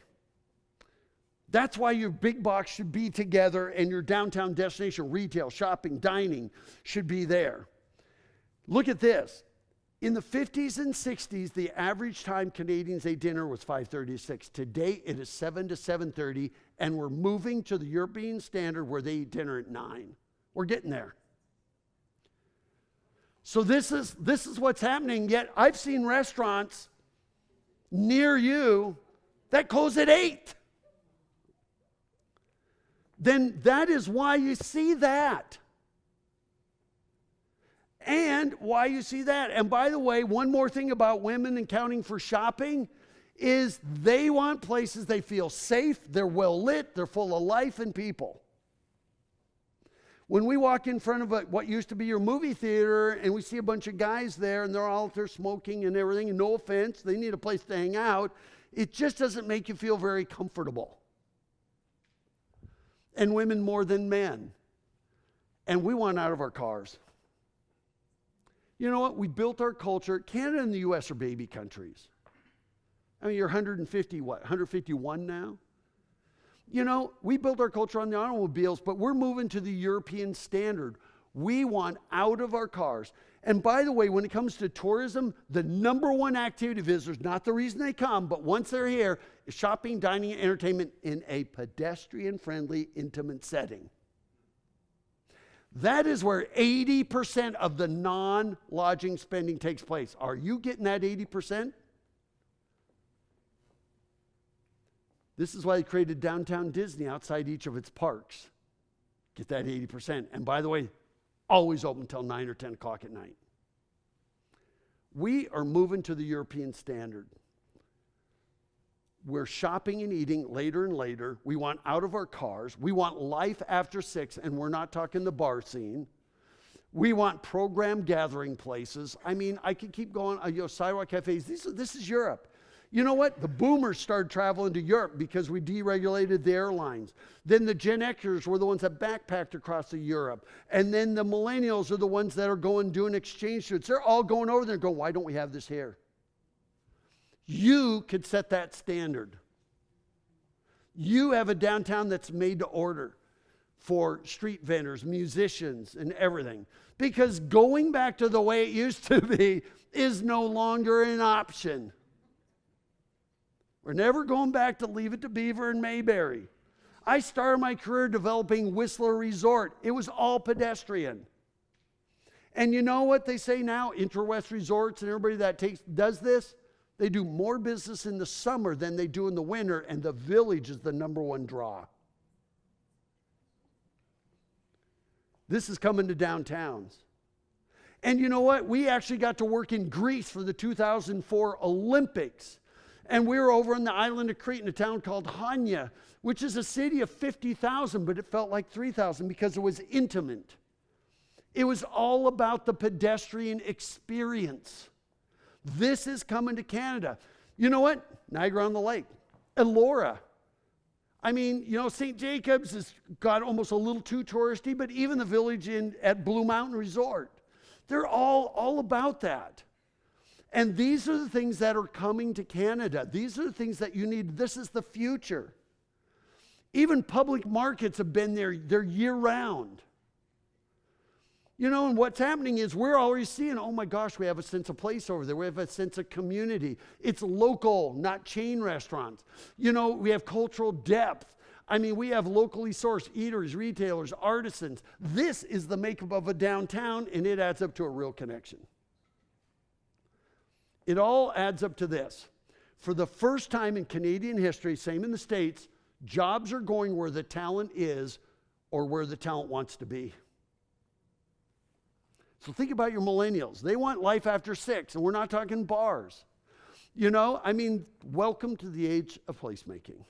[SPEAKER 1] That's why your big box should be together and your downtown destination, retail, shopping, dining should be there. Look at this. In the 50s and 60s, the average time Canadians ate dinner was 5:30 to 6. Today, it is 7 to 7:30, and we're moving to the European standard where they eat dinner at 9. We're getting there. So this is what's happening, yet I've seen restaurants near you that close at 8. Then that is why you see that. And why you see that. And by the way, one more thing about women accounting for shopping is they want places they feel safe, they're well lit, they're full of life and people. When we walk in front of what used to be your movie theater and we see a bunch of guys there and they're all out there smoking and everything, and no offense, they need a place to hang out, it just doesn't make you feel very comfortable. And women more than men. And we want out of our cars. You know what? We built our culture. Canada and the U.S. are baby countries. I mean, you're 151 now? You know, we built our culture on the automobiles, but we're moving to the European standard. We want out of our cars. And by the way, when it comes to tourism, the number one activity of visitors, not the reason they come, but once they're here, is shopping, dining, and entertainment in a pedestrian-friendly, intimate setting. That is where 80% of the non-lodging spending takes place. Are you getting that 80%? This is why they created Downtown Disney outside each of its parks. Get that 80%. And by the way, always open until 9 or 10 o'clock at night. We are moving to the European standard. We're shopping and eating later and later. We want out of our cars. We want life after 6, and we're not talking the bar scene. We want program gathering places. I mean, I could keep going. Sidewalk cafes. This is Europe. You know what? The boomers started traveling to Europe because we deregulated the airlines. Then the Gen Xers were the ones that backpacked across to Europe. And then the millennials are the ones that are going doing exchange students. They're all going over there and going, why don't we have this here? You could set that standard. You have a downtown that's made to order for street vendors, musicians, and everything. Because going back to the way it used to be is no longer an option. We're never going back to Leave It to Beaver and Mayberry. I started my career developing Whistler Resort. It was all pedestrian. And you know what they say now? Interwest Resorts and everybody that does this, they do more business in the summer than they do in the winter, and the Village is the number one draw. This is coming to downtowns. And you know what? We actually got to work in Greece for the 2004 Olympics. And we were over on the island of Crete in a town called Hania, which is a city of 50,000, but it felt like 3,000 because it was intimate. It was all about the pedestrian experience. This is coming to Canada. You know what? Niagara-on-the-Lake, Elora. I mean, you know, St. Jacobs has got almost a little too touristy, but even the Village at Blue Mountain Resort, they're all about that. And these are the things that are coming to Canada. These are the things that you need. This is the future. Even public markets have been there. They're year-round. You know, and what's happening is we're already seeing, oh my gosh, we have a sense of place over there. We have a sense of community. It's local, not chain restaurants. You know, we have cultural depth. I mean, we have locally sourced eaters, retailers, artisans. This is the makeup of a downtown, and it adds up to a real connection. It all adds up to this. For the first time in Canadian history, same in the States, jobs are going where the talent is or where the talent wants to be. So think about your millennials. They want life after 6, and we're not talking bars. You know, I mean, welcome to the age of placemaking.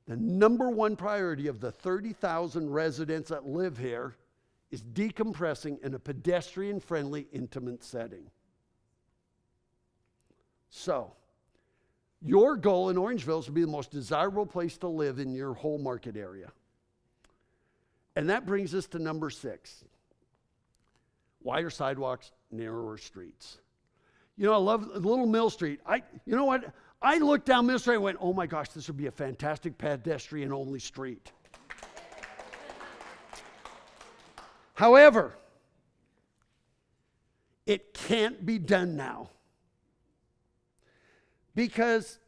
[SPEAKER 1] The number one priority of the 30,000 residents that live here is decompressing in a pedestrian-friendly, intimate setting. So, your goal in Orangeville is to be the most desirable place to live in your whole market area. And that brings us to number 6. Wider sidewalks, narrower streets. You know, I love Little Mill Street. You know what? I looked down Mill Street and went, oh my gosh, this would be a fantastic pedestrian-only street. However, it can't be done now. Because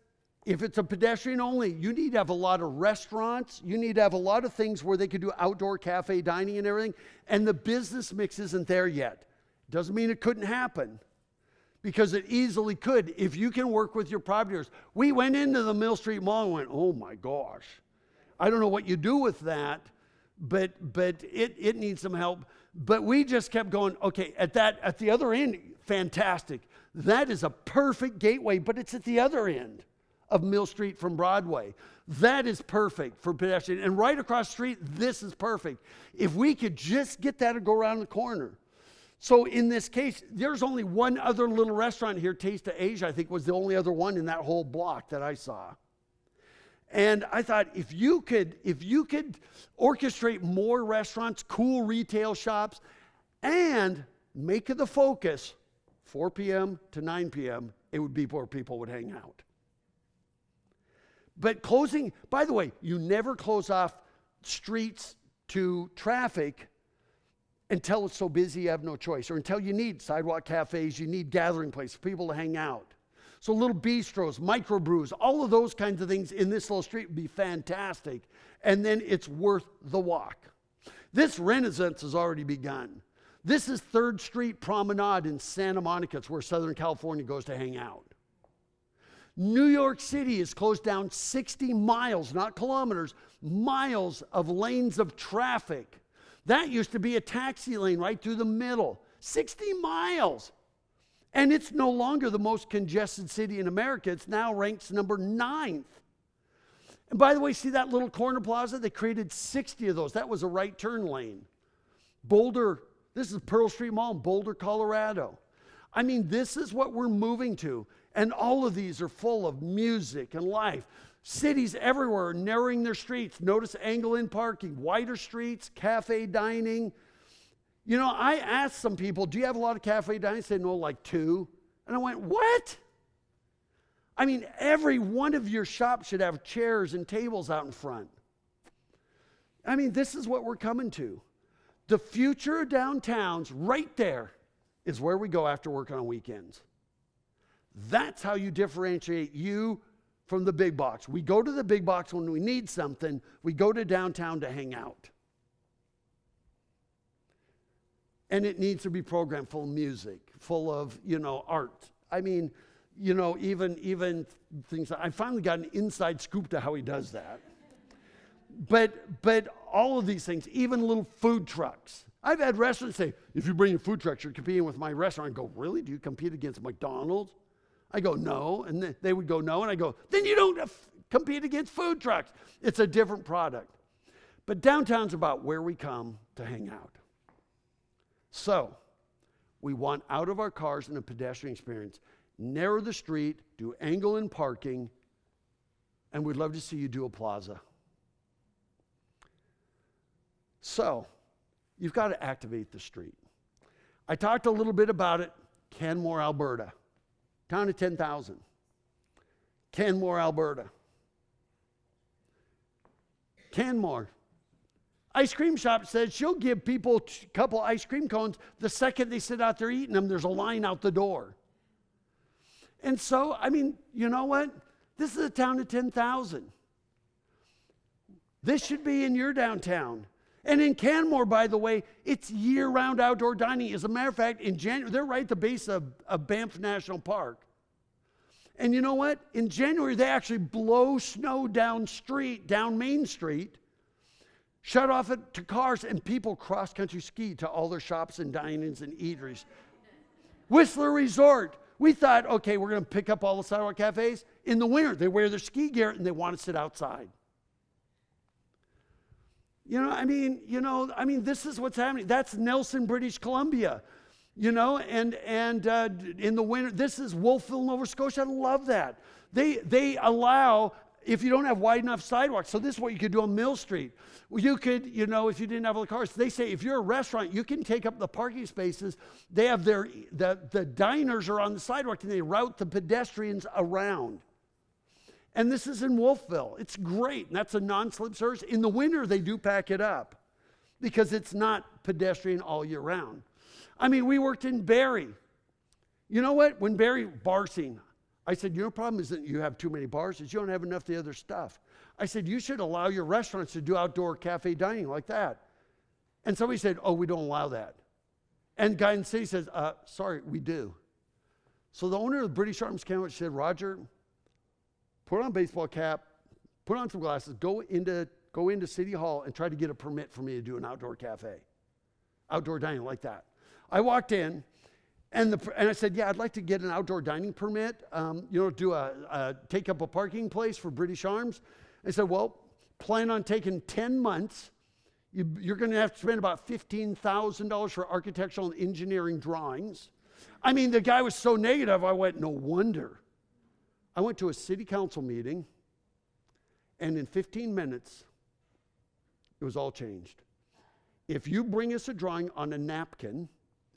[SPEAKER 1] if it's a pedestrian only, you need to have a lot of restaurants. You need to have a lot of things where they could do outdoor cafe dining and everything. And the business mix isn't there yet. Doesn't mean it couldn't happen. Because it easily could if you can work with your property owners. We went into the Mill Street Mall and went, oh my gosh. I don't know what you do with that. but it needs some help. But we just kept going, okay, at the other end, fantastic. That is a perfect gateway, but it's at the other end of Mill Street from Broadway. That is perfect for pedestrian. And right across the street, this is perfect. If we could just get that and go around the corner. So in this case, there's only one other little restaurant here, Taste of Asia, I think was the only other one in that whole block that I saw. And I thought, if you could orchestrate more restaurants, cool retail shops, and make it the focus 4 p.m. to 9 p.m., it would be where people would hang out. But closing, by the way, you never close off streets to traffic until it's so busy you have no choice, or until you need sidewalk cafes, you need gathering places for people to hang out. So little bistros, microbrews, all of those kinds of things in this little street would be fantastic. And then it's worth the walk. This renaissance has already begun. This is 3rd Street Promenade in Santa Monica. It's where Southern California goes to hang out. New York City has closed down 60 miles, not kilometers, miles of lanes of traffic. That used to be a taxi lane right through the middle. 60 miles. And it's no longer the most congested city in America. It's now ranks number 9th. And by the way, see that little corner plaza? They created 60 of those. That was a right turn lane. Boulder, this is Pearl Street Mall in Boulder, Colorado. I mean, this is what we're moving to. And all of these are full of music and life. Cities everywhere are narrowing their streets. Notice angle-in parking, wider streets, cafe dining. You know, I asked some people, do you have a lot of cafe dining? They said, no, like 2. And I went, what? I mean, every one of your shops should have chairs and tables out in front. I mean, this is what we're coming to. The future of downtowns right there is where we go after work on weekends. That's how you differentiate you from the big box. We go to the big box when we need something. We go to downtown to hang out. And it needs to be programmed full of music, full of, art. I mean, even things. I finally got an inside scoop to how he does that. But all of these things, even little food trucks. I've had restaurants say, if you bring your food trucks, you're competing with my restaurant. I go, really? Do you compete against McDonald's? I go, no. And they would go, no. And I go, then you don't compete against food trucks. It's a different product. But downtown's about where we come to hang out. So, we want out of our cars in a pedestrian experience, narrow the street, do angle-in parking, and we'd love to see you do a plaza. So, you've got to activate the street. I talked a little bit about it, Canmore, Alberta. Town of 10,000. Canmore, Alberta. Canmore. Ice cream shop says she'll give people a couple ice cream cones the second they sit out there eating them. There's a line out the door. And so, I mean, you know what? This is a town of 10,000. This should be in your downtown. And in Canmore, by the way, it's year-round outdoor dining. As a matter of fact, in January, they're right at the base of Banff National Park. And you know what? In January, they actually blow snow down Main Street, shut off it to cars, and people cross-country ski to all their shops and dinings and eateries. Whistler Resort. We thought, okay, we're going to pick up all the sidewalk cafes. In the winter, they wear their ski gear and they want to sit outside. This is what's happening. That's Nelson, British Columbia. And in the winter, this is Wolfville, Nova Scotia. I love that. They allow, if you don't have wide enough sidewalks, so this is what you could do on Mill Street. You could, if you didn't have all the cars, they say if you're a restaurant, you can take up the parking spaces. They have the diners are on the sidewalk and they route the pedestrians around. And this is in Wolfville. It's great. And that's a non-slip service. In the winter, they do pack it up because it's not pedestrian all year round. I mean, we worked in Barrie. You know what? When Barrie bar scene, I said, your problem isn't you have too many bars, it's you don't have enough of the other stuff. I said, you should allow your restaurants to do outdoor cafe dining like that. And somebody said, oh, we don't allow that. And the guy in the city says, sorry, we do. So the owner of the British Arms Canada said, Roger, put on a baseball cap, put on some glasses, go into City Hall and try to get a permit for me to do an outdoor cafe, outdoor dining like that. I walked in, and I said, yeah, I'd like to get an outdoor dining permit, take up a parking place for British Arms. I said, well, plan on taking 10 months. You're going to have to spend about $15,000 for architectural and engineering drawings. I mean, the guy was so negative, I went, no wonder. I went to a city council meeting, and in 15 minutes, it was all changed. If you bring us a drawing on a napkin,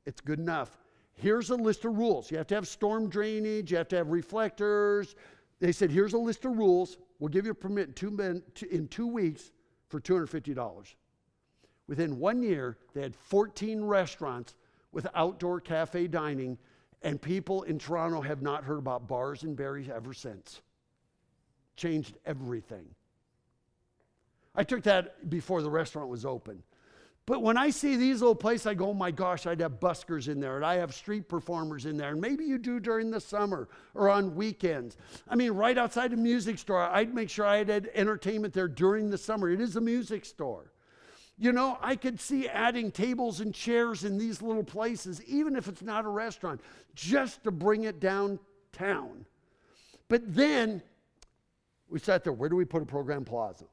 [SPEAKER 1] it's good enough. Here's a list of rules. You have to have storm drainage. You have to have reflectors. They said, here's a list of rules. We'll give you a permit in 2 weeks for $250. Within 1 year, they had 14 restaurants with outdoor cafe dining, and people in Toronto have not heard about Bars and Berries ever since. Changed everything. I took that before the restaurant was open. But when I see these little places, I go, oh my gosh, I'd have buskers in there, and I have street performers in there, and maybe you do during the summer or on weekends. I mean, right outside the music store, I'd make sure I had entertainment there during the summer. It is a music store. You know, I could see adding tables and chairs in these little places, even if it's not a restaurant, just to bring it downtown. But then we sat there, where do we put a program plaza?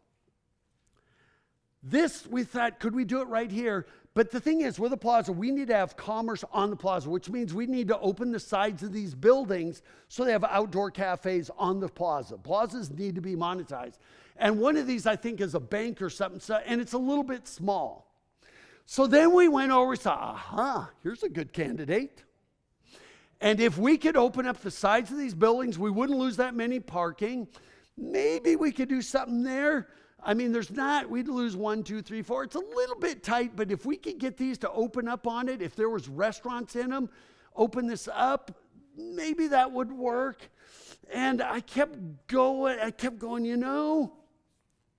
[SPEAKER 1] This, we thought, could we do it right here? But the thing is, with a plaza, we need to have commerce on the plaza, which means we need to open the sides of these buildings so they have outdoor cafes on the plaza. Plazas need to be monetized. And one of these, I think, is a bank or something, and it's a little bit small. So then we went over and saw, here's a good candidate. And if we could open up the sides of these buildings, we wouldn't lose that many parking. Maybe we could do something there. I mean, we'd lose 1, 2, 3, 4. It's a little bit tight, but if we could get these to open up on it, if there was restaurants in them, open this up, maybe that would work. And I kept going, you know.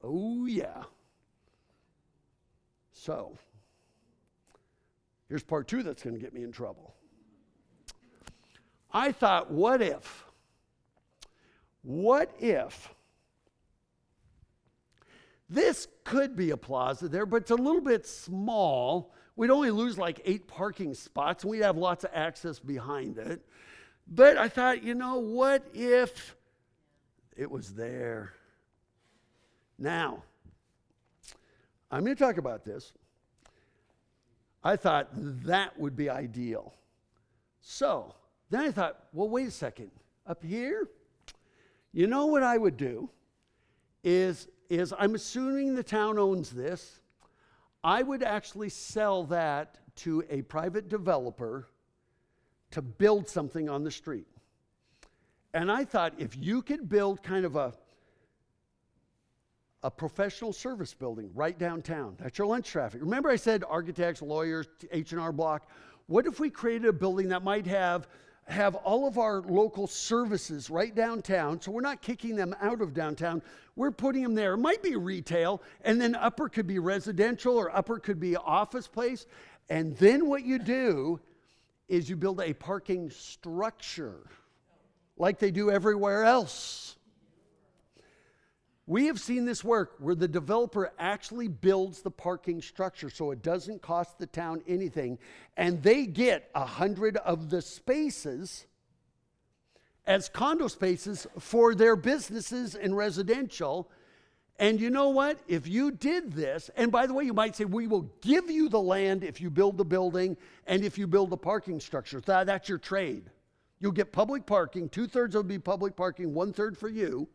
[SPEAKER 1] Oh, yeah. So, here's part 2 that's going to get me in trouble. I thought, what if this could be a plaza there, but it's a little bit small. We'd only lose like 8 parking spots, and we'd have lots of access behind it. But I thought, you know, what if it was there? Now, I'm going to talk about this. I thought that would be ideal. So then I thought, well, wait a second. Up here, you know what I would do is I'm assuming the town owns this. I would actually sell that to a private developer to build something on the street. And I thought if you could build kind of a professional service building right downtown, that's your lunch traffic. Remember I said architects, lawyers, H&R Block. What if we created a building that might have all of our local services right downtown, so we're not kicking them out of downtown, we're putting them there. It might be retail, and then upper could be residential, or upper could be office place. And then what you do is you build a parking structure like they do everywhere else. We have seen this work where the developer actually builds the parking structure so it doesn't cost the town anything, and they get 100 of the spaces as condo spaces for their businesses and residential. And you know what? If you did this, and by the way, you might say, we will give you the land if you build the building and if you build the parking structure. That's your trade. You'll get public parking. 2/3 will be public parking, 1/3 for you.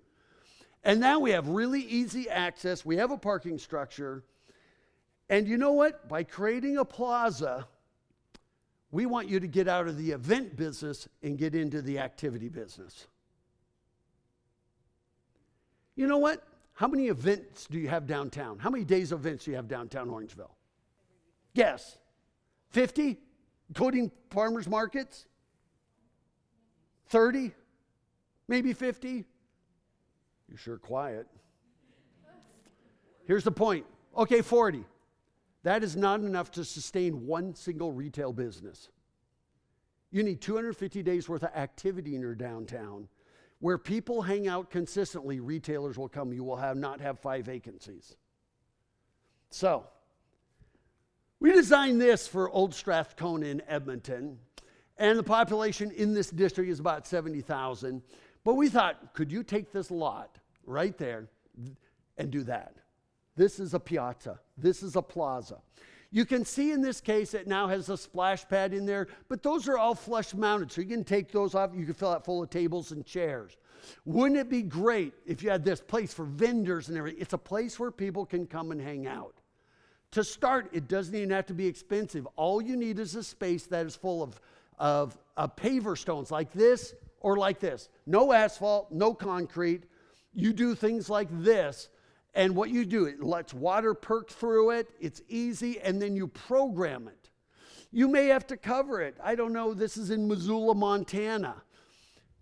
[SPEAKER 1] And now we have really easy access. We have a parking structure. And you know what? By creating a plaza, we want you to get out of the event business and get into the activity business. You know what? How many events do you have downtown? How many days of events do you have downtown Orangeville? Guess. 50? Including farmers markets? 30? Maybe 50? You're sure quiet. Here's the point. Okay, 40. That is not enough to sustain one single retail business. You need 250 days worth of activity in your downtown. Where people hang out consistently, retailers will come. You will not have 5 vacancies. So, we designed this for Old Strathcona in Edmonton, and the population in this district is about 70,000. But we thought, could you take this lot right there and do that? This is a piazza. This is a plaza. You can see in this case it now has a splash pad in there, but those are all flush mounted, so you can take those off. You can fill it full of tables and chairs. Wouldn't it be great if you had this place for vendors and everything? It's a place where people can come and hang out. To start, it doesn't even have to be expensive. All you need is a space that is full of paver stones like this or like this. No asphalt, no concrete. You do things like this. And what you do, it lets water perk through it. It's easy, and then you program it. You may have to cover it. I don't know, this is in Missoula, Montana.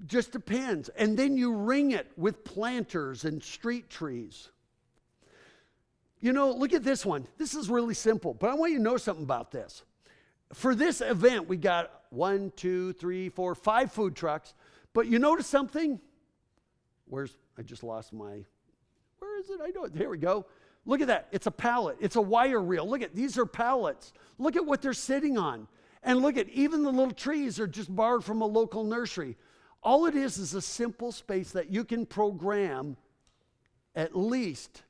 [SPEAKER 1] Just depends. And then you ring it with planters and street trees. You know, look at this one. This is really simple, but I want you to know something about this. For this event, we got 1, 2, 3, 4, 5 food trucks. But you notice something? I just lost my... Where is it? I know it. Here we go. Look at that. It's a pallet. It's a wire reel. Look at, these are pallets. Look at what they're sitting on. And look at, even the little trees are just borrowed from a local nursery. All it is a simple space that you can program at least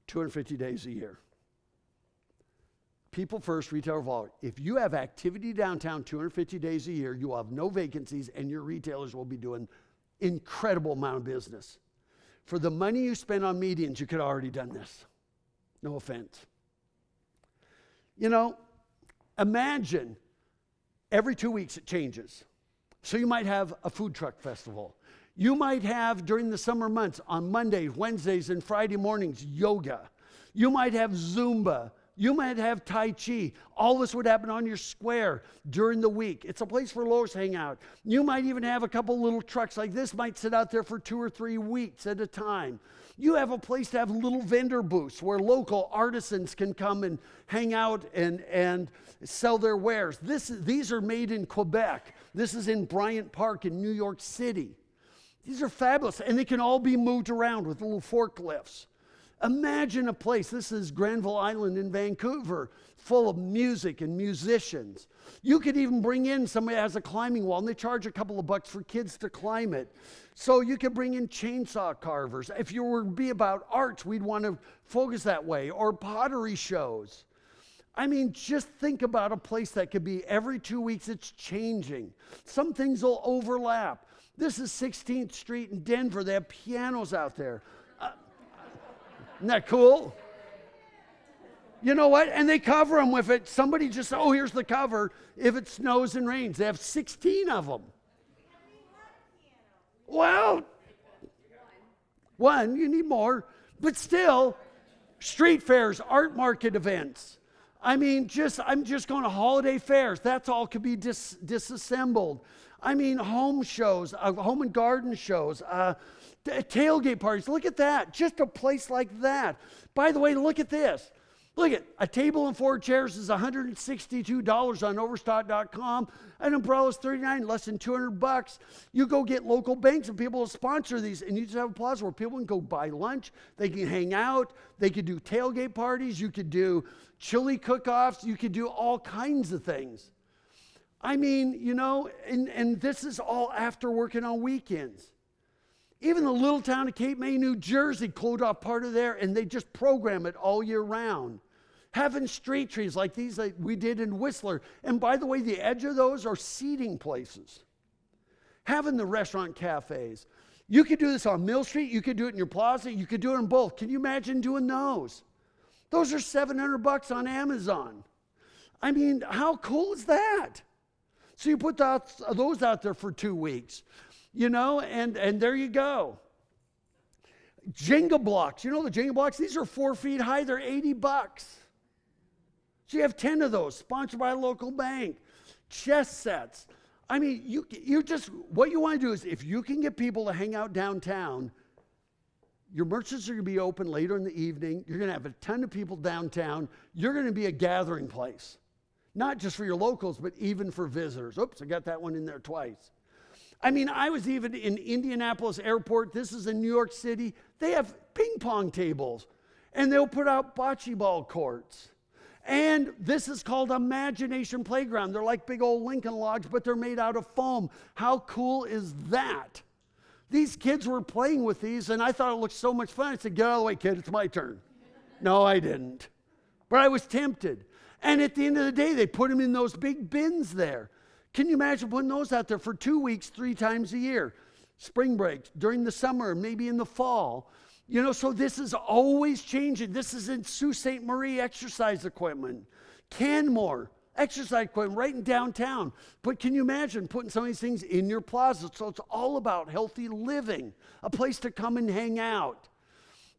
[SPEAKER 1] 250 days a year. People first, retailer forward. If you have activity downtown 250 days a year, you will have no vacancies, and your retailers will be doing incredible amount of business. For the money you spend on medians, you could have already done this. No offense. You know, imagine every 2 weeks it changes. So you might have a food truck festival. You might have, during the summer months, on Mondays, Wednesdays, and Friday mornings, yoga. You might have Zumba. You might have Tai Chi. All this would happen on your square during the week. It's a place for locals to hang out. You might even have a couple little trucks like this might sit out there for 2 or 3 weeks at a time. You have a place to have little vendor booths where local artisans can come and hang out and sell their wares. These are made in Quebec. This is in Bryant Park in New York City. These are fabulous, and they can all be moved around with little forklifts. Imagine a place, this is Granville Island in Vancouver, full of music and musicians. You could even bring in somebody that has a climbing wall, and they charge a couple of bucks for kids to climb it. So you could bring in chainsaw carvers. If you were to be about arts, we'd want to focus that way, or pottery shows. I mean, just think about a place that could be every 2 weeks, it's changing. Some things will overlap. This is 16th Street in Denver. They have pianos out there. Isn't that cool? You know what? And they cover them with it. Somebody just, oh, here's the cover. If it snows and rains, they have 16 of them. Well, one, you need more. But still, street fairs, art market events. I mean, I'm just going to holiday fairs. That's all could be disassembled. I mean, home shows, home and garden shows, tailgate parties. Look at that. Just a place like that. By the way, look at this. Look at a table and 4 chairs is $162 on Overstock.com. An umbrella is $39, less than $200. You go get local banks and people will sponsor these, and you just have a plaza where people can go buy lunch. They can hang out. They could do tailgate parties. You could do chili cook-offs. You could do all kinds of things. I mean, you know, and this is all after working on weekends. Even the little town of Cape May, New Jersey, closed off part of there, and they just program it all year round. Having street trees like these like we did in Whistler. And by the way, the edge of those are seating places. Having the restaurant cafes. You could do this on Mill Street. You could do it in your plaza. You could do it in both. Can you imagine doing those? Those are $700 on Amazon. I mean, how cool is that? So you put those out there for 2 weeks, you know, and there you go. Jenga blocks, you know the Jenga blocks? These are 4 feet high, they're $80. So you have 10 of those, sponsored by a local bank. Chess sets. I mean, you just, what you want to do is if you can get people to hang out downtown, your merchants are going to be open later in the evening. You're going to have a ton of people downtown. You're going to be a gathering place. Not just for your locals, but even for visitors. Oops, I got that one in there twice. I mean, I was even in Indianapolis Airport. This is in New York City. They have ping pong tables, and they'll put out bocce ball courts. And this is called Imagination Playground. They're like big old Lincoln Logs, but they're made out of foam. How cool is that? These kids were playing with these, and I thought it looked so much fun. I said, get out of the way, kid, it's my turn. No, I didn't. But I was tempted. And at the end of the day, they put them in those big bins there. Can you imagine putting those out there for 2 weeks, 3 times a year? Spring breaks, during the summer, maybe in the fall. You know, so this is always changing. This is in Sault Ste. Marie exercise equipment. Canmore, exercise equipment right in downtown. But can you imagine putting some of these things in your plaza? So it's all about healthy living, a place to come and hang out.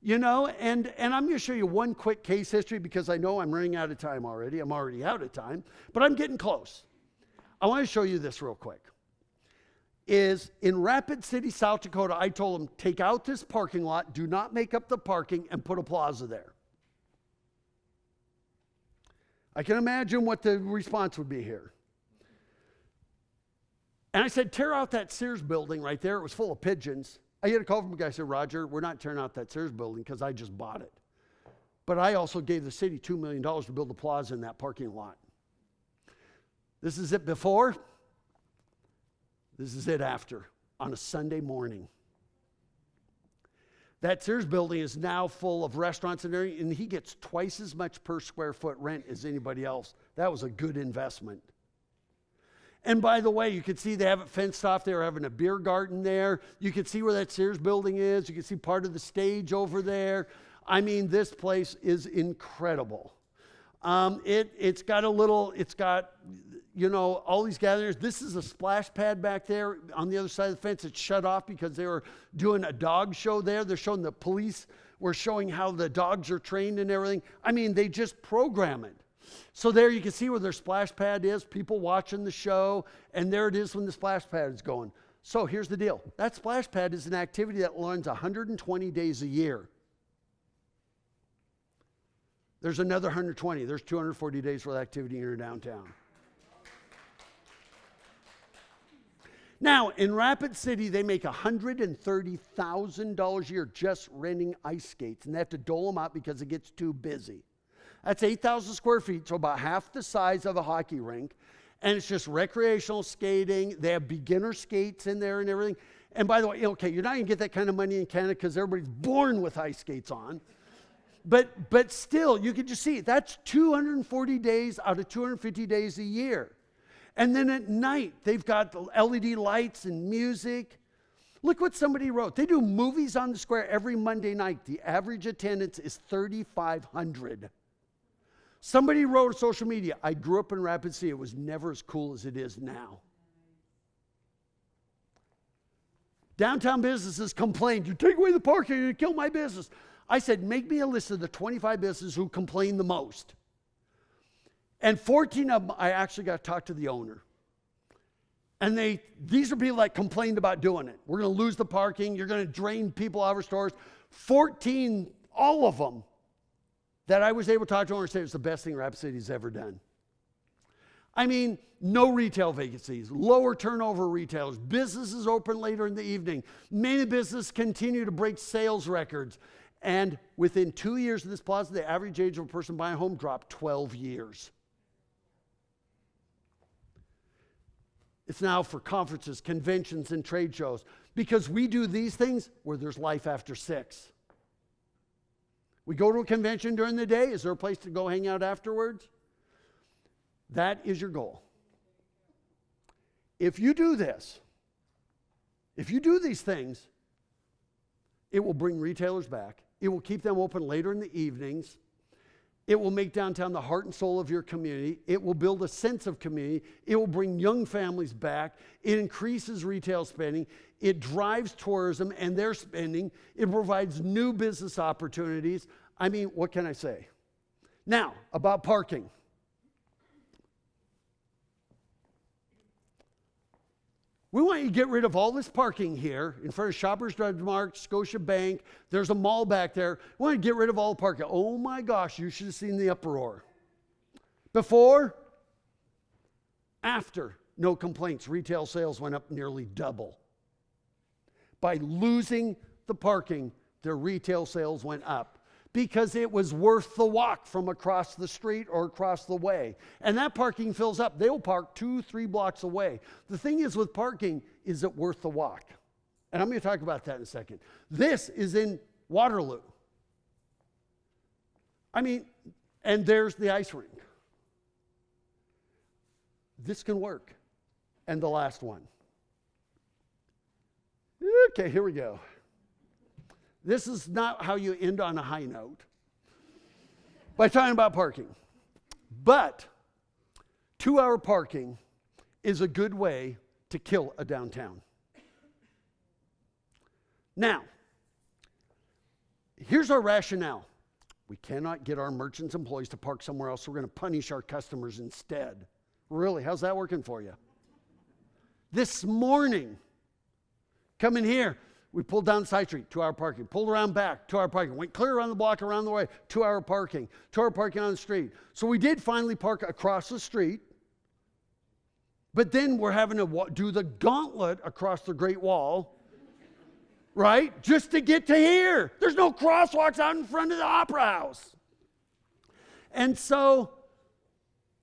[SPEAKER 1] You know, and I'm going to show you one quick case history because I know I'm running out of time already. I'm already out of time, but I'm getting close. I want to show you this real quick. Is in Rapid City, South Dakota, I told them, take out this parking lot, do not make up the parking, and put a plaza there. I can imagine what the response would be here. And I said, tear out that Sears building right there. It was full of pigeons. I get a call from a guy who said, Roger, we're not tearing out that Sears building because I just bought it. But I also gave the city $2 million to build a plaza in that parking lot. This is it before. This is it after, on a Sunday morning. That Sears building is now full of restaurants and everything, and he gets twice as much per square foot rent as anybody else. That was a good investment. And by the way, you can see they have it fenced off. They're having a beer garden there. You can see where that Sears building is. You can see part of the stage over there. I mean, this place is incredible. It's got, you know, all these gatherings. This is a splash pad back there on the other side of the fence. It's shut off because they were doing a dog show there. They're showing the police were showing how the dogs are trained and everything. I mean, they just program it. So there you can see where their splash pad is, people watching the show, and there it is when the splash pad is going. So here's the deal. That splash pad is an activity that runs 120 days a year. There's another 120. There's 240 days worth of activity in your downtown. Now, in Rapid City, they make $130,000 a year just renting ice skates, and they have to dole them out because it gets too busy. That's 8,000 square feet, so about half the size of a hockey rink. And it's just recreational skating. They have beginner skates in there and everything. And by the way, okay, you're not going to get that kind of money in Canada because everybody's born with ice skates on. But still, you can just see, that's 240 days out of 250 days a year. And then at night, they've got the LED lights and music. Look what somebody wrote. They do movies on the square every Monday night. The average attendance is 3,500. Somebody wrote on social media, I grew up in Rapid City. It was never as cool as it is now. Downtown businesses complained, you take away the parking, you're going to kill my business. I said, make me a list of the 25 businesses who complain the most. And 14 of them, I actually got to talk to the owner. And these are people that complained about doing it. We're going to lose the parking. You're going to drain people out of our stores. 14, all of them, that I was able to talk to and say it's the best thing Rapid City's ever done. I mean, no retail vacancies, lower turnover retailers, businesses open later in the evening. Many businesses continue to break sales records. And within 2 years of this plaza, the average age of a person buying a home dropped 12 years. It's now for conferences, conventions, and trade shows. Because we do these things where there's life after 6. We go to a convention during the day. Is there a place to go hang out afterwards? That is your goal. If you do this, if you do these things, it will bring retailers back. It will keep them open later in the evenings. It will make downtown the heart and soul of your community. It will build a sense of community. It will bring young families back. It increases retail spending. It drives tourism and their spending. It provides new business opportunities. I mean, what can I say? Now, about parking. We want you to get rid of all this parking here in front of Shoppers Drug Mart, Scotia Bank. There's a mall back there. We want to get rid of all the parking. Oh my gosh, you should have seen the uproar. Before, after. no complaints. Retail sales went up nearly double. By losing the parking, their retail sales went up because it was worth the walk from across the street or across the way. And that parking fills up. They'll park 2-3 blocks away. The thing is with parking, is it worth the walk? And I'm going to talk about that in a second. This is in Waterloo. I mean, and there's the ice rink. This can work. And the last one. Okay, here we go. This is not how you end on a high note by talking about parking. But 2-hour parking is a good way to kill a downtown. Now, here's our rationale. We cannot get our merchants' employees to park somewhere else, so we're going to punish our customers instead. Really, how's that working for you? This morning, coming here, we pulled down side street, 2-hour parking. Pulled around back, 2-hour parking. Went clear around the block, around the way, 2-hour parking. 2-hour parking on the street. So we did finally park across the street. But then we're having to do the gauntlet across the Great Wall, right? Just to get to here. There's no crosswalks out in front of the Opera House. And so,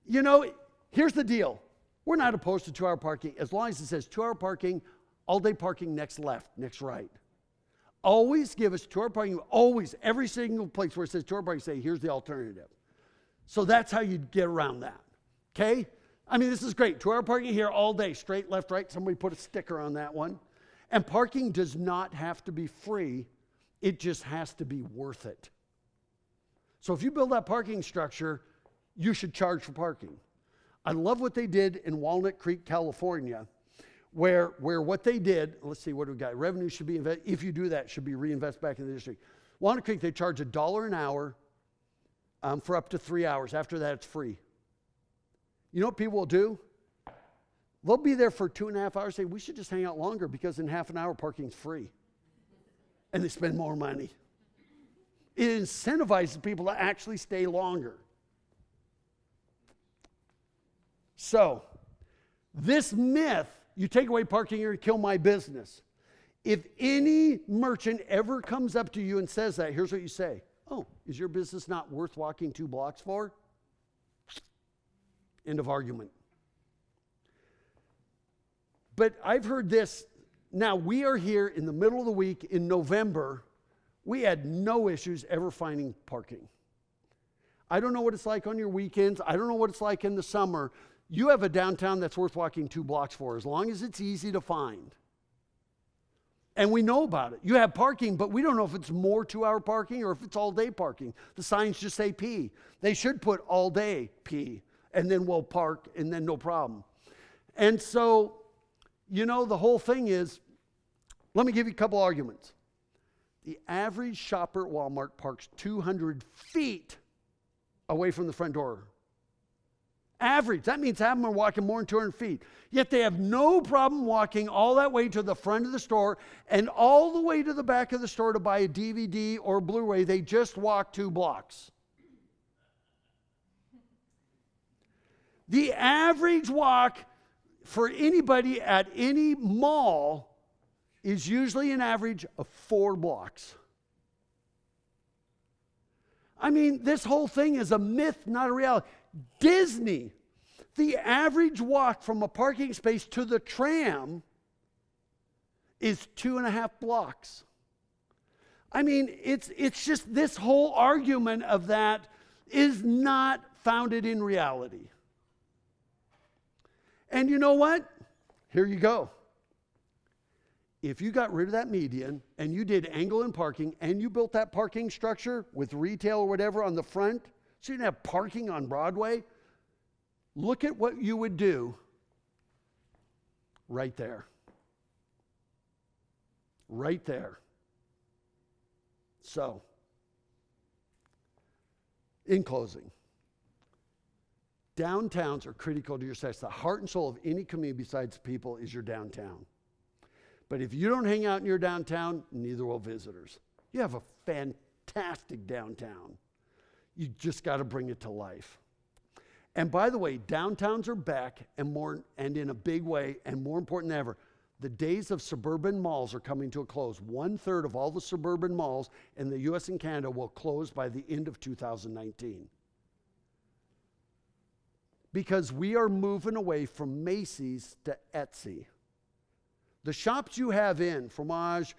[SPEAKER 1] you know, here's the deal. We're not opposed to 2-hour parking as long as it says 2-hour parking, all-day parking, next left, next right. Always give us 2-hour parking. Always, every single place where it says 2-hour parking, say, here's the alternative. So that's how you get around that, okay? I mean, this is great. 2-hour parking here all day, straight, left, right. Somebody put a sticker on that one. And parking does not have to be free. It just has to be worth it. So if you build that parking structure, you should charge for parking. I love what they did in Walnut Creek, California, where what they did, let's see, what do we got? Revenue should be, if you do that, should be reinvested back in the district. Walnut Creek, they charge $1 an hour for up to 3 hours. After that, it's free. You know what people will do? They'll be there for 2.5 hours, say, we should just hang out longer because in half an hour, parking's free. And they spend more money. It incentivizes people to actually stay longer. So, this myth, you take away parking, you're going to kill my business. If any merchant ever comes up to you and says that, here's what you say. Oh, is your business not worth walking 2 blocks for? End of argument. But I've heard this. Now, we are here in the middle of the week in November. We had no issues ever finding parking. I don't know what it's like on your weekends. I don't know what it's like in the summer. You have a downtown that's worth walking 2 blocks for, as long as it's easy to find. And we know about it. You have parking, but we don't know if it's more 2-hour parking or if it's all-day parking. The signs just say P. They should put all-day P, and then we'll park, and then no problem. And so, you know, the whole thing is, let me give you a couple arguments. The average shopper at Walmart parks 200 feet away from the front door. Average. That means half of them are walking more than 200 feet. Yet they have no problem walking all that way to the front of the store and all the way to the back of the store to buy a DVD or Blu-ray. They just walk 2 blocks. The average walk for anybody at any mall is usually an average of 4 blocks. I mean, this whole thing is a myth, not a reality. Disney, the average walk from a parking space to the tram is 2.5 blocks. I mean, it's just this whole argument of that is not founded in reality. And you know what? Here you go. If you got rid of that median and you did angle and parking and you built that parking structure with retail or whatever on the front, so you didn't have parking on Broadway, look at what you would do right there. Right there. So, in closing, downtowns are critical to your success. The heart and soul of any community besides people is your downtown. But if you don't hang out in your downtown, neither will visitors. You have a fantastic downtown. You just got to bring it to life. And by the way, downtowns are back and in a big way, and more important than ever. The days of suburban malls are coming to a close. 1/3 of all the suburban malls in the US and Canada will close by the end of 2019. Because we are moving away from Macy's to Etsy. The shops you have in, Fromage,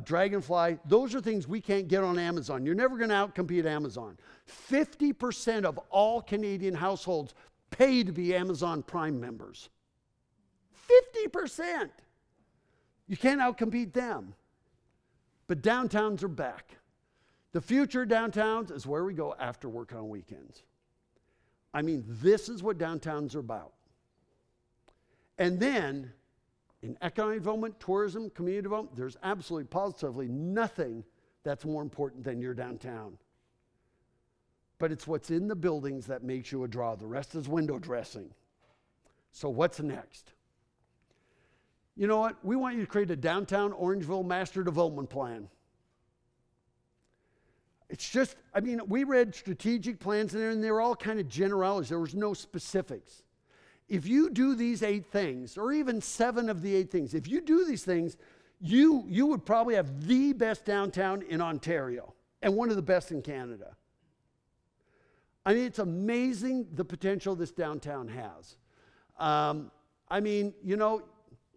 [SPEAKER 1] Dragonfly, those are things we can't get on Amazon. You're never going to outcompete Amazon. 50% of all Canadian households pay to be Amazon Prime members. 50%. You can't outcompete them. But downtowns are back. The future of downtowns is where we go after work on weekends. I mean, this is what downtowns are about. And then, in economic development, tourism, community development, there's absolutely, positively nothing that's more important than your downtown. But it's what's in the buildings that makes you a draw. The rest is window dressing. So what's next? You know what? We want you to create a downtown Orangeville master development plan. It's just, I mean, we read strategic plans in there, and they were all kind of generalities. There was no specifics. If you do these 8 things, or even 7 of the 8 things, if you do these things, you would probably have the best downtown in Ontario, and one of the best in Canada. I mean, it's amazing the potential this downtown has. I mean, you know,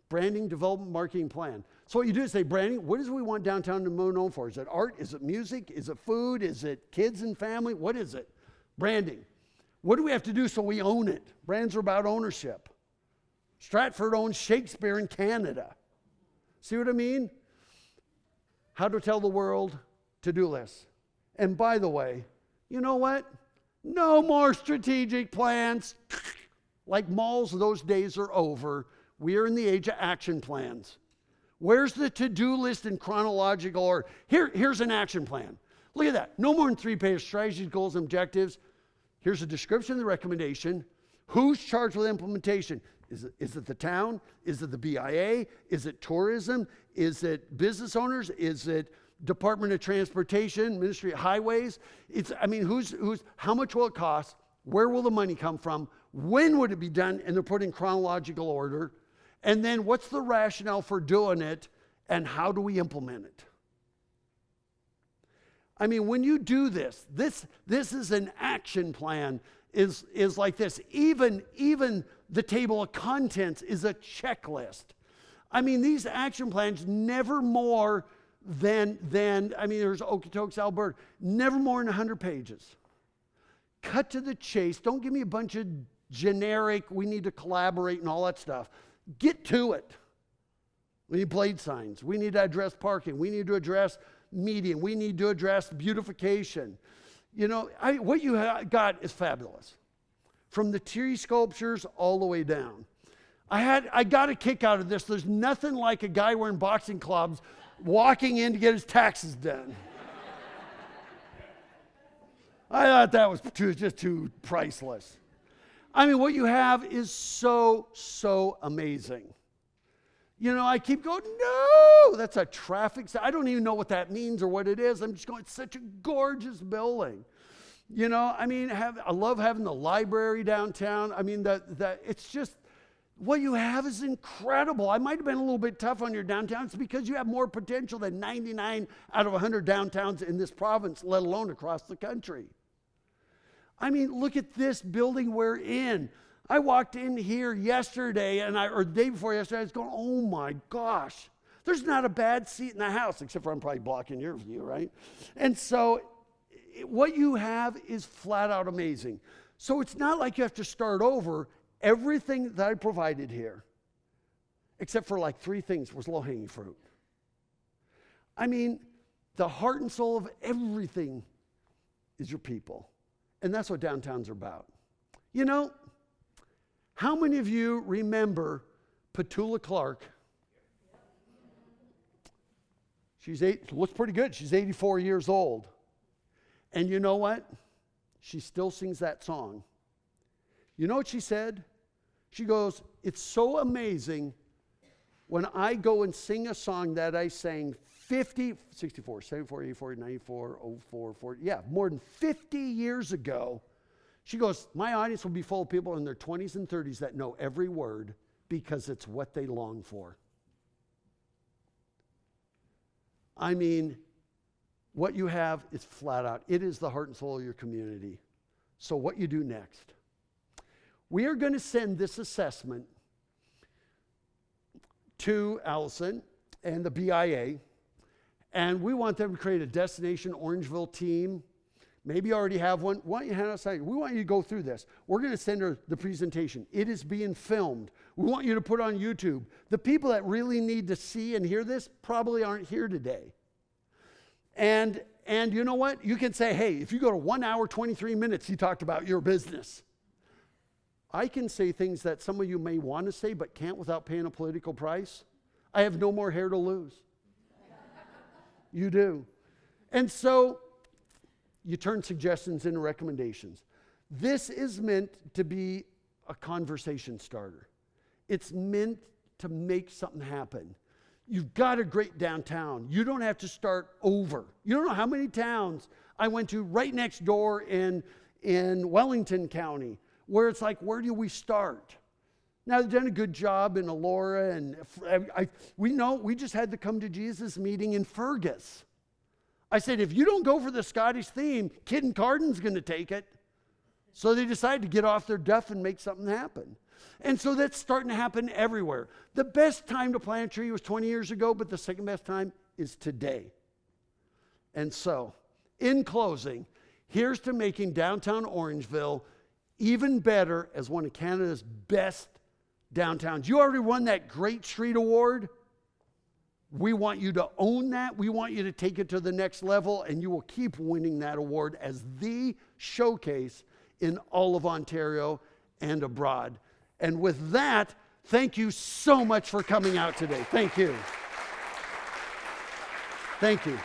[SPEAKER 1] branding, development, marketing plan. So what you do is say, branding, what do we want downtown to be known for? Is it art? Is it music? Is it food? Is it kids and family? What is it? Branding. What do we have to do so we own it? Brands are about ownership. Stratford owns Shakespeare in Canada. See what I mean? How to tell the world, to-do lists. And by the way, you know what? No more strategic plans. Like malls, those days are over. We are in the age of action plans. Where's the to-do list in chronological order? Here's an action plan. Look at that. No more than 3-page strategies, goals, and objectives. Here's a description of the recommendation. Who's charged with implementation? Is it the town? Is it the BIA? Is it tourism? Is it business owners? Is it Department of Transportation, Ministry of Highways? How much will it cost? Where will the money come from? When would it be done? And they're put in chronological order. And then what's the rationale for doing it? And how do we implement it? I mean, when you do this is an action plan, is like this. Even the table of contents is a checklist. I mean, these action plans never more than there's Okotoks, Alberta, never more than 100 pages. Cut to the chase. Don't give me a bunch of generic, we need to collaborate and all that stuff. Get to it. We need blade signs. We need to address parking. We need to address median. We need to address beautification. You know, what you got is fabulous. From the tree sculptures all the way down. I got a kick out of this. There's nothing like a guy wearing boxing gloves walking in to get his taxes done. I thought that was just too priceless. I mean, what you have is so amazing. You know, I keep going, no, that's a traffic sign. I don't even know what that means or what it is. I'm just going, it's such a gorgeous building. You know, I mean, I love having the library downtown. I mean, it's just, what you have is incredible. I might have been a little bit tough on your downtowns because you have more potential than 99 out of 100 downtowns in this province, let alone across the country. I mean, look at this building we're in. I walked in here yesterday, or the day before yesterday, I was going, oh my gosh, there's not a bad seat in the house, except for I'm probably blocking your view, right? And so what you have is flat out amazing. So it's not like you have to start over. Everything that I provided here, except for like 3 things, was low-hanging fruit. I mean, the heart and soul of everything is your people. And that's what downtowns are about. You know, how many of you remember Petula Clark? She looks pretty good. She's 84 years old. And you know what? She still sings that song. You know what she said? She goes, it's so amazing when I go and sing a song that I sang 64, 74, 84, 94, 04, 40, more than 50 years ago She goes, my audience will be full of people in their 20s and 30s that know every word because it's what they long for. I mean, what you have is flat out. It is the heart and soul of your community. So what you do next? We are going to send this assessment to Allison and the BIA, and we want them to create a Destination Orangeville team. Maybe you already have one. Why don't you hand us out? We want you to go through this. We're going to send her the presentation. It is being filmed. We want you to put it on YouTube. The people that really need to see and hear this probably aren't here today. And you know what? You can say, hey, if you go to 1 hour, 23 minutes, he talked about your business. I can say things that some of you may want to say but can't without paying a political price. I have no more hair to lose. You do. And so you turn suggestions into recommendations. This is meant to be a conversation starter. It's meant to make something happen. You've got a great downtown. You don't have to start over. You don't know how many towns I went to right next door in Wellington County, where it's like, where do we start? Now, they've done a good job in Elora, and we just had the Come to Jesus meeting in Fergus. I said, if you don't go for the Scottish theme, Kid Carden's going to take it. So they decided to get off their duff and make something happen. And so that's starting to happen everywhere. The best time to plant a tree was 20 years ago, but the second best time is today. And so, in closing, here's to making downtown Orangeville even better as one of Canada's best downtowns. You already won that Great Street Award. We want you to own that. We want you to take it to the next level, and you will keep winning that award as the showcase in all of Ontario and abroad. And with that, thank you so much for coming out today. Thank you. Thank you.